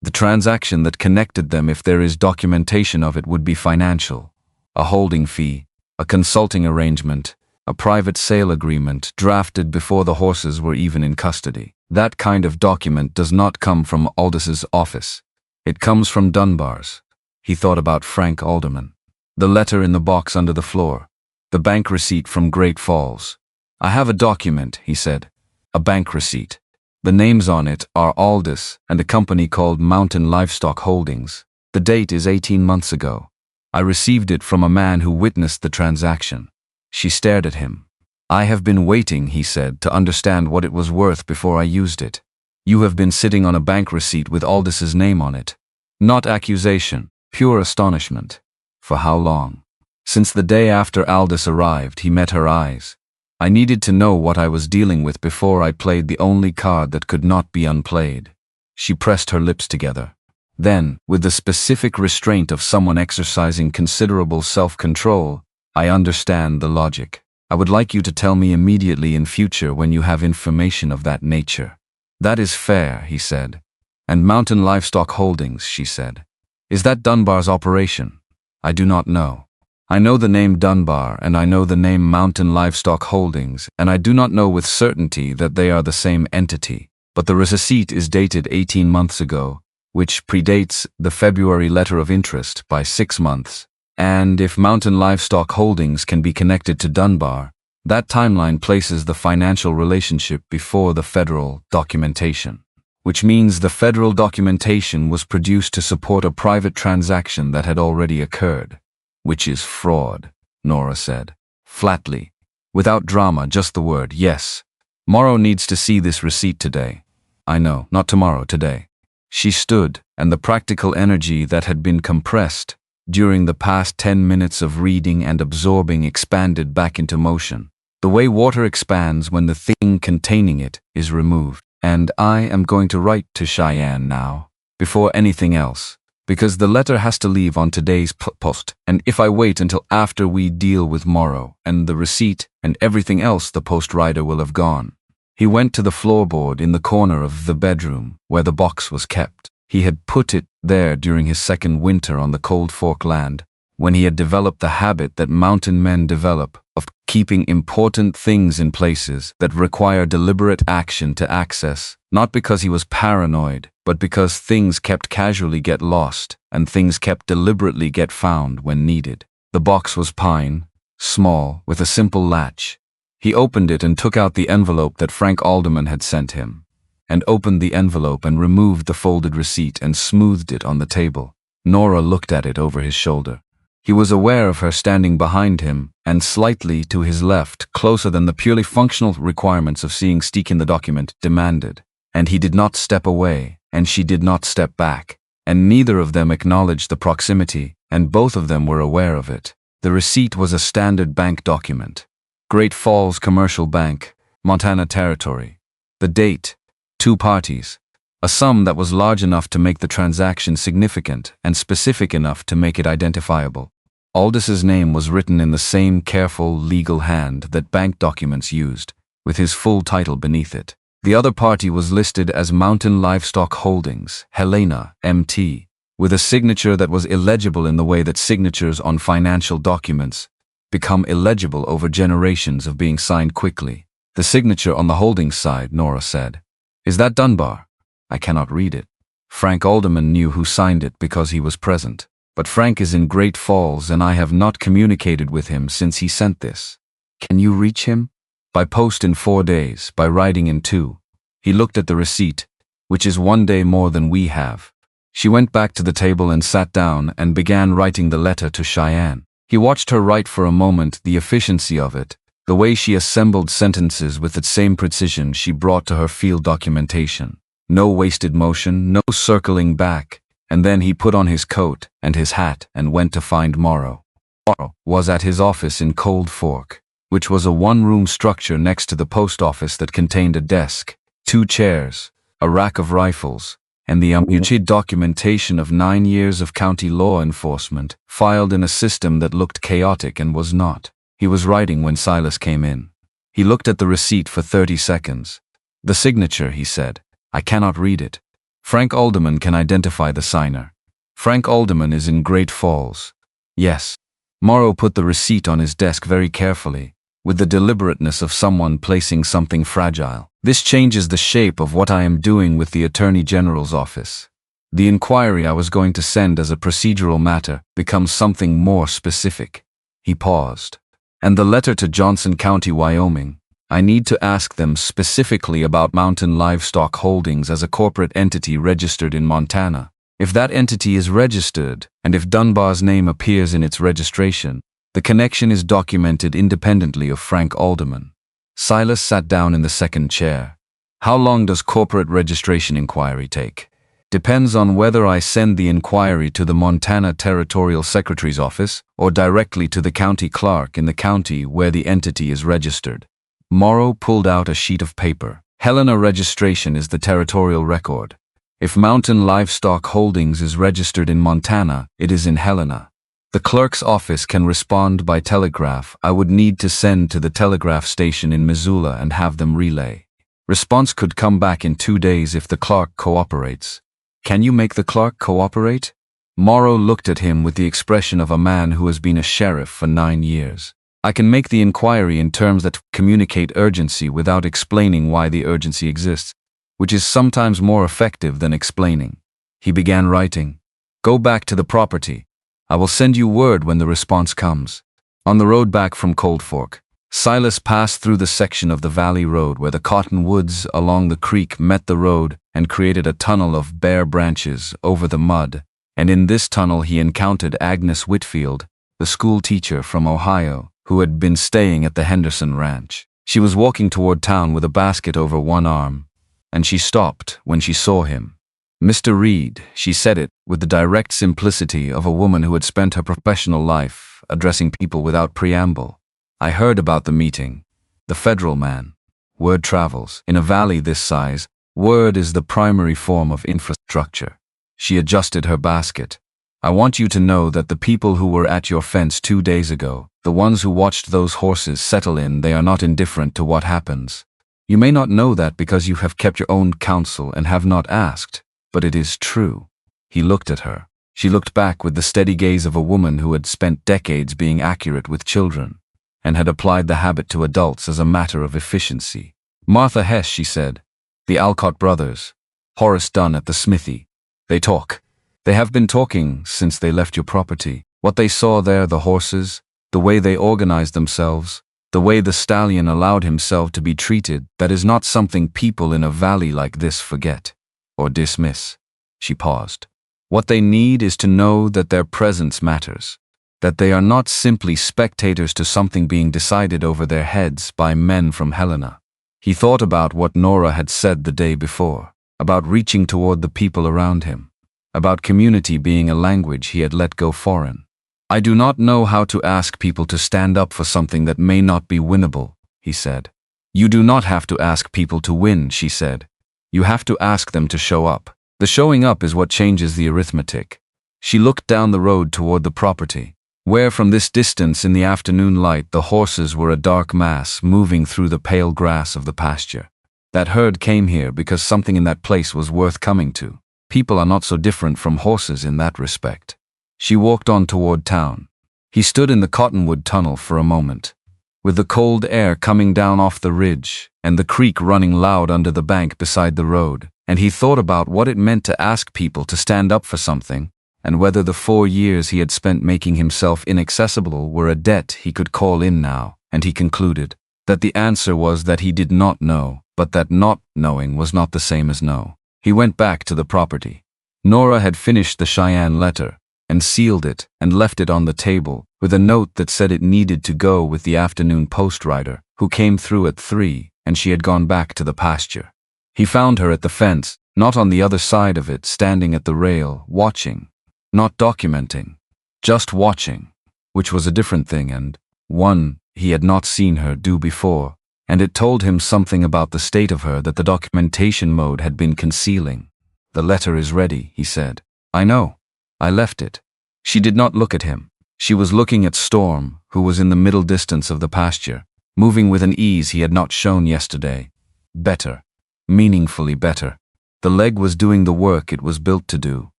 The transaction that connected them, if there is documentation of it, would be financial. A holding fee, a consulting arrangement, a private sale agreement drafted before the horses were even in custody. That kind of document does not come from Aldiss's office. It comes from Dunbar's. He thought about Frank Alderman. The letter in the box under the floor. The bank receipt from Great Falls. I have a document, he said. A bank receipt. The names on it are Aldiss and a company called Mountain Livestock Holdings. The date is 18 months ago. I received it from a man who witnessed the transaction. She stared at him. I have been waiting, he said, to understand what it was worth before I used it. You have been sitting on a bank receipt with Aldiss's name on it. Not accusation, pure astonishment. For how long? Since the day after Aldiss arrived, he met her eyes. I needed to know what I was dealing with before I played the only card that could not be unplayed. She pressed her lips together. Then, with the specific restraint of someone exercising considerable self-control, I understand the logic. I would like you to tell me immediately in future when you have information of that nature. That is fair, he said. And Mountain Livestock Holdings, she said. Is that Dunbar's operation? I do not know. I know the name Dunbar and I know the name Mountain Livestock Holdings, and I do not know with certainty that they are the same entity. But the receipt is dated 18 months ago, which predates the February letter of interest by 6 months. And if Mountain Livestock Holdings can be connected to Dunbar, that timeline places the financial relationship before the federal documentation. Which means the federal documentation was produced to support a private transaction that had already occurred. Which is fraud, Nora said, flatly. Without drama, just the word, yes. Morrow needs to see this receipt today. I know, not tomorrow, today. She stood, and the practical energy that had been compressed during the past 10 minutes of reading and absorbing expanded back into motion. The way water expands when the thing containing it is removed. And I am going to write to Cheyenne now, before anything else, because the letter has to leave on today's post, and if I wait until after we deal with Morrow and the receipt and everything else, the post rider will have gone. He went to the floorboard in the corner of the bedroom where the box was kept. He had put it there during his second winter on the Cold Fork land, when he had developed the habit that mountain men develop of keeping important things in places that require deliberate action to access, not because he was paranoid, but because things kept casually get lost and things kept deliberately get found when needed. The box was pine, small, with a simple latch. He opened it and took out the envelope that Frank Alderman had sent him, and opened the envelope and removed the folded receipt and smoothed it on the table. Nora looked at it over his shoulder. He was aware of her standing behind him and slightly to his left, closer than the purely functional requirements of seeing Steek in the document demanded. And he did not step away, and she did not step back, and neither of them acknowledged the proximity, and both of them were aware of it. The receipt was a standard bank document. Great Falls Commercial Bank, Montana Territory. The date, 2 parties. A sum that was large enough to make the transaction significant and specific enough to make it identifiable. Aldiss's name was written in the same careful, legal hand that bank documents used, with his full title beneath it. The other party was listed as Mountain Livestock Holdings, Helena, MT, with a signature that was illegible in the way that signatures on financial documents become illegible over generations of being signed quickly. The signature on the holdings side, Nora said. Is that Dunbar? I cannot read it. Frank Alderman knew who signed it because he was present. But Frank is in Great Falls and I have not communicated with him since he sent this. Can you reach him? By post in 4 days, by writing in 2. He looked at the receipt, which is 1 day more than we have. She went back to the table and sat down and began writing the letter to Cheyenne. He watched her write for a moment, the efficiency of it, the way she assembled sentences with the same precision she brought to her field documentation. No wasted motion, no circling back, and then he put on his coat and his hat and went to find Morrow. Morrow was at his office in Cold Fork, which was a one-room structure next to the post office that contained a desk, 2 chairs, a rack of rifles, and the unmuted documentation of 9 years of county law enforcement, filed in a system that looked chaotic and was not. He was writing when Silas came in. He looked at the receipt for 30 seconds. "The signature," he said. "I cannot read it. Frank Alderman can identify the signer. Frank Alderman is in Great Falls." "Yes." Morrow put the receipt on his desk very carefully, with the deliberateness of someone placing something fragile. "This changes the shape of what I am doing with the Attorney General's office. The inquiry I was going to send as a procedural matter becomes something more specific." He paused. "And the letter to Johnson County, Wyoming. I need to ask them specifically about Mountain Livestock Holdings as a corporate entity registered in Montana. If that entity is registered, and if Dunbar's name appears in its registration, the connection is documented independently of Frank Alderman." Silas sat down in the second chair. "How long does corporate registration inquiry take?" "Depends on whether I send the inquiry to the Montana Territorial Secretary's office or directly to the county clerk in the county where the entity is registered." Morrow pulled out a sheet of paper. "Helena registration is the territorial record. If Mountain Livestock Holdings is registered in Montana, it is in Helena. The clerk's office can respond by telegraph. I would need to send to the telegraph station in Missoula and have them relay. Response could come back in 2 days if the clerk cooperates." "Can you make the clerk cooperate?" Morrow looked at him with the expression of a man who has been a sheriff for 9 years. "I can make the inquiry in terms that communicate urgency without explaining why the urgency exists, which is sometimes more effective than explaining." He began writing. "Go back to the property. I will send you word when the response comes." On the road back from Cold Fork, Silas passed through the section of the valley road where the cottonwoods along the creek met the road and created a tunnel of bare branches over the mud, and in this tunnel he encountered Agnes Whitfield, the school teacher from Ohio, who had been staying at the Henderson Ranch. She was walking toward town with a basket over one arm, and she stopped when she saw him. "Mr. Reed," she said it with the direct simplicity of a woman who had spent her professional life addressing people without preamble. "I heard about the meeting. The federal man. Word travels. In a valley this size, word is the primary form of infrastructure." She adjusted her basket. "I want you to know that the people who were at your fence 2 days ago, the ones who watched those horses settle in, they are not indifferent to what happens. You may not know that because you have kept your own counsel and have not asked, but it is true." He looked at her. She looked back with the steady gaze of a woman who had spent decades being accurate with children and had applied the habit to adults as a matter of efficiency. "Martha Hess," she said. "The Alcott brothers. Horace Dunn at the smithy. They talk. They have been talking since they left your property. What they saw there, the horses, the way they organized themselves, the way the stallion allowed himself to be treated, that is not something people in a valley like this forget or dismiss." She paused. "What they need is to know that their presence matters, that they are not simply spectators to something being decided over their heads by men from Helena." He thought about what Nora had said the day before, about reaching toward the people around him, about community being a language he had let go foreign. "I do not know how to ask people to stand up for something that may not be winnable," he said. "You do not have to ask people to win," she said. "You have to ask them to show up. The showing up is what changes the arithmetic." She looked down the road toward the property, where from this distance in the afternoon light the horses were a dark mass moving through the pale grass of the pasture. That herd came here because something in that place was worth coming to. People are not so different from horses in that respect. She walked on toward town. He stood in the cottonwood tunnel for a moment, with the cold air coming down off the ridge and the creek running loud under the bank beside the road, and he thought about what it meant to ask people to stand up for something, and whether the 4 years he had spent making himself inaccessible were a debt he could call in now, and he concluded that the answer was that he did not know, but that not knowing was not the same as no. He went back to the property. Nora had finished the Cheyenne letter, and sealed it and left it on the table, with a note that said it needed to go with the afternoon post rider, who came through at 3, and she had gone back to the pasture. He found her at the fence, not on the other side of it, standing at the rail, watching. Not documenting. Just watching. Which was a different thing, and one he had not seen her do before, and it told him something about the state of her that the documentation mode had been concealing. "The letter is ready," he said. "I know. I left it." She did not look at him. She was looking at Storm, who was in the middle distance of the pasture, moving with an ease he had not shown yesterday. Better. Meaningfully better. The leg was doing the work it was built to do,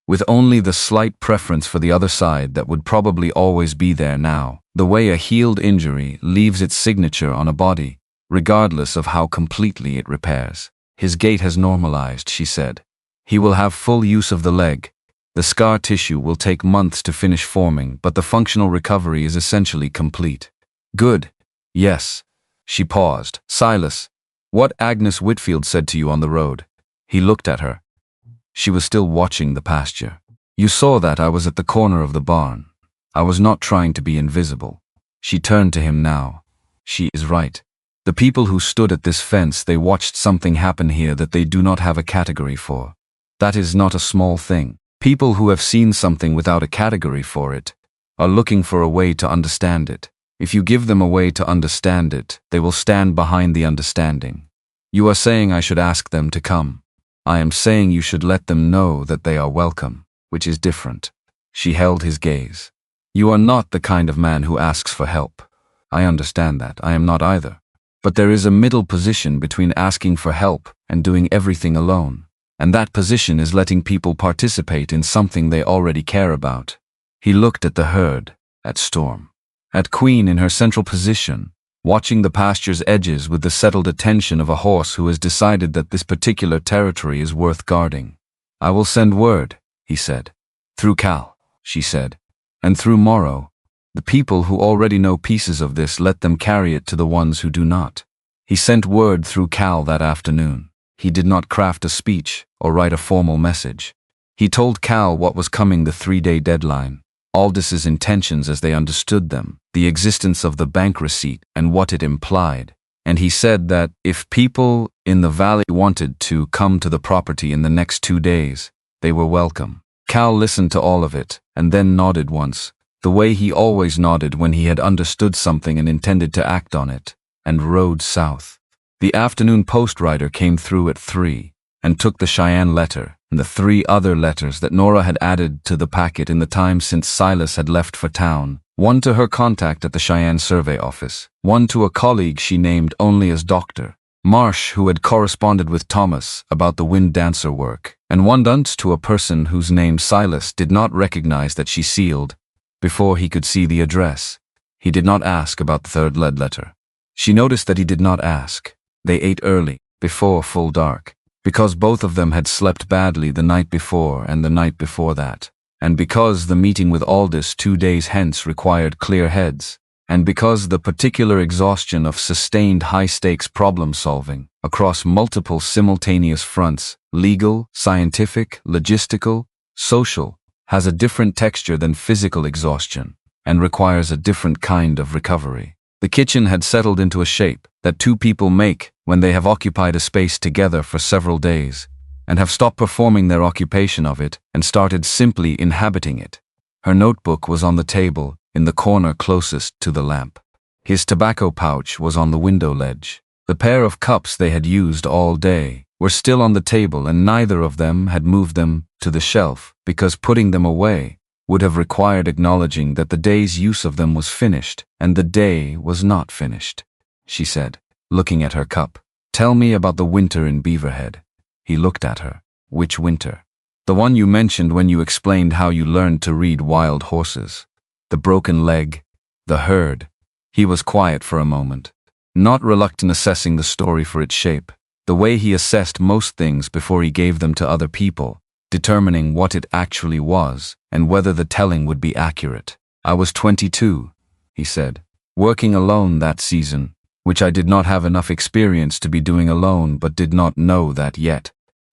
with only the slight preference for the other side that would probably always be there now, the way a healed injury leaves its signature on a body, regardless of how completely it repairs. "His gait has normalized," she said. "He will have full use of the leg. The scar tissue will take months to finish forming, but the functional recovery is essentially complete." "Good. Yes." She paused. "Silas, what Agnes Whitfield said to you on the road?" He looked at her. She was still watching the pasture. "You saw that I was at the corner of the barn. I was not trying to be invisible." She turned to him now. "She is right. The people who stood at this fence, they watched something happen here that they do not have a category for. That is not a small thing. People who have seen something without a category for it are looking for a way to understand it. If you give them a way to understand it, they will stand behind the understanding. You are saying I should ask them to come. I am saying you should let them know that they are welcome, which is different." She held his gaze. "You are not the kind of man who asks for help. I understand that. I am not either. But there is a middle position between asking for help and doing everything alone. And that position is letting people participate in something they already care about." He looked at the herd, at Storm, at Queen in her central position, watching the pasture's edges with the settled attention of a horse who has decided that this particular territory is worth guarding. "I will send word," he said. "Through Cal," she said. "And through Morrow. The people who already know pieces of this, let them carry it to the ones who do not." He sent word through Cal that afternoon. He did not craft a speech or write a formal message. He told Cal what was coming, the 3-day deadline, Aldiss's intentions as they understood them, the existence of the bank receipt and what it implied. And he said that if people in the valley wanted to come to the property in the next 2 days, they were welcome. Cal listened to all of it and then nodded once, the way he always nodded when he had understood something and intended to act on it, and rode south. The afternoon post rider came through at 3 and took the Cheyenne letter and the 3 other letters that Nora had added to the packet in the time since Silas had left for town, one to her contact at the Cheyenne survey office, one to a colleague she named only as Dr. Marsh, who had corresponded with Thomas about the wind dancer work, and one to a person whose name Silas did not recognize that she sealed before he could see the address. He did not ask about the 3rd lead letter. She noticed that he did not ask. They ate early, before full dark, because both of them had slept badly the night before and the night before that, and because the meeting with Aldiss 2 days hence required clear heads, and because the particular exhaustion of sustained high-stakes problem-solving across multiple simultaneous fronts, legal, scientific, logistical, social, has a different texture than physical exhaustion, and requires a different kind of recovery. The kitchen had settled into a shape that 2 people make when they have occupied a space together for several days, and have stopped performing their occupation of it and started simply inhabiting it. Her notebook was on the table, in the corner closest to the lamp. His tobacco pouch was on the window ledge. The pair of cups they had used all day were still on the table, and neither of them had moved them to the shelf, because putting them away would have required acknowledging that the day's use of them was finished, and the day was not finished. She said, looking at her cup, "Tell me about the winter in Beaverhead." He looked at her. "Which winter?" "The one you mentioned when you explained how you learned to read wild horses. The broken leg, the herd." He was quiet for a moment, not reluctant, assessing the story for its shape, the way he assessed most things before he gave them to other people, determining what it actually was and whether the telling would be accurate. "I was 22, he said, "working alone that season, which I did not have enough experience to be doing alone, but did not know that yet.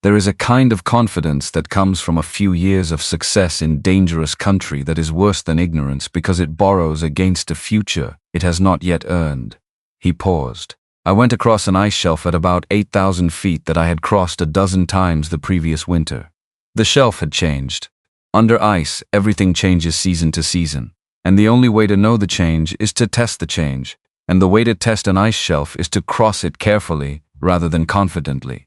There is a kind of confidence that comes from a few years of success in dangerous country that is worse than ignorance because it borrows against a future it has not yet earned. He paused. I went across an ice shelf at about 8,000 feet that I had crossed a dozen times the previous winter. The shelf had changed. Under ice, everything changes season to season, and the only way to know the change is to test the change, and the way to test an ice shelf is to cross it carefully rather than confidently.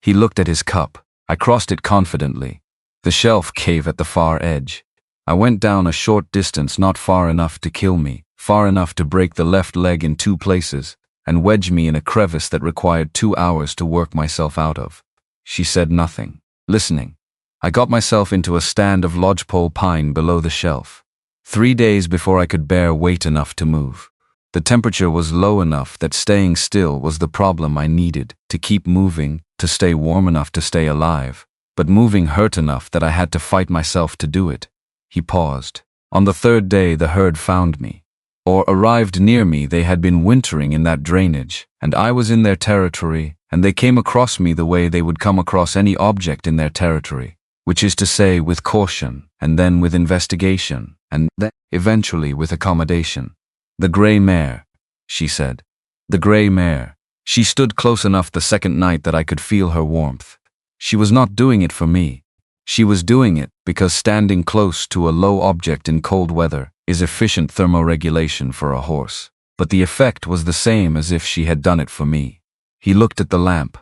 He looked at his cup. I crossed it confidently. The shelf cave at the far edge. I went down a short distance, not far enough to kill me, far enough to break the left leg in 2 places, and wedge me in a crevice that required 2 hours to work myself out of. She said nothing, listening. I got myself into a stand of lodgepole pine below the shelf. 3 days before I could bear weight enough to move. The temperature was low enough that staying still was the problem I needed to keep moving, to stay warm enough to stay alive, but moving hurt enough that I had to fight myself to do it. He paused. On the 3rd day the herd found me, or arrived near me. They had been wintering in that drainage, and I was in their territory, and they came across me the way they would come across any object in their territory, which is to say with caution, and then with investigation, and then eventually with accommodation. The gray mare, she said. The gray mare. She stood close enough the second night that I could feel her warmth. She was not doing it for me. She was doing it because standing close to a low object in cold weather is efficient thermoregulation for a horse. But the effect was the same as if she had done it for me. He looked at the lamp.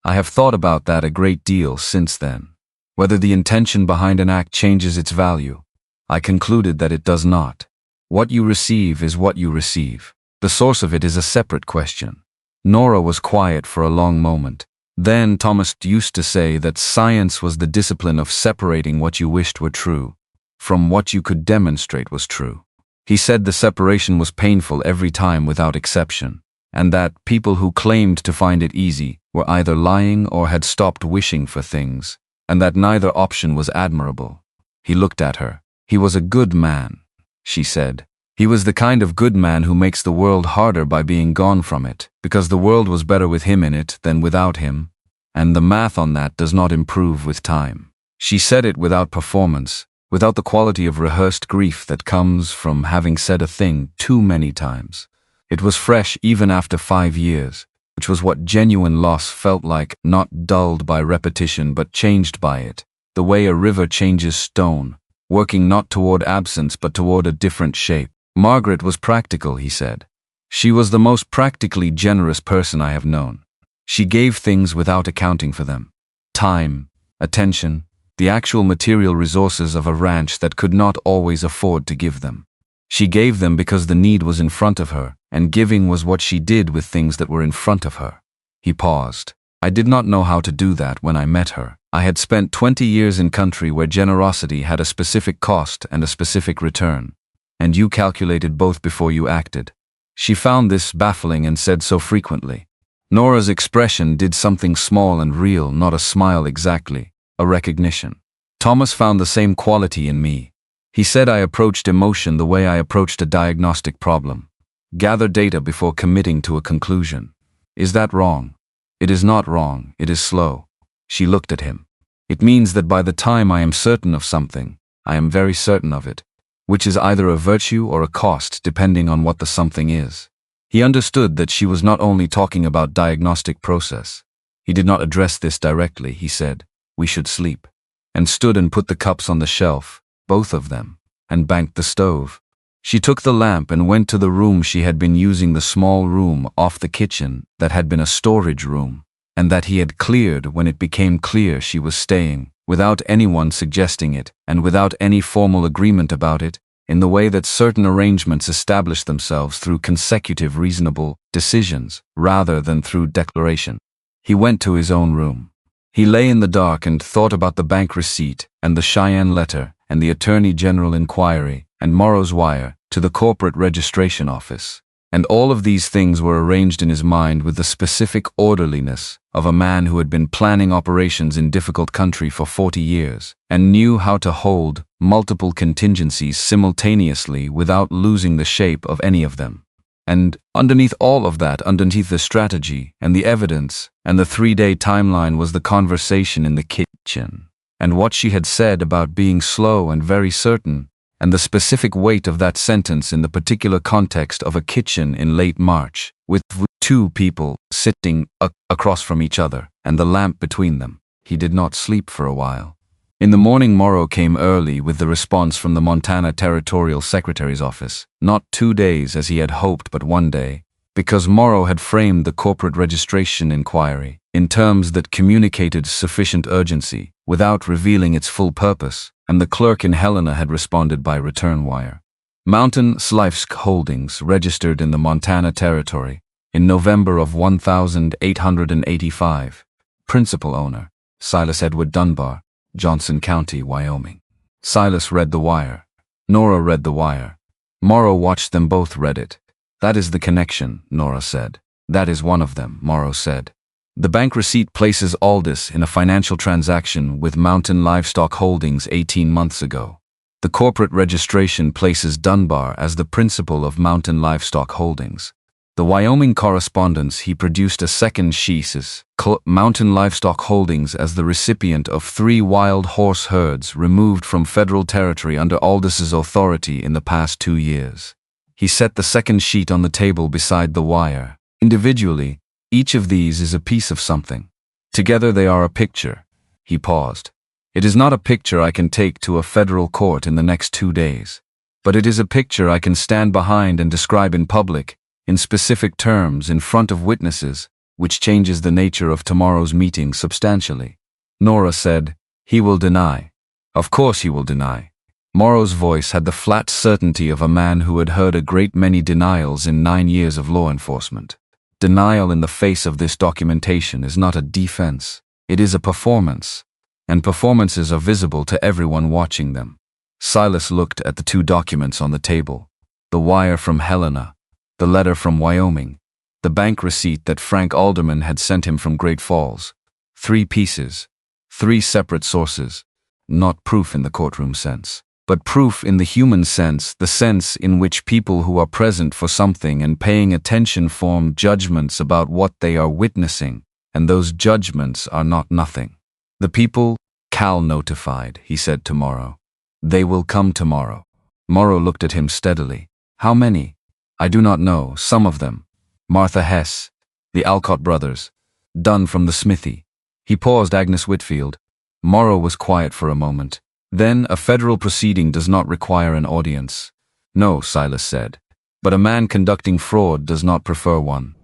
I have thought about that a great deal since then. Whether the intention behind an act changes its value. I concluded that it does not. What you receive is what you receive. The source of it is a separate question. Nora was quiet for a long moment. Then Thomas used to say that science was the discipline of separating what you wished were true from what you could demonstrate was true. He said the separation was painful every time without exception, and that people who claimed to find it easy were either lying or had stopped wishing for things, and that neither option was admirable. He looked at her. He was a good man, she said. He was the kind of good man who makes the world harder by being gone from it, because the world was better with him in it than without him, and the math on that does not improve with time. She said it without performance, without the quality of rehearsed grief that comes from having said a thing too many times. It was fresh even after 5 years, which was what genuine loss felt like, not dulled by repetition but changed by it, the way a river changes stone, working not toward absence but toward a different shape. Margaret was practical, he said. She was the most practically generous person I have known. She gave things without accounting for them. Time, attention, the actual material resources of a ranch that could not always afford to give them. She gave them because the need was in front of her, and giving was what she did with things that were in front of her. He paused. I did not know how to do that when I met her. I had spent 20 years in country where generosity had a specific cost and a specific return. And you calculated both before you acted. She found this baffling and said so frequently. Nora's expression did something small and real, not a smile exactly, a recognition. Thomas found the same quality in me. He said I approached emotion the way I approached a diagnostic problem. Gather data before committing to a conclusion. Is that wrong? It is not wrong, it is slow. She looked at him. It means that by the time I am certain of something, I am very certain of it, which is either a virtue or a cost depending on what the something is. He understood that she was not only talking about diagnostic process. He did not address this directly. He said, "We should sleep," and stood and put the cups on the shelf, both of them, and banked the stove. She took the lamp and went to the room she had been using, the small room off the kitchen that had been a storage room, and that he had cleared when it became clear she was staying, without anyone suggesting it, and without any formal agreement about it, in the way that certain arrangements establish themselves through consecutive reasonable decisions, rather than through declaration. He went to his own room. He lay in the dark and thought about the bank receipt, and the Cheyenne letter, and the Attorney General inquiry, and Morrow's wire to the corporate registration office. And all of these things were arranged in his mind with the specific orderliness of a man who had been planning operations in difficult country for 40 years, and knew how to hold multiple contingencies simultaneously without losing the shape of any of them. And underneath all of that, underneath the strategy and the evidence and the 3-day timeline was the conversation in the kitchen. And what she had said about being slow and very certain, and the specific weight of that sentence in the particular context of a kitchen in late March, with 2 people sitting across from each other, and the lamp between them. He did not sleep for a while. In the morning, Morrow came early with the response from the Montana Territorial Secretary's office. Not 2 days as he had hoped, but 1 day, because Morrow had framed the corporate registration inquiry in terms that communicated sufficient urgency without revealing its full purpose, and the clerk in Helena had responded by return wire. Mountain Life Holdings registered in the Montana Territory in November of 1885. Principal owner, Silas Edward Dunbar, Johnson County, Wyoming. Silas read the wire. Nora read the wire. Morrow watched them both read it. That is the connection, Nora said. That is one of them, Morrow said. The bank receipt places Aldiss in a financial transaction with Mountain Livestock Holdings 18 months ago. The corporate registration places Dunbar as the principal of Mountain Livestock Holdings. The Wyoming correspondence, he produced a second sheet as Mountain Livestock Holdings as the recipient of 3 wild horse herds removed from federal territory under Aldiss's authority in the past 2 years. He set the second sheet on the table beside the wire. Individually, each of these is a piece of something. Together they are a picture. He paused. It is not a picture I can take to a federal court in the next 2 days. But it is a picture I can stand behind and describe in public, in specific terms, in front of witnesses, which changes the nature of tomorrow's meeting substantially. Nora said, "He will deny." Of course he will deny. Morrow's voice had the flat certainty of a man who had heard a great many denials in 9 years of law enforcement. Denial in the face of this documentation is not a defense. It is a performance. And performances are visible to everyone watching them. Silas looked at the 2 documents on the table. The wire from Helena, the letter from Wyoming, the bank receipt that Frank Alderman had sent him from Great Falls. 3 pieces, 3 separate sources. Not proof in the courtroom sense, but proof in the human sense, the sense in which people who are present for something and paying attention form judgments about what they are witnessing, and those judgments are not nothing. The people, Cal notified, he said to Morrow. They will come tomorrow. Morrow looked at him steadily. How many? I do not know, some of them. Martha Hess, the Alcott brothers, Dunn from the smithy. He paused. Agnes Whitfield. Morrow was quiet for a moment. Then, a federal proceeding does not require an audience. No, Silas said. But a man conducting fraud does not prefer one.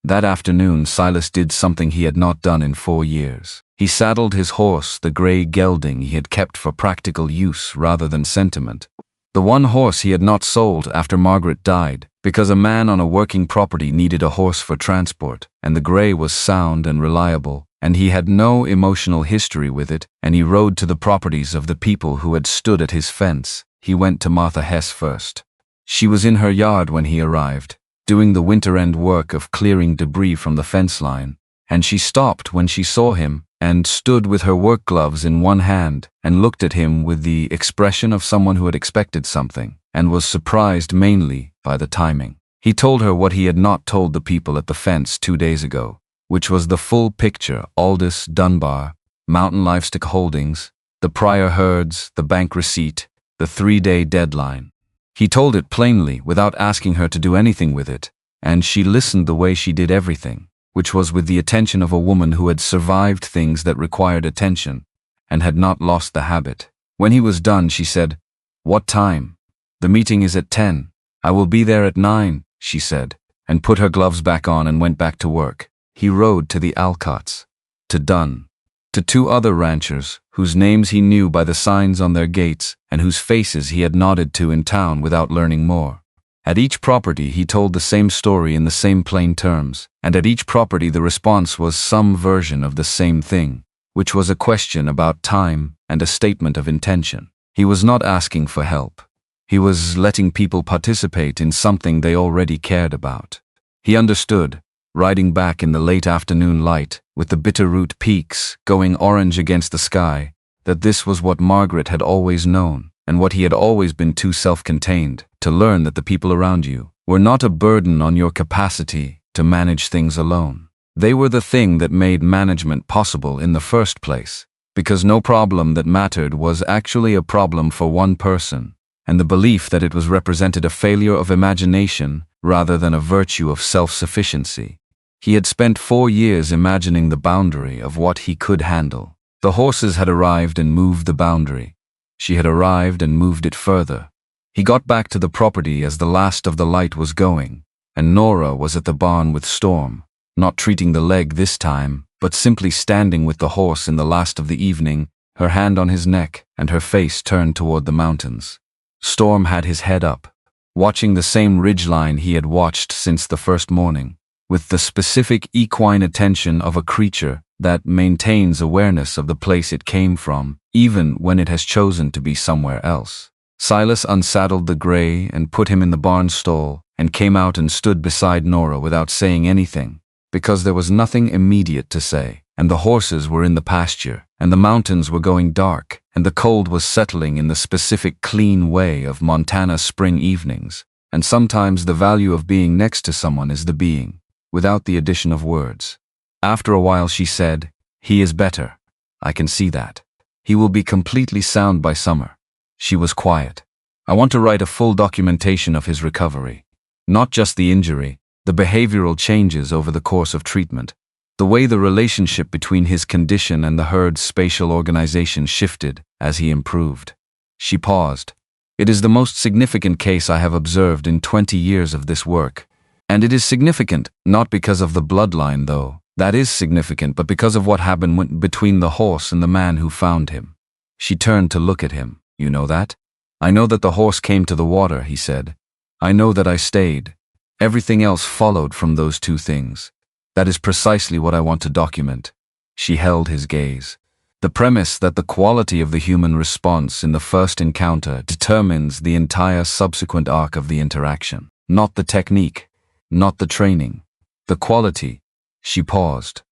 That afternoon, Silas did something he had not done in 4 years. He saddled his horse, the gray gelding he had kept for practical use rather than sentiment. The one horse he had not sold after Margaret died, because a man on a working property needed a horse for transport, and the gray was sound and reliable, and he had no emotional history with it, and he rode to the properties of the people who had stood at his fence. He went to Martha Hess first. She was in her yard when he arrived, doing the winter-end work of clearing debris from the fence line, and she stopped when she saw him, and stood with her work gloves in one hand, and looked at him with the expression of someone who had expected something, and was surprised mainly by the timing. He told her what he had not told the people at the fence 2 days ago, which was the full picture: Aldiss, Dunbar, Mountain Livestock Holdings, the prior herds, the bank receipt, the 3-day deadline. He told it plainly, without asking her to do anything with it, and she listened the way she did everything, which was with the attention of a woman who had survived things that required attention, and had not lost the habit. When he was done, she said, "What time?" "The meeting is at 10. I will be there at 9, she said, and put her gloves back on and went back to work. He rode to the Alcotts, to Dunn, to 2 other ranchers, whose names he knew by the signs on their gates, and whose faces he had nodded to in town without learning more. At each property he told the same story in the same plain terms, and at each property the response was some version of the same thing, which was a question about time and a statement of intention. He was not asking for help. He was letting people participate in something they already cared about. He understood, riding back in the late afternoon light, with the Bitterroot Peaks going orange against the sky, that this was what Margaret had always known, and what he had always been too self-contained to learn, that the people around you, were not a burden on your capacity to manage things alone. They were the thing that made management possible in the first place, because no problem that mattered was actually a problem for one person, and the belief that it was represented a failure of imagination rather than a virtue of self-sufficiency. He had spent 4 years imagining the boundary of what he could handle. The horses had arrived and moved the boundary. She had arrived and moved it further. He got back to the property as the last of the light was going, and Nora was at the barn with Storm, not treating the leg this time, but simply standing with the horse in the last of the evening, her hand on his neck and her face turned toward the mountains. Storm had his head up, watching the same ridgeline he had watched since the first morning, with the specific equine attention of a creature that maintains awareness of the place it came from, even when it has chosen to be somewhere else. Silas unsaddled the gray and put him in the barn stall and came out and stood beside Nora without saying anything, because there was nothing immediate to say, and the horses were in the pasture, and the mountains were going dark, and the cold was settling in the specific clean way of Montana spring evenings, and sometimes the value of being next to someone is the being, without the addition of words. After a while she said, "He is better. I can see that. He will be completely sound by summer." She was quiet. "I want to write a full documentation of his recovery. Not just the injury, the behavioral changes over the course of treatment, the way the relationship between his condition and the herd's spatial organization shifted as he improved." She paused. "It is the most significant case I have observed in 20 years of this work. And it is significant, not because of the bloodline though. That is significant, but because of what happened between the horse and the man who found him." She turned to look at him. "You know that?" "I know that the horse came to the water," he said. "I know that I stayed. Everything else followed from those two things. That is precisely what I want to document." She held his gaze. "The premise that the quality of the human response in the first encounter determines the entire subsequent arc of the interaction. Not the technique, not the training. The quality." She paused.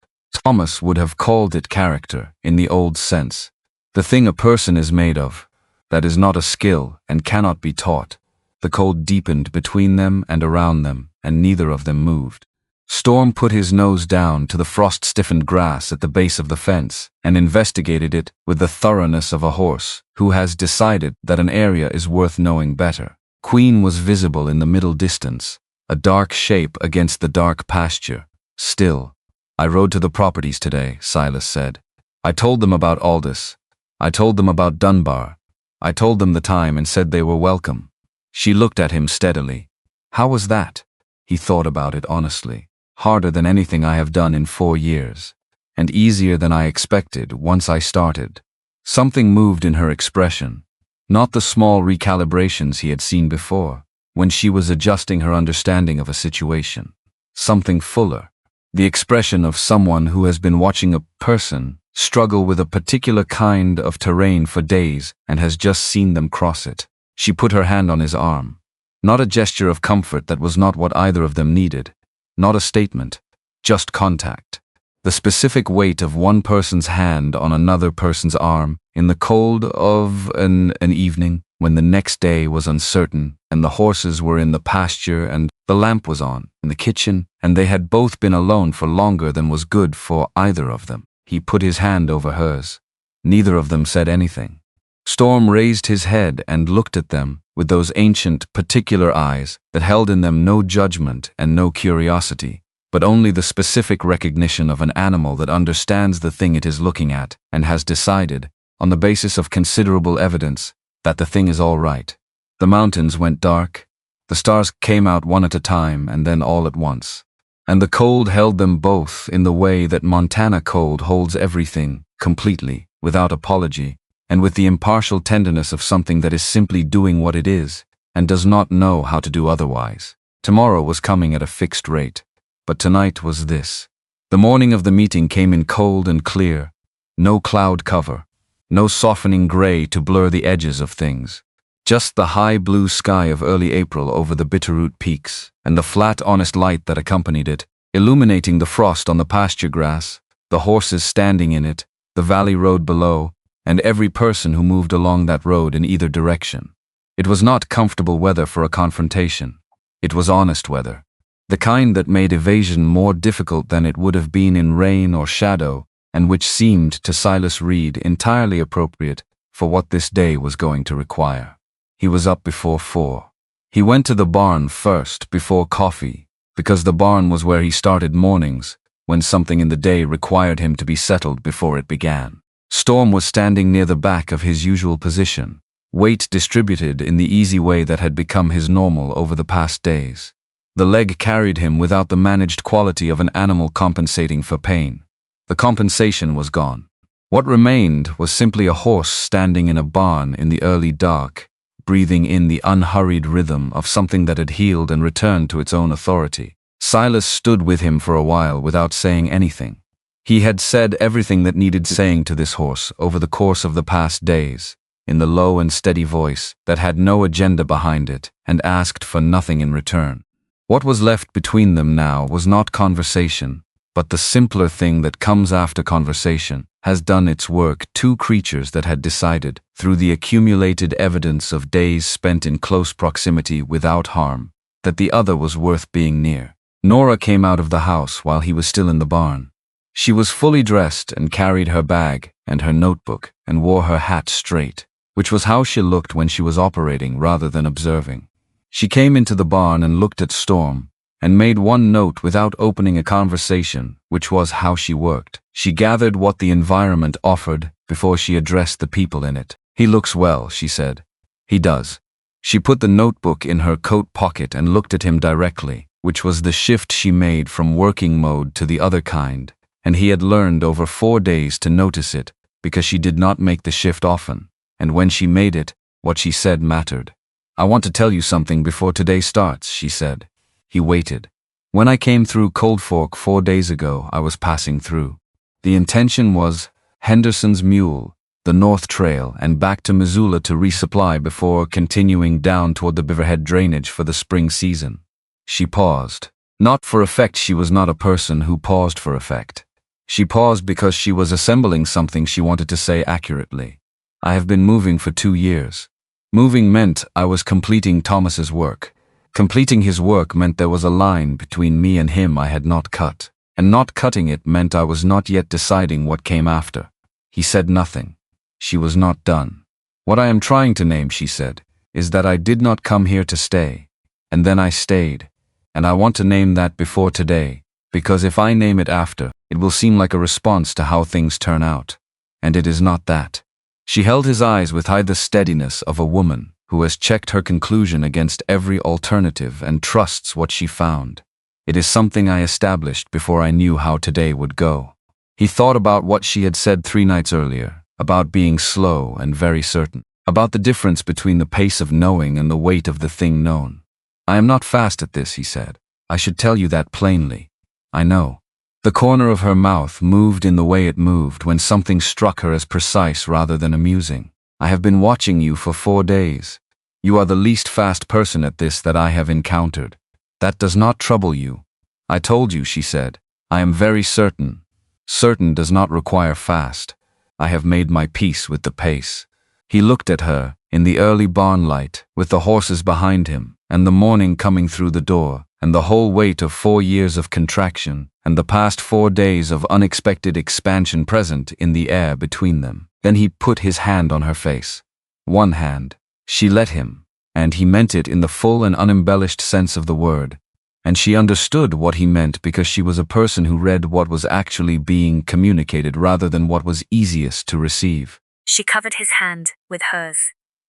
"Thomas would have called it character in the old sense. The thing a person is made of. That is not a skill and cannot be taught." The cold deepened between them and around them, and neither of them moved. Storm put his nose down to the frost-stiffened grass at the base of the fence and investigated it with the thoroughness of a horse who has decided that an area is worth knowing better. Queen was visible in the middle distance, a dark shape against the dark pasture. Still. "I rode to the properties today," Silas said. "I told them about Aldiss. I told them about Dunbar. I told them the time and said they were welcome." She looked at him steadily. "How was that?" He thought about it honestly. "Harder than anything I have done in 4 years. And easier than I expected once I started." Something moved in her expression. Not the small recalibrations he had seen before, when she was adjusting her understanding of a situation. Something fuller. The expression of someone who has been watching a person struggle with a particular kind of terrain for days and has just seen them cross it. She put her hand on his arm. Not a gesture of comfort that was not what either of them needed. Not a statement. Just contact. The specific weight of one person's hand on another person's arm in the cold of an evening when the next day was uncertain and the horses were in the pasture and the lamp was on in the kitchen and they had both been alone for longer than was good for either of them. He put his hand over hers. Neither of them said anything. Storm raised his head and looked at them with those ancient, particular eyes that held in them no judgment and no curiosity, but only the specific recognition of an animal that understands the thing it is looking at and has decided, on the basis of considerable evidence, that the thing is all right. The mountains went dark. The stars came out one at a time and then all at once. And the cold held them both in the way that Montana cold holds everything, completely, without apology, and with the impartial tenderness of something that is simply doing what it is, and does not know how to do otherwise. Tomorrow was coming at a fixed rate, but tonight was this. The morning of the meeting came in cold and clear, no cloud cover, no softening gray to blur the edges of things. Just the high blue sky of early April over the Bitterroot Peaks, and the flat, honest light that accompanied it, illuminating the frost on the pasture grass, the horses standing in it, the valley road below, and every person who moved along that road in either direction. It was not comfortable weather for a confrontation. It was honest weather. The kind that made evasion more difficult than it would have been in rain or shadow, and which seemed to Silas Reed entirely appropriate for what this day was going to require. He was up before 4. He went to the barn first, before coffee, because the barn was where he started mornings, when something in the day required him to be settled before it began. Storm was standing near the back of his usual position, weight distributed in the easy way that had become his normal over the past days. The leg carried him without the managed quality of an animal compensating for pain. The compensation was gone. What remained was simply a horse standing in a barn in the early dark, breathing in the unhurried rhythm of something that had healed and returned to its own authority. Silas stood with him for a while without saying anything. He had said everything that needed saying to this horse over the course of the past days, in the low and steady voice that had no agenda behind it and asked for nothing in return. What was left between them now was not conversation, but the simpler thing that comes after conversation has done its work. Two creatures that had decided, through the accumulated evidence of days spent in close proximity without harm, that the other was worth being near. Nora came out of the house while he was still in the barn. She was fully dressed and carried her bag and her notebook and wore her hat straight, which was how she looked when she was operating rather than observing. She came into the barn and looked at Storm, and made one note without opening a conversation, which was how she worked. She gathered what the environment offered before she addressed the people in it. "He looks well," she said. "He does." She put the notebook in her coat pocket and looked at him directly, which was the shift she made from working mode to the other kind, and he had learned over 4 days to notice it, because she did not make the shift often, and when she made it, what she said mattered. "I want to tell you something before today starts," she said. He waited. "When I came through Cold Fork 4 days ago, I was passing through. The intention was Henderson's Mule, the North Trail, and back to Missoula to resupply before continuing down toward the Beaverhead drainage for the spring season." She paused. Not for effect. She was not a person who paused for effect. She paused because she was assembling something she wanted to say accurately. "I have been moving for 2 years. Moving meant I was completing Thomas's work. Completing his work meant there was a line between me and him I had not cut, and not cutting it meant I was not yet deciding what came after." He said nothing. She was not done. "What I am trying to name," she said, "is that I did not come here to stay, and then I stayed, and I want to name that before today, because if I name it after, it will seem like a response to how things turn out, and it is not that." She held his eyes with the steadiness of a woman who has checked her conclusion against every alternative and trusts what she found. "It is something I established before I knew how today would go." He thought about what she had said 3 nights earlier, about being slow and very certain, about the difference between the pace of knowing and the weight of the thing known. "I am not fast at this," he said. "I should tell you that plainly. I know." The corner of her mouth moved in the way it moved when something struck her as precise rather than amusing. "I have been watching you for 4 days. You are the least fast person at this that I have encountered. That does not trouble you." "I told you," she said. "I am very certain. Certain does not require fast. I have made my peace with the pace." He looked at her, in the early barn light, with the horses behind him, and the morning coming through the door, and the whole weight of 4 years of contraction, and the past 4 days of unexpected expansion present in the air between them. Then he put his hand on her face. One hand. She let him, and he meant it in the full and unembellished sense of the word. And she understood what he meant because she was a person who read what was actually being communicated rather than what was easiest to receive. She covered his hand with hers.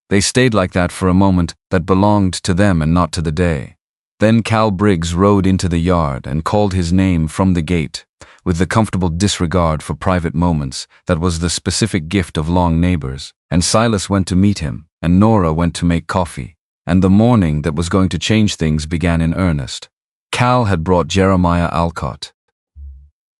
They stayed like that for a moment that belonged to them and not to the day. Then Cal Briggs rode into the yard and called his name from the gate, with the comfortable disregard for private moments that was the specific gift of long neighbors, and Silas went to meet him, and Nora went to make coffee, and the morning that was going to change things began in earnest. Cal had brought Jeremiah Alcott.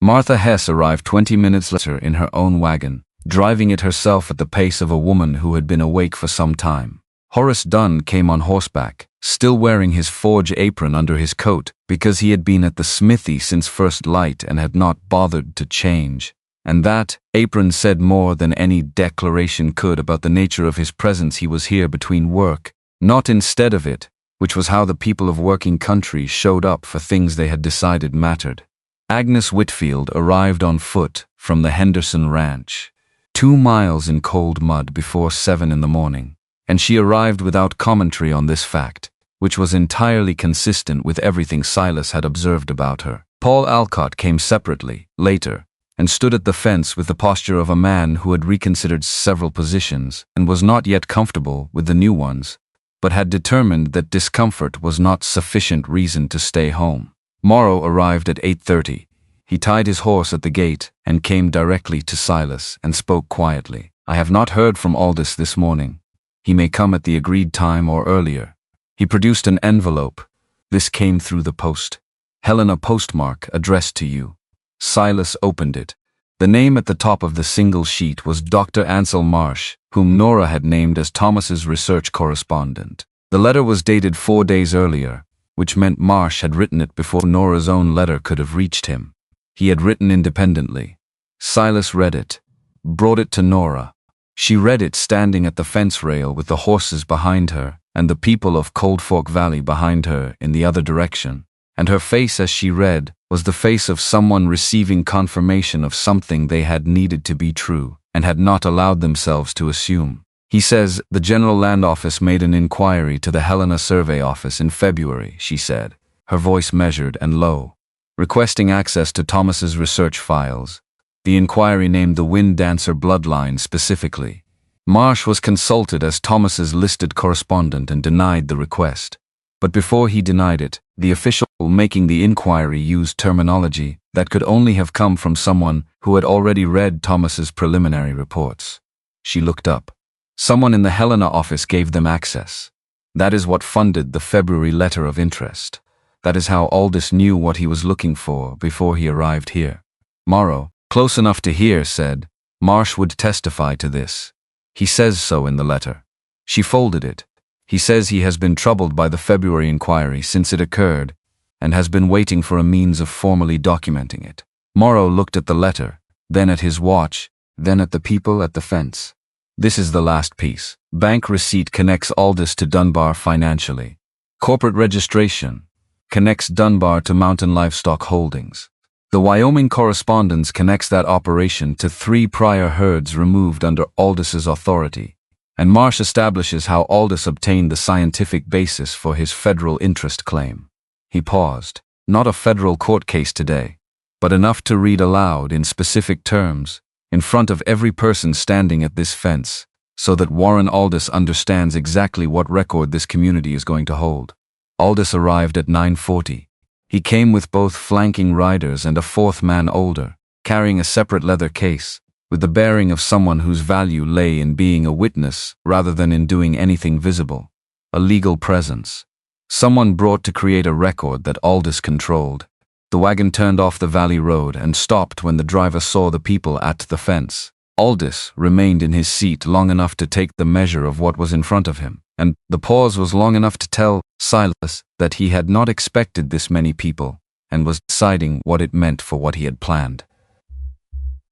Martha Hess arrived 20 minutes later in her own wagon, driving it herself at the pace of a woman who had been awake for some time. Horace Dunn came on horseback, still wearing his forge apron under his coat because he had been at the smithy since first light and had not bothered to change. And that apron said more than any declaration could about the nature of his presence. He was here between work, not instead of it, which was how the people of working country showed up for things they had decided mattered. Agnes Whitfield arrived on foot from the Henderson Ranch, 2 miles in cold mud before 7 in the morning, and she arrived without commentary on this fact, which was entirely consistent with everything Silas had observed about her. Paul Alcott came separately, later, and stood at the fence with the posture of a man who had reconsidered several positions and was not yet comfortable with the new ones, but had determined that discomfort was not sufficient reason to stay home. Morrow arrived at 8:30. He tied his horse at the gate and came directly to Silas and spoke quietly. "I have not heard from Aldiss this morning. He may come at the agreed time or earlier." He produced an envelope. "This came through the post. Helena postmark addressed to you." Silas opened it. The name at the top of the single sheet was Dr. Ansel Marsh, whom Nora had named as Thomas's research correspondent. The letter was dated 4 days earlier, which meant Marsh had written it before Nora's own letter could have reached him. He had written independently. Silas read it, brought it to Nora. She read it standing at the fence rail with the horses behind her and the people of Cold Fork Valley behind her in the other direction, and her face as she read was the face of someone receiving confirmation of something they had needed to be true and had not allowed themselves to assume. "He says the General Land Office made an inquiry to the Helena Survey Office in February," she said, her voice measured and low, "requesting access to Thomas's research files. The inquiry named the Wind Dancer Bloodline specifically. Marsh was consulted as Thomas's listed correspondent and denied the request. But before he denied it, the official making the inquiry used terminology that could only have come from someone who had already read Thomas's preliminary reports." She looked up. "Someone in the Helena office gave them access. That is what funded the February letter of interest. That is how Aldiss knew what he was looking for before he arrived here." Morrow, close enough to hear, said, "Marsh would testify to this. He says so in the letter." She folded it. "He says he has been troubled by the February inquiry since it occurred and has been waiting for a means of formally documenting it." Morrow looked at the letter, then at his watch, then at the people at the fence. "This is the last piece. Bank receipt connects Aldiss to Dunbar financially. Corporate registration connects Dunbar to Mountain Livestock Holdings. The Wyoming correspondence connects that operation to 3 prior herds removed under Aldiss's authority. And Marsh establishes how Aldiss obtained the scientific basis for his federal interest claim." He paused. "Not a federal court case today, but enough to read aloud in specific terms, in front of every person standing at this fence, so that Warren Aldiss understands exactly what record this community is going to hold." Aldiss arrived at 9:40. He came with both flanking riders and a 4th man older, carrying a separate leather case, with the bearing of someone whose value lay in being a witness rather than in doing anything visible. A legal presence. Someone brought to create a record that Aldiss controlled. The wagon turned off the valley road and stopped when the driver saw the people at the fence. Aldiss remained in his seat long enough to take the measure of what was in front of him, and the pause was long enough to tell Silas that he had not expected this many people and was deciding what it meant for what he had planned.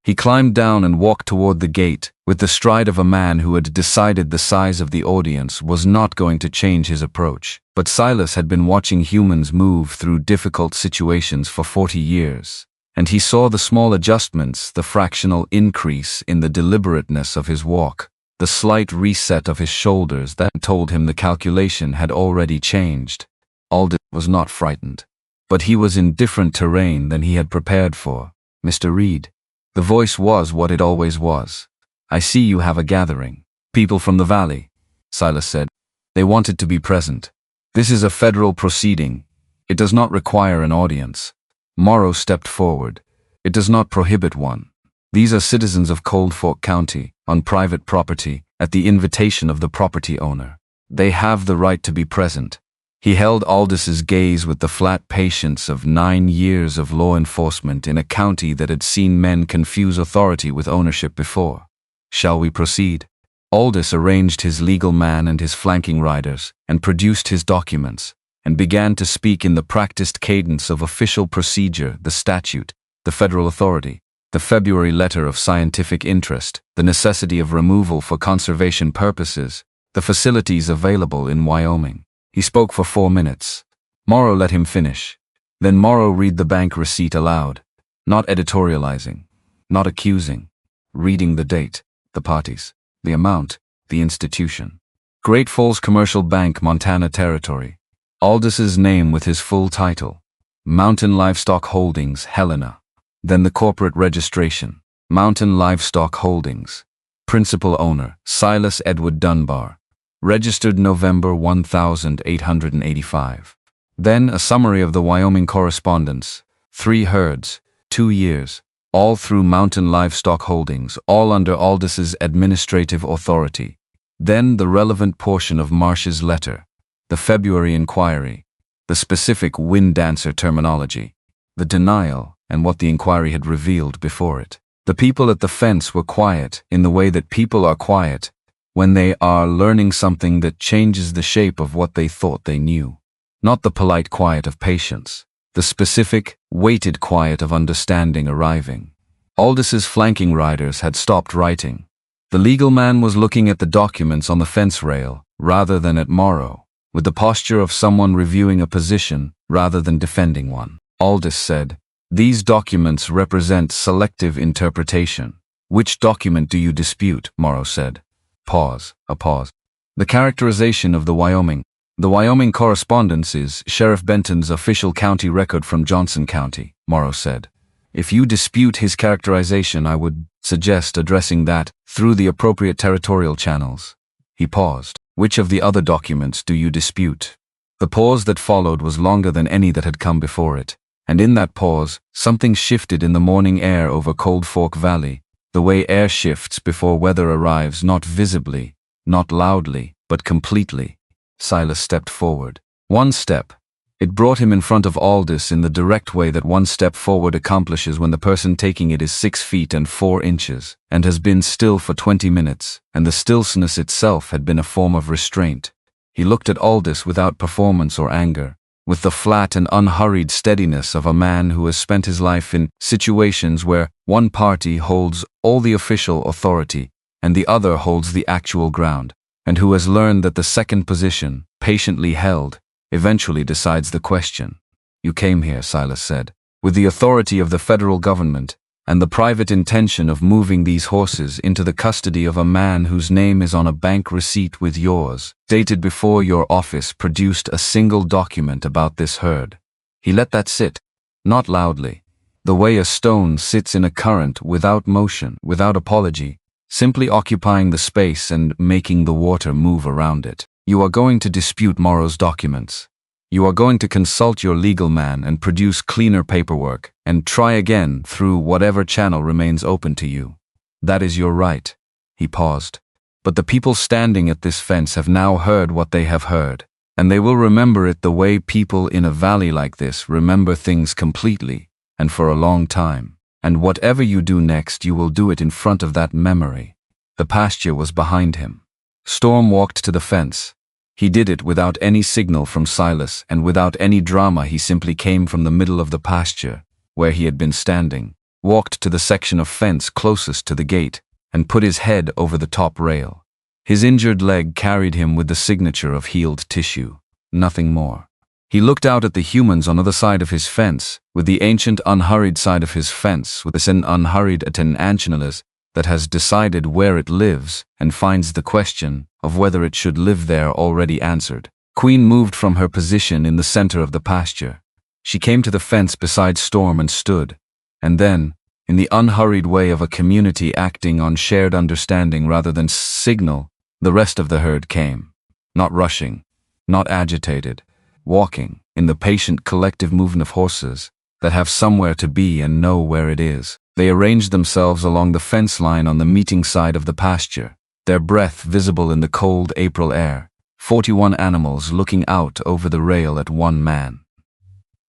He climbed down and walked toward the gate with the stride of a man who had decided the size of the audience was not going to change his approach. But Silas had been watching humans move through difficult situations for 40 years, and he saw the small adjustments, the fractional increase in the deliberateness of his walk, the slight reset of his shoulders that told him the calculation had already changed. Aldiss was not frightened, but he was in different terrain than he had prepared for. "Mr. Reed." The voice was what it always was. "I see you have a gathering. People from the valley," Silas said. "They wanted to be present. This is a federal proceeding. It does not require an audience." Morrow stepped forward. "It does not prohibit one. These are citizens of Cold Fork County, on private property, at the invitation of the property owner. They have the right to be present." He held Aldiss's gaze with the flat patience of 9 years of law enforcement in a county that had seen men confuse authority with ownership before. "Shall we proceed?" Aldiss arranged his legal man and his flanking riders, and produced his documents, and began to speak in the practiced cadence of official procedure, the statute, the federal authority, the February letter of scientific interest, the necessity of removal for conservation purposes, the facilities available in Wyoming. He spoke for 4 minutes. Morrow let him finish. Then Morrow read the bank receipt aloud, not editorializing, not accusing, reading the date, the parties, the amount, the institution. Great Falls Commercial Bank, Montana Territory. Aldiss's name with his full title. Mountain Livestock Holdings, Helena. Then the corporate registration. Mountain Livestock Holdings. Principal owner, Silas Edward Dunbar. Registered November 1885. Then a summary of the Wyoming correspondence. 3 herds, 2 years, all through Mountain Livestock Holdings, all under Aldiss's administrative authority. Then the relevant portion of Marsh's letter, the February inquiry, the specific wind dancer terminology, the denial, and what the inquiry had revealed before it. The people at the fence were quiet in the way that people are quiet when they are learning something that changes the shape of what they thought they knew. Not the polite quiet of patience, the specific, weighted quiet of understanding arriving. Aldiss's flanking riders had stopped writing. The legal man was looking at the documents on the fence rail rather than at Morrow, with the posture of someone reviewing a position rather than defending one. Aldiss said, "These documents represent selective interpretation." "Which document do you dispute?" Morrow said. Pause, a pause. "The characterization of the Wyoming. The Wyoming correspondence is Sheriff Benton's official county record from Johnson County," Morrow said. "If you dispute his characterization, I would suggest addressing that through the appropriate territorial channels." He paused. "Which of the other documents do you dispute?" The pause that followed was longer than any that had come before it, and in that pause, something shifted in the morning air over Cold Fork Valley, the way air shifts before weather arrives, not visibly, not loudly, but completely. Silas stepped forward. 1 step. It brought him in front of Aldiss in the direct way that 1 step forward accomplishes when the person taking it is 6 feet and 4 inches, and has been still for 20 minutes, and the stillness itself had been a form of restraint. He looked at Aldiss without performance or anger, with the flat and unhurried steadiness of a man who has spent his life in situations where one party holds all the official authority and the other holds the actual ground, and who has learned that the second position, patiently held, eventually decides the question. "You came here," Silas said, "with the authority of the federal government and the private intention of moving these horses into the custody of a man whose name is on a bank receipt with yours, dated before your office produced a single document about this herd." He let that sit, not loudly, the way a stone sits in a current without motion, without apology, simply occupying the space and making the water move around it. "You are going to dispute Morrow's documents. You are going to consult your legal man and produce cleaner paperwork and try again through whatever channel remains open to you. That is your right." He paused. "But the people standing at this fence have now heard what they have heard, and they will remember it the way people in a valley like this remember things completely and for a long time. And whatever you do next, you will do it in front of that memory." The pasture was behind him. Storm walked to the fence. He did it without any signal from Silas and without any drama. He simply came from the middle of the pasture, where he had been standing, walked to the section of fence closest to the gate, and put his head over the top rail. His injured leg carried him with the signature of healed tissue. Nothing more. He looked out at the humans on the other side of his fence, with the ancient unhurried side of his fence, with an unhurried attentionalist that has decided where it lives and finds the question of whether it should live there already answered. Queen moved from her position in the center of the pasture. She came to the fence beside Storm and stood, and then, in the unhurried way of a community acting on shared understanding rather than signal, the rest of the herd came. Not rushing, not agitated, walking in the patient collective movement of horses that have somewhere to be and know where it is. They arranged themselves along the fence line on the meeting side of the pasture, their breath visible in the cold April air, 41 animals looking out over the rail at one man.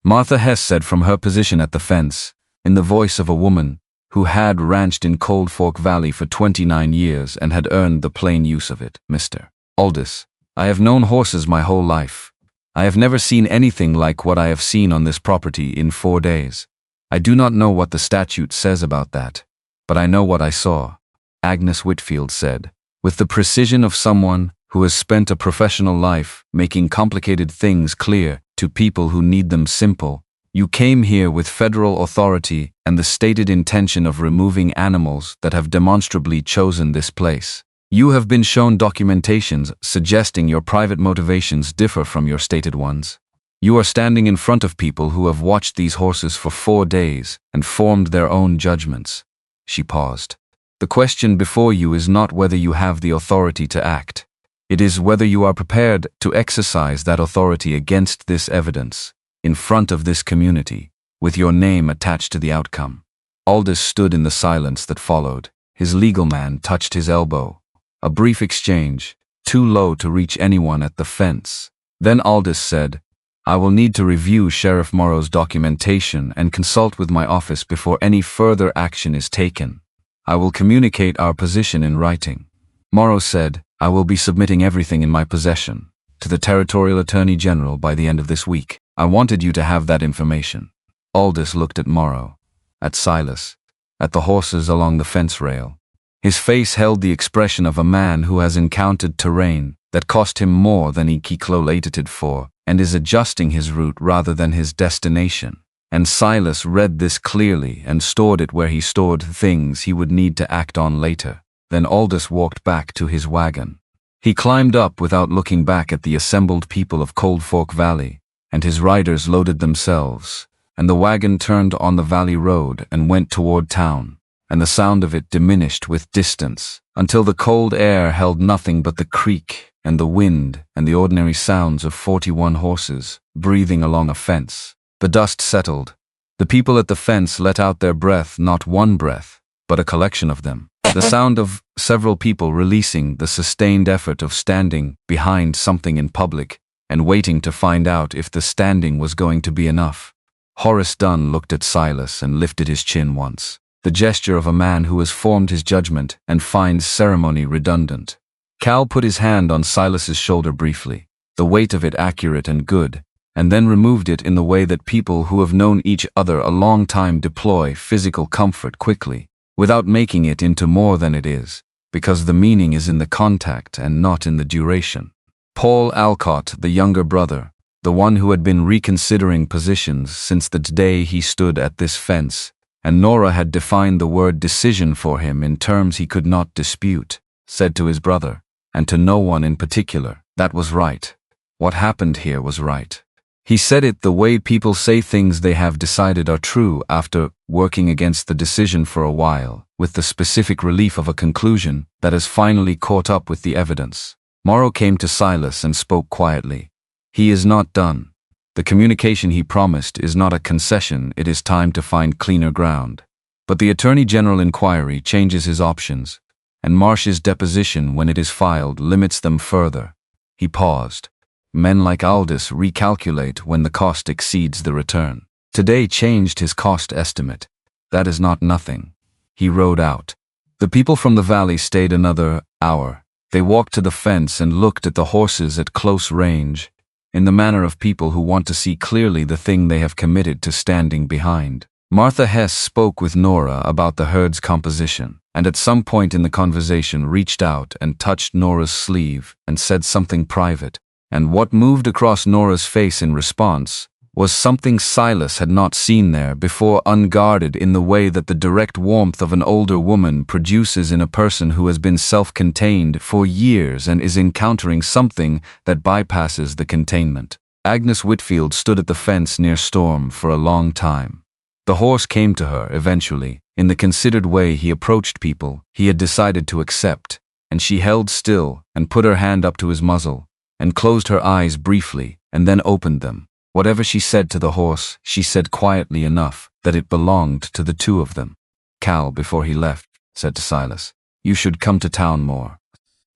Martha Hess said from her position at the fence, in the voice of a woman who had ranched in Cold Fork Valley for 29 years and had earned the plain use of it, "Mr. Aldiss, I have known horses my whole life. I have never seen anything like what I have seen on this property in 4 days. I do not know what the statute says about that, but I know what I saw," Agnes Whitfield said, with the precision of someone who has spent a professional life making complicated things clear to people who need them simple. You came here with federal authority and the stated intention of removing animals that have demonstrably chosen this place. You have been shown documentations suggesting your private motivations differ from your stated ones. You are standing in front of people who have watched these horses for 4 days and formed their own judgments. She paused. The question before you is not whether you have the authority to act. It is whether you are prepared to exercise that authority against this evidence, in front of this community, with your name attached to the outcome. Aldiss stood in the silence that followed. His legal man touched his elbow. A brief exchange, too low to reach anyone at the fence. Then Aldiss said, "I will need to review Sheriff Morrow's documentation and consult with my office before any further action is taken. I will communicate our position in writing." Morrow said, "I will be submitting everything in my possession to the Territorial Attorney General by the end of this week. I wanted you to have that information." Aldiss looked at Morrow, at Silas, at the horses along the fence rail. His face held the expression of a man who has encountered terrain that cost him more than he calculated for and is adjusting his route rather than his destination. And Silas read this clearly and stored it where he stored things he would need to act on later. Then Aldiss walked back to his wagon. He climbed up without looking back at the assembled people of Cold Fork Valley, and his riders loaded themselves, and the wagon turned on the valley road and went toward town, and the sound of it diminished with distance, until the cold air held nothing but the creak and the wind and the ordinary sounds of 41 horses breathing along a fence. The dust settled. The people at the fence let out their breath, not one breath, but a collection of them. The sound of several people releasing the sustained effort of standing behind something in public and waiting to find out if the standing was going to be enough. Horace Dunn looked at Silas and lifted his chin once, the gesture of a man who has formed his judgment and finds ceremony redundant. Cal put his hand on Silas's shoulder briefly, the weight of it accurate and good, and then removed it in the way that people who have known each other a long time deploy physical comfort quickly, without making it into more than it is, because the meaning is in the contact and not in the duration. Paul Alcott, the younger brother, the one who had been reconsidering positions since the day he stood at this fence, and Nora had defined the word decision for him in terms he could not dispute, said to his brother, and to no one in particular, that was right. What happened here was right. He said it the way people say things they have decided are true after working against the decision for a while, with the specific relief of a conclusion that has finally caught up with the evidence. Morrow came to Silas and spoke quietly. He is not done. The communication he promised is not a concession, it is time to find cleaner ground. But the Attorney General inquiry changes his options, and Marsh's deposition, when it is filed, limits them further. He paused. Men like Aldiss recalculate when the cost exceeds the return. Today changed his cost estimate. That is not nothing. He rode out. The people from the valley stayed another hour. They walked to the fence and looked at the horses at close range, in the manner of people who want to see clearly the thing they have committed to standing behind. Martha Hess spoke with Nora about the herd's composition, and at some point in the conversation reached out and touched Nora's sleeve and said something private, and what moved across Nora's face in response was something Silas had not seen there before, unguarded in the way that the direct warmth of an older woman produces in a person who has been self-contained for years and is encountering something that bypasses the containment. Agnes Whitfield stood at the fence near Storm for a long time. The horse came to her eventually, in the considered way he approached people he had decided to accept, and she held still and put her hand up to his muzzle, and closed her eyes briefly, and then opened them. Whatever she said to the horse, she said quietly enough that it belonged to the two of them. Cal, before he left, said to Silas, "You should come to town more."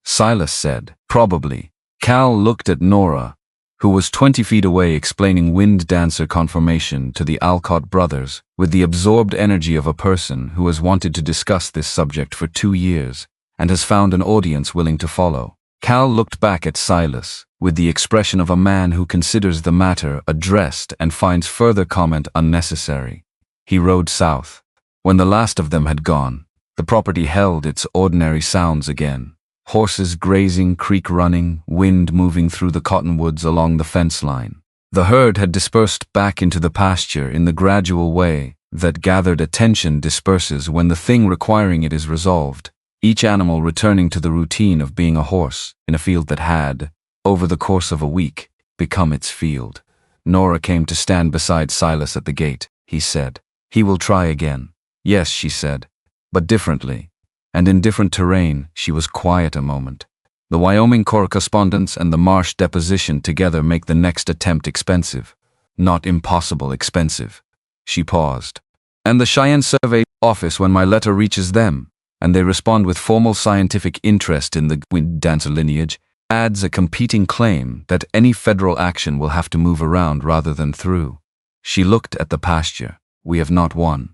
Silas said, "Probably." Cal looked at Nora, who was 20 feet away explaining wind dancer conformation to the Alcott brothers with the absorbed energy of a person who has wanted to discuss this subject for 2 years and has found an audience willing to follow. Cal looked back at Silas with the expression of a man who considers the matter addressed and finds further comment unnecessary. He rode south. When the last of them had gone, the property held its ordinary sounds again. Horses grazing, creek running, wind moving through the cottonwoods along the fence line. The herd had dispersed back into the pasture in the gradual way that gathered attention disperses when the thing requiring it is resolved, each animal returning to the routine of being a horse in a field that had, over the course of a week, become its field. Nora came to stand beside Silas at the gate. He said, "He will try again." "Yes," she said, "but differently." And in different terrain, she was quiet a moment. The Wyoming correspondence and the Marsh deposition together make the next attempt expensive. Not impossible expensive. She paused. "And the Cheyenne Survey office when my letter reaches them, and they respond with formal scientific interest in the wind dancer lineage, adds a competing claim that any federal action will have to move around rather than through." She looked at the pasture. "We have not won.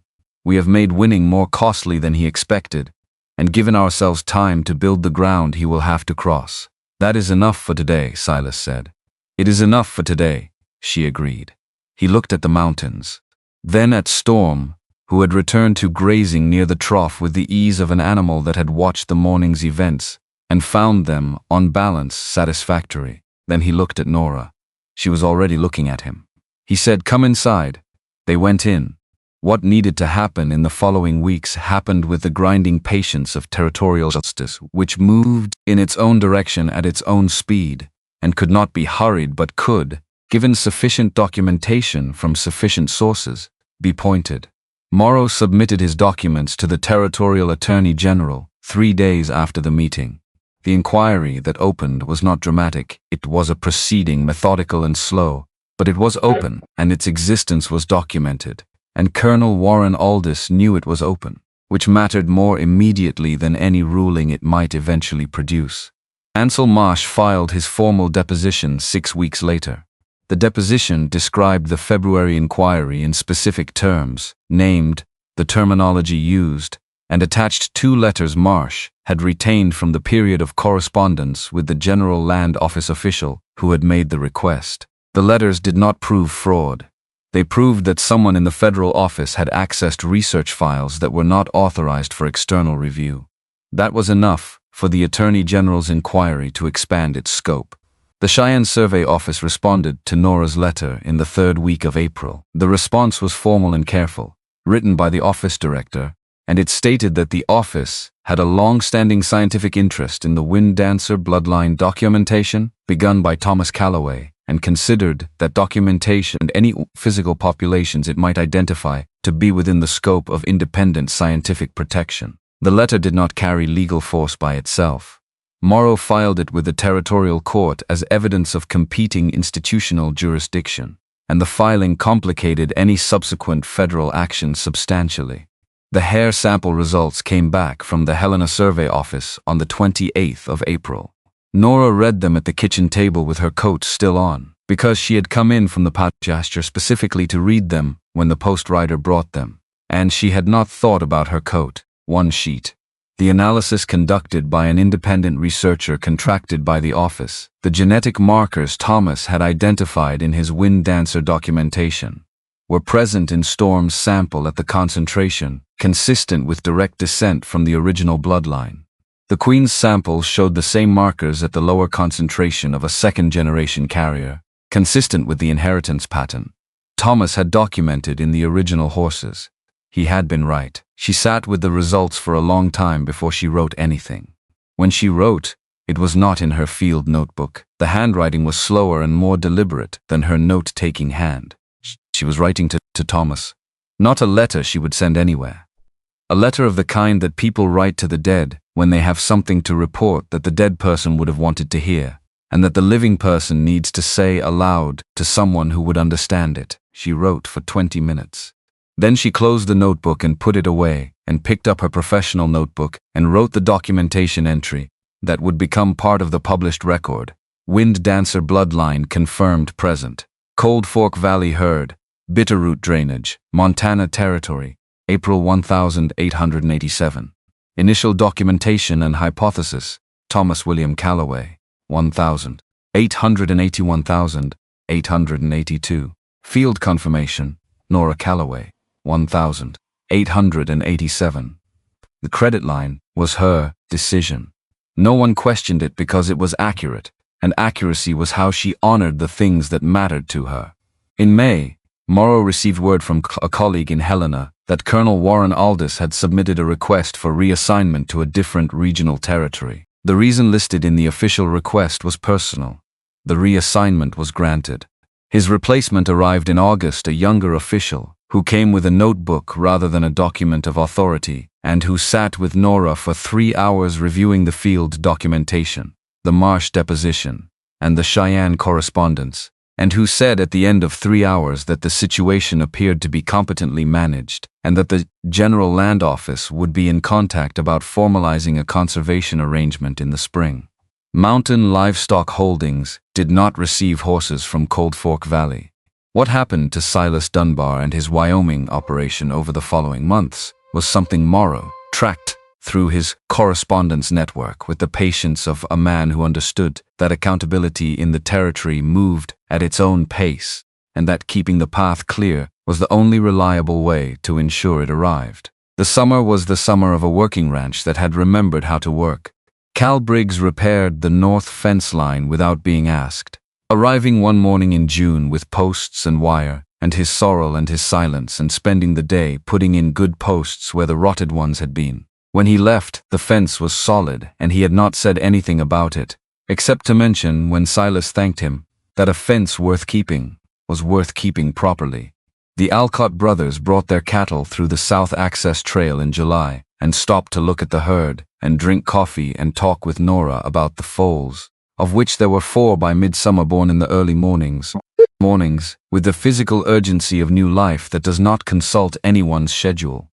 We have made winning more costly than he expected, and given ourselves time to build the ground he will have to cross." "That is enough for today," Silas said. "It is enough for today," she agreed. He looked at the mountains, then at Storm, who had returned to grazing near the trough with the ease of an animal that had watched the morning's events, and found them, on balance, satisfactory. Then he looked at Nora. She was already looking at him. He said, "Come inside." They went in. What needed to happen in the following weeks happened with the grinding patience of territorial justice, which moved in its own direction at its own speed, and could not be hurried but could, given sufficient documentation from sufficient sources, be pointed. Morrow submitted his documents to the Territorial Attorney General 3 days after the meeting. The inquiry that opened was not dramatic. It was a proceeding, methodical and slow, but it was open, and its existence was documented. And Colonel Warren Aldiss knew it was open, which mattered more immediately than any ruling it might eventually produce. Ansel Marsh filed his formal deposition 6 weeks later. The deposition described the February inquiry in specific terms, named, the terminology used, and attached 2 letters Marsh had retained from the period of correspondence with the General Land Office official who had made the request. The letters did not prove fraud. They proved that someone in the federal office had accessed research files that were not authorized for external review. That was enough for the Attorney General's inquiry to expand its scope. The Cheyenne Survey Office responded to Nora's letter in the 3rd week of April. The response was formal and careful, written by the office director, and it stated that the office had a long-standing scientific interest in the Wind Dancer Bloodline documentation begun by Thomas Calloway, and considered that documentation and any physical populations it might identify to be within the scope of independent scientific protection. The letter did not carry legal force by itself. Morrow filed it with the territorial court as evidence of competing institutional jurisdiction, and the filing complicated any subsequent federal action substantially. The hair sample results came back from the Helena Survey Office on the 28th of April. Nora read them at the kitchen table with her coat still on, because she had come in from the pasture specifically to read them when the post rider brought them, and she had not thought about her coat. 1 sheet. The analysis conducted by an independent researcher contracted by the office. The genetic markers Thomas had identified in his Wind Dancer documentation were present in Storm's sample at the concentration consistent with direct descent from the original bloodline. The Queen's samples showed the same markers at the lower concentration of a second-generation carrier, consistent with the inheritance pattern Thomas had documented in the original horses. He had been right. She sat with the results for a long time before she wrote anything. When she wrote, it was not in her field notebook. The handwriting was slower and more deliberate than her note-taking hand. She was writing to Thomas. Not a letter she would send anywhere. A letter of the kind that people write to the dead when they have something to report that the dead person would have wanted to hear, and that the living person needs to say aloud to someone who would understand it. She wrote for 20 minutes. Then she closed the notebook and put it away, and picked up her professional notebook and wrote the documentation entry that would become part of the published record. Wind Dancer Bloodline confirmed present. Cold Fork Valley herd, Bitterroot drainage, Montana Territory, April 1887. Initial documentation and hypothesis, Thomas William Calloway, 881,882. Field confirmation, Nora Calloway, 1,887. The credit line was her decision. No one questioned it because it was accurate, and accuracy was how she honored the things that mattered to her. In May, Morrow received word from a colleague in Helena that Colonel Warren Aldiss had submitted a request for reassignment to a different regional territory. The reason listed in the official request was personal. The reassignment was granted. His replacement arrived in August, a younger official, who came with a notebook rather than a document of authority, and who sat with Nora for 3 hours reviewing the field documentation, the Marsh deposition, and the Cheyenne correspondence, and who said at the end of 3 hours that the situation appeared to be competently managed, and that the General Land Office would be in contact about formalizing a conservation arrangement in the spring. Mountain Livestock Holdings did not receive horses from Cold Fork Valley. What happened to Silas Dunbar and his Wyoming operation over the following months was something Morrow tracked through his correspondence network with the patience of a man who understood that accountability in the territory moved at its own pace, and that keeping the path clear was the only reliable way to ensure it arrived. The summer was the summer of a working ranch that had remembered how to work. Cal Briggs repaired the north fence line without being asked, arriving one morning in June with posts and wire, and his sorrel and his silence, and spending the day putting in good posts where the rotted ones had been. When he left, the fence was solid, and he had not said anything about it, except to mention, when Silas thanked him, that a fence worth keeping was worth keeping properly. The Alcott brothers brought their cattle through the South Access Trail in July, and stopped to look at the herd, and drink coffee and talk with Nora about the foals, of which there were 4 by midsummer, born in the early mornings, with the physical urgency of new life that does not consult anyone's schedule.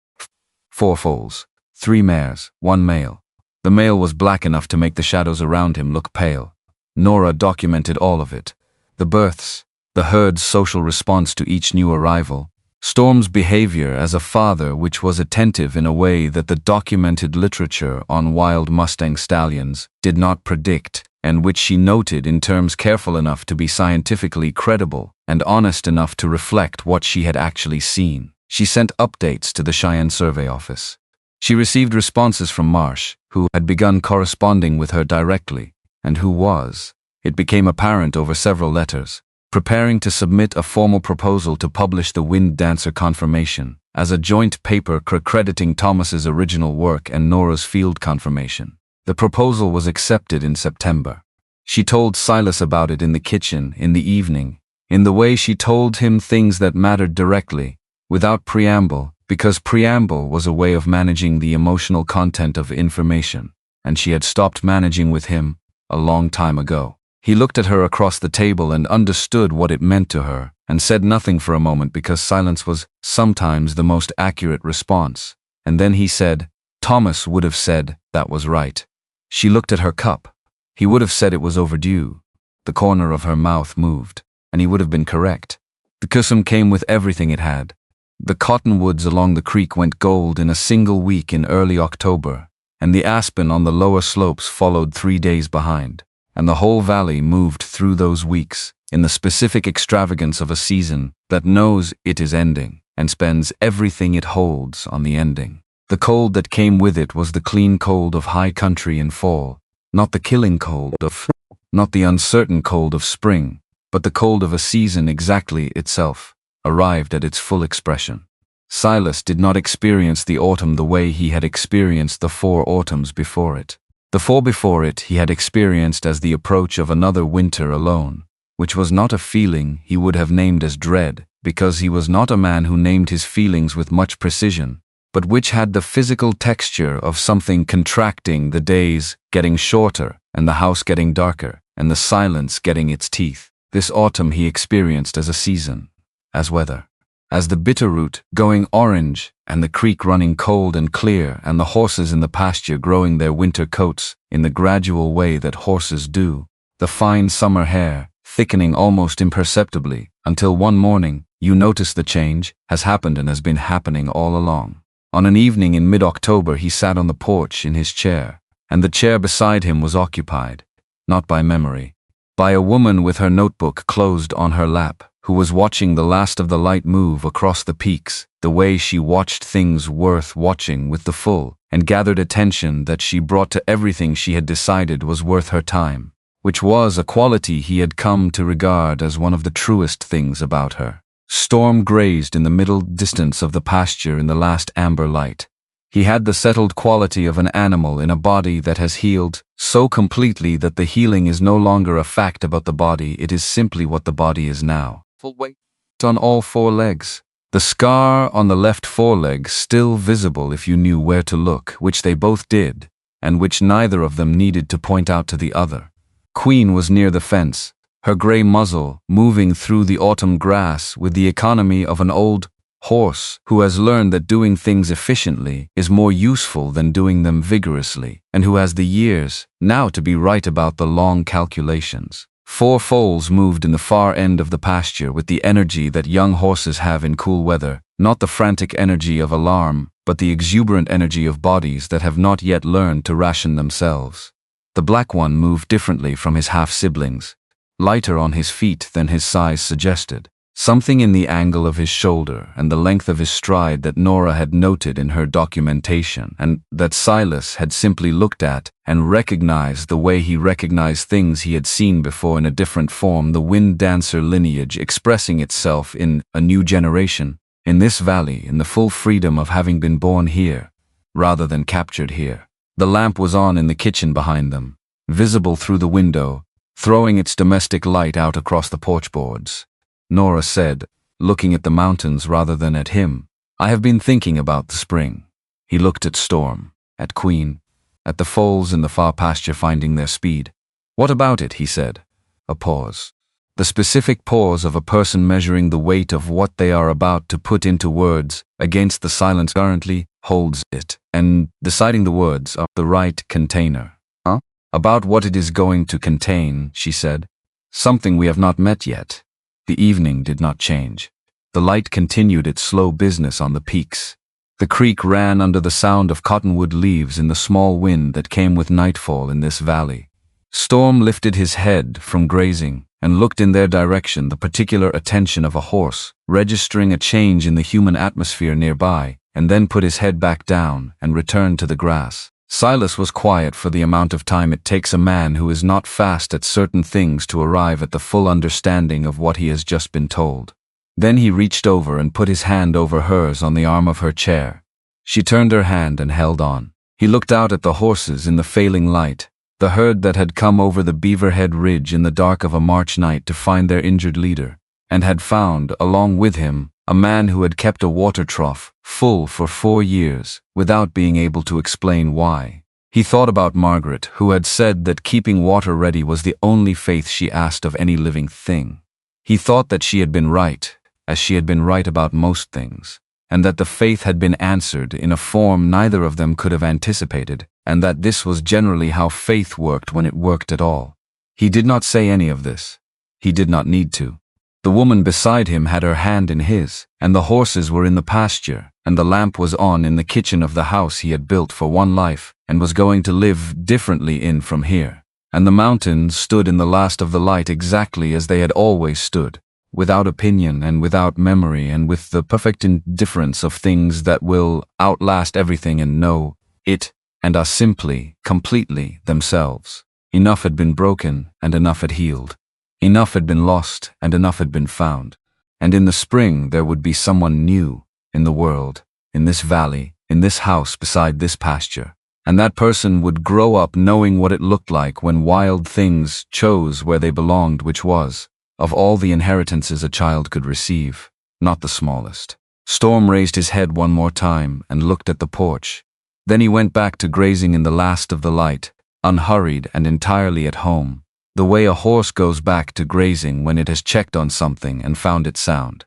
4 foals, 3 mares, 1 male. The male was black enough to make the shadows around him look pale. Nora documented all of it. The births, the herd's social response to each new arrival, Storm's behavior as a father, which was attentive in a way that the documented literature on wild Mustang stallions did not predict, and which she noted in terms careful enough to be scientifically credible and honest enough to reflect what she had actually seen. She sent updates to the Cheyenne Survey Office. She received responses from Marsh, who had begun corresponding with her directly, and who was, it became apparent over several letters, preparing to submit a formal proposal to publish the Wind Dancer Confirmation as a joint paper crediting Thomas's original work and Nora's field confirmation. The proposal was accepted in September. She told Silas about it in the kitchen in the evening, in the way she told him things that mattered directly, without preamble, because preamble was a way of managing the emotional content of information, and she had stopped managing with him a long time ago. He looked at her across the table and understood what it meant to her, and said nothing for a moment because silence was sometimes the most accurate response. And then he said, "Thomas would have said that was right." She looked at her cup. He would have said it was overdue. The corner of her mouth moved, and he would have been correct. The kusum came with everything it had. The cottonwoods along the creek went gold in a single week in early October, and the aspen on the lower slopes followed 3 days behind. And the whole valley moved through those weeks in the specific extravagance of a season that knows it is ending and spends everything it holds on the ending. The cold that came with it was the clean cold of high country in fall, not the killing cold of, not the uncertain cold of spring, but the cold of a season exactly itself, arrived at its full expression. Silas did not experience the autumn the way he had experienced the 4 autumns before it. The 4 before it he had experienced as the approach of another winter alone, which was not a feeling he would have named as dread, because he was not a man who named his feelings with much precision, but which had the physical texture of something contracting, the days getting shorter, and the house getting darker, and the silence getting its teeth. This autumn he experienced as a season, as weather, as the bitterroot going orange, and the creek running cold and clear, and the horses in the pasture growing their winter coats in the gradual way that horses do, the fine summer hair thickening almost imperceptibly, until one morning you notice the change has happened and has been happening all along. On an evening in mid-October he sat on the porch in his chair, and the chair beside him was occupied, not by memory, by a woman with her notebook closed on her lap, who was watching the last of the light move across the peaks, the way she watched things worth watching with the full and gathered attention that she brought to everything she had decided was worth her time, which was a quality he had come to regard as one of the truest things about her. Storm grazed in the middle distance of the pasture in the last amber light. He had the settled quality of an animal in a body that has healed so completely that the healing is no longer a fact about the body, it is simply what the body is now. Full weight on all four legs. The scar on the left foreleg still visible if you knew where to look, which they both did, and which neither of them needed to point out to the other. Queen was near the fence, her gray muzzle moving through the autumn grass with the economy of an old horse who has learned that doing things efficiently is more useful than doing them vigorously, and who has the years now to be right about the long calculations. 4 foals moved in the far end of the pasture with the energy that young horses have in cool weather, not the frantic energy of alarm, but the exuberant energy of bodies that have not yet learned to ration themselves. The black one moved differently from his half-siblings, lighter on his feet than his size suggested. Something in the angle of his shoulder and the length of his stride that Nora had noted in her documentation, and that Silas had simply looked at and recognized the way he recognized things he had seen before in a different form, the wind dancer lineage expressing itself in a new generation, in this valley, in the full freedom of having been born here, rather than captured here. The lamp was on in the kitchen behind them, visible through the window, throwing its domestic light out across the porch boards. Nora said, looking at the mountains rather than at him, "I have been thinking about the spring." He looked at Storm, at Queen, at the foals in the far pasture finding their speed. "What about it?" he said. A pause. The specific pause of a person measuring the weight of what they are about to put into words against the silence currently holds it, and deciding the words of the right container. "Huh? About what it is going to contain," she said. "Something we have not met yet." The evening did not change. The light continued its slow business on the peaks. The creek ran under the sound of cottonwood leaves in the small wind that came with nightfall in this valley. Storm lifted his head from grazing and looked in their direction, the particular attention of a horse, registering a change in the human atmosphere nearby, and then put his head back down and returned to the grass. Silas was quiet for the amount of time it takes a man who is not fast at certain things to arrive at the full understanding of what he has just been told. Then he reached over and put his hand over hers on the arm of her chair. She turned her hand and held on. He looked out at the horses in the failing light, the herd that had come over the Beaverhead Ridge in the dark of a March night to find their injured leader, and had found, along with him, a man who had kept a water trough full for 4 years without being able to explain why. He thought about Margaret, who had said that keeping water ready was the only faith she asked of any living thing. He thought that she had been right, as she had been right about most things, and that the faith had been answered in a form neither of them could have anticipated, and that this was generally how faith worked when it worked at all. He did not say any of this. He did not need to. The woman beside him had her hand in his, and the horses were in the pasture, and the lamp was on in the kitchen of the house he had built for one life, and was going to live differently in from here. And the mountains stood in the last of the light exactly as they had always stood, without opinion and without memory and with the perfect indifference of things that will outlast everything and know it, and are simply, completely themselves. Enough had been broken, and enough had healed. Enough had been lost, and enough had been found. And in the spring there would be someone new in the world, in this valley, in this house beside this pasture. And that person would grow up knowing what it looked like when wild things chose where they belonged, which was, of all the inheritances a child could receive, not the smallest. Storm raised his head one more time and looked at the porch. Then he went back to grazing in the last of the light, unhurried and entirely at home, the way a horse goes back to grazing when it has checked on something and found it sound.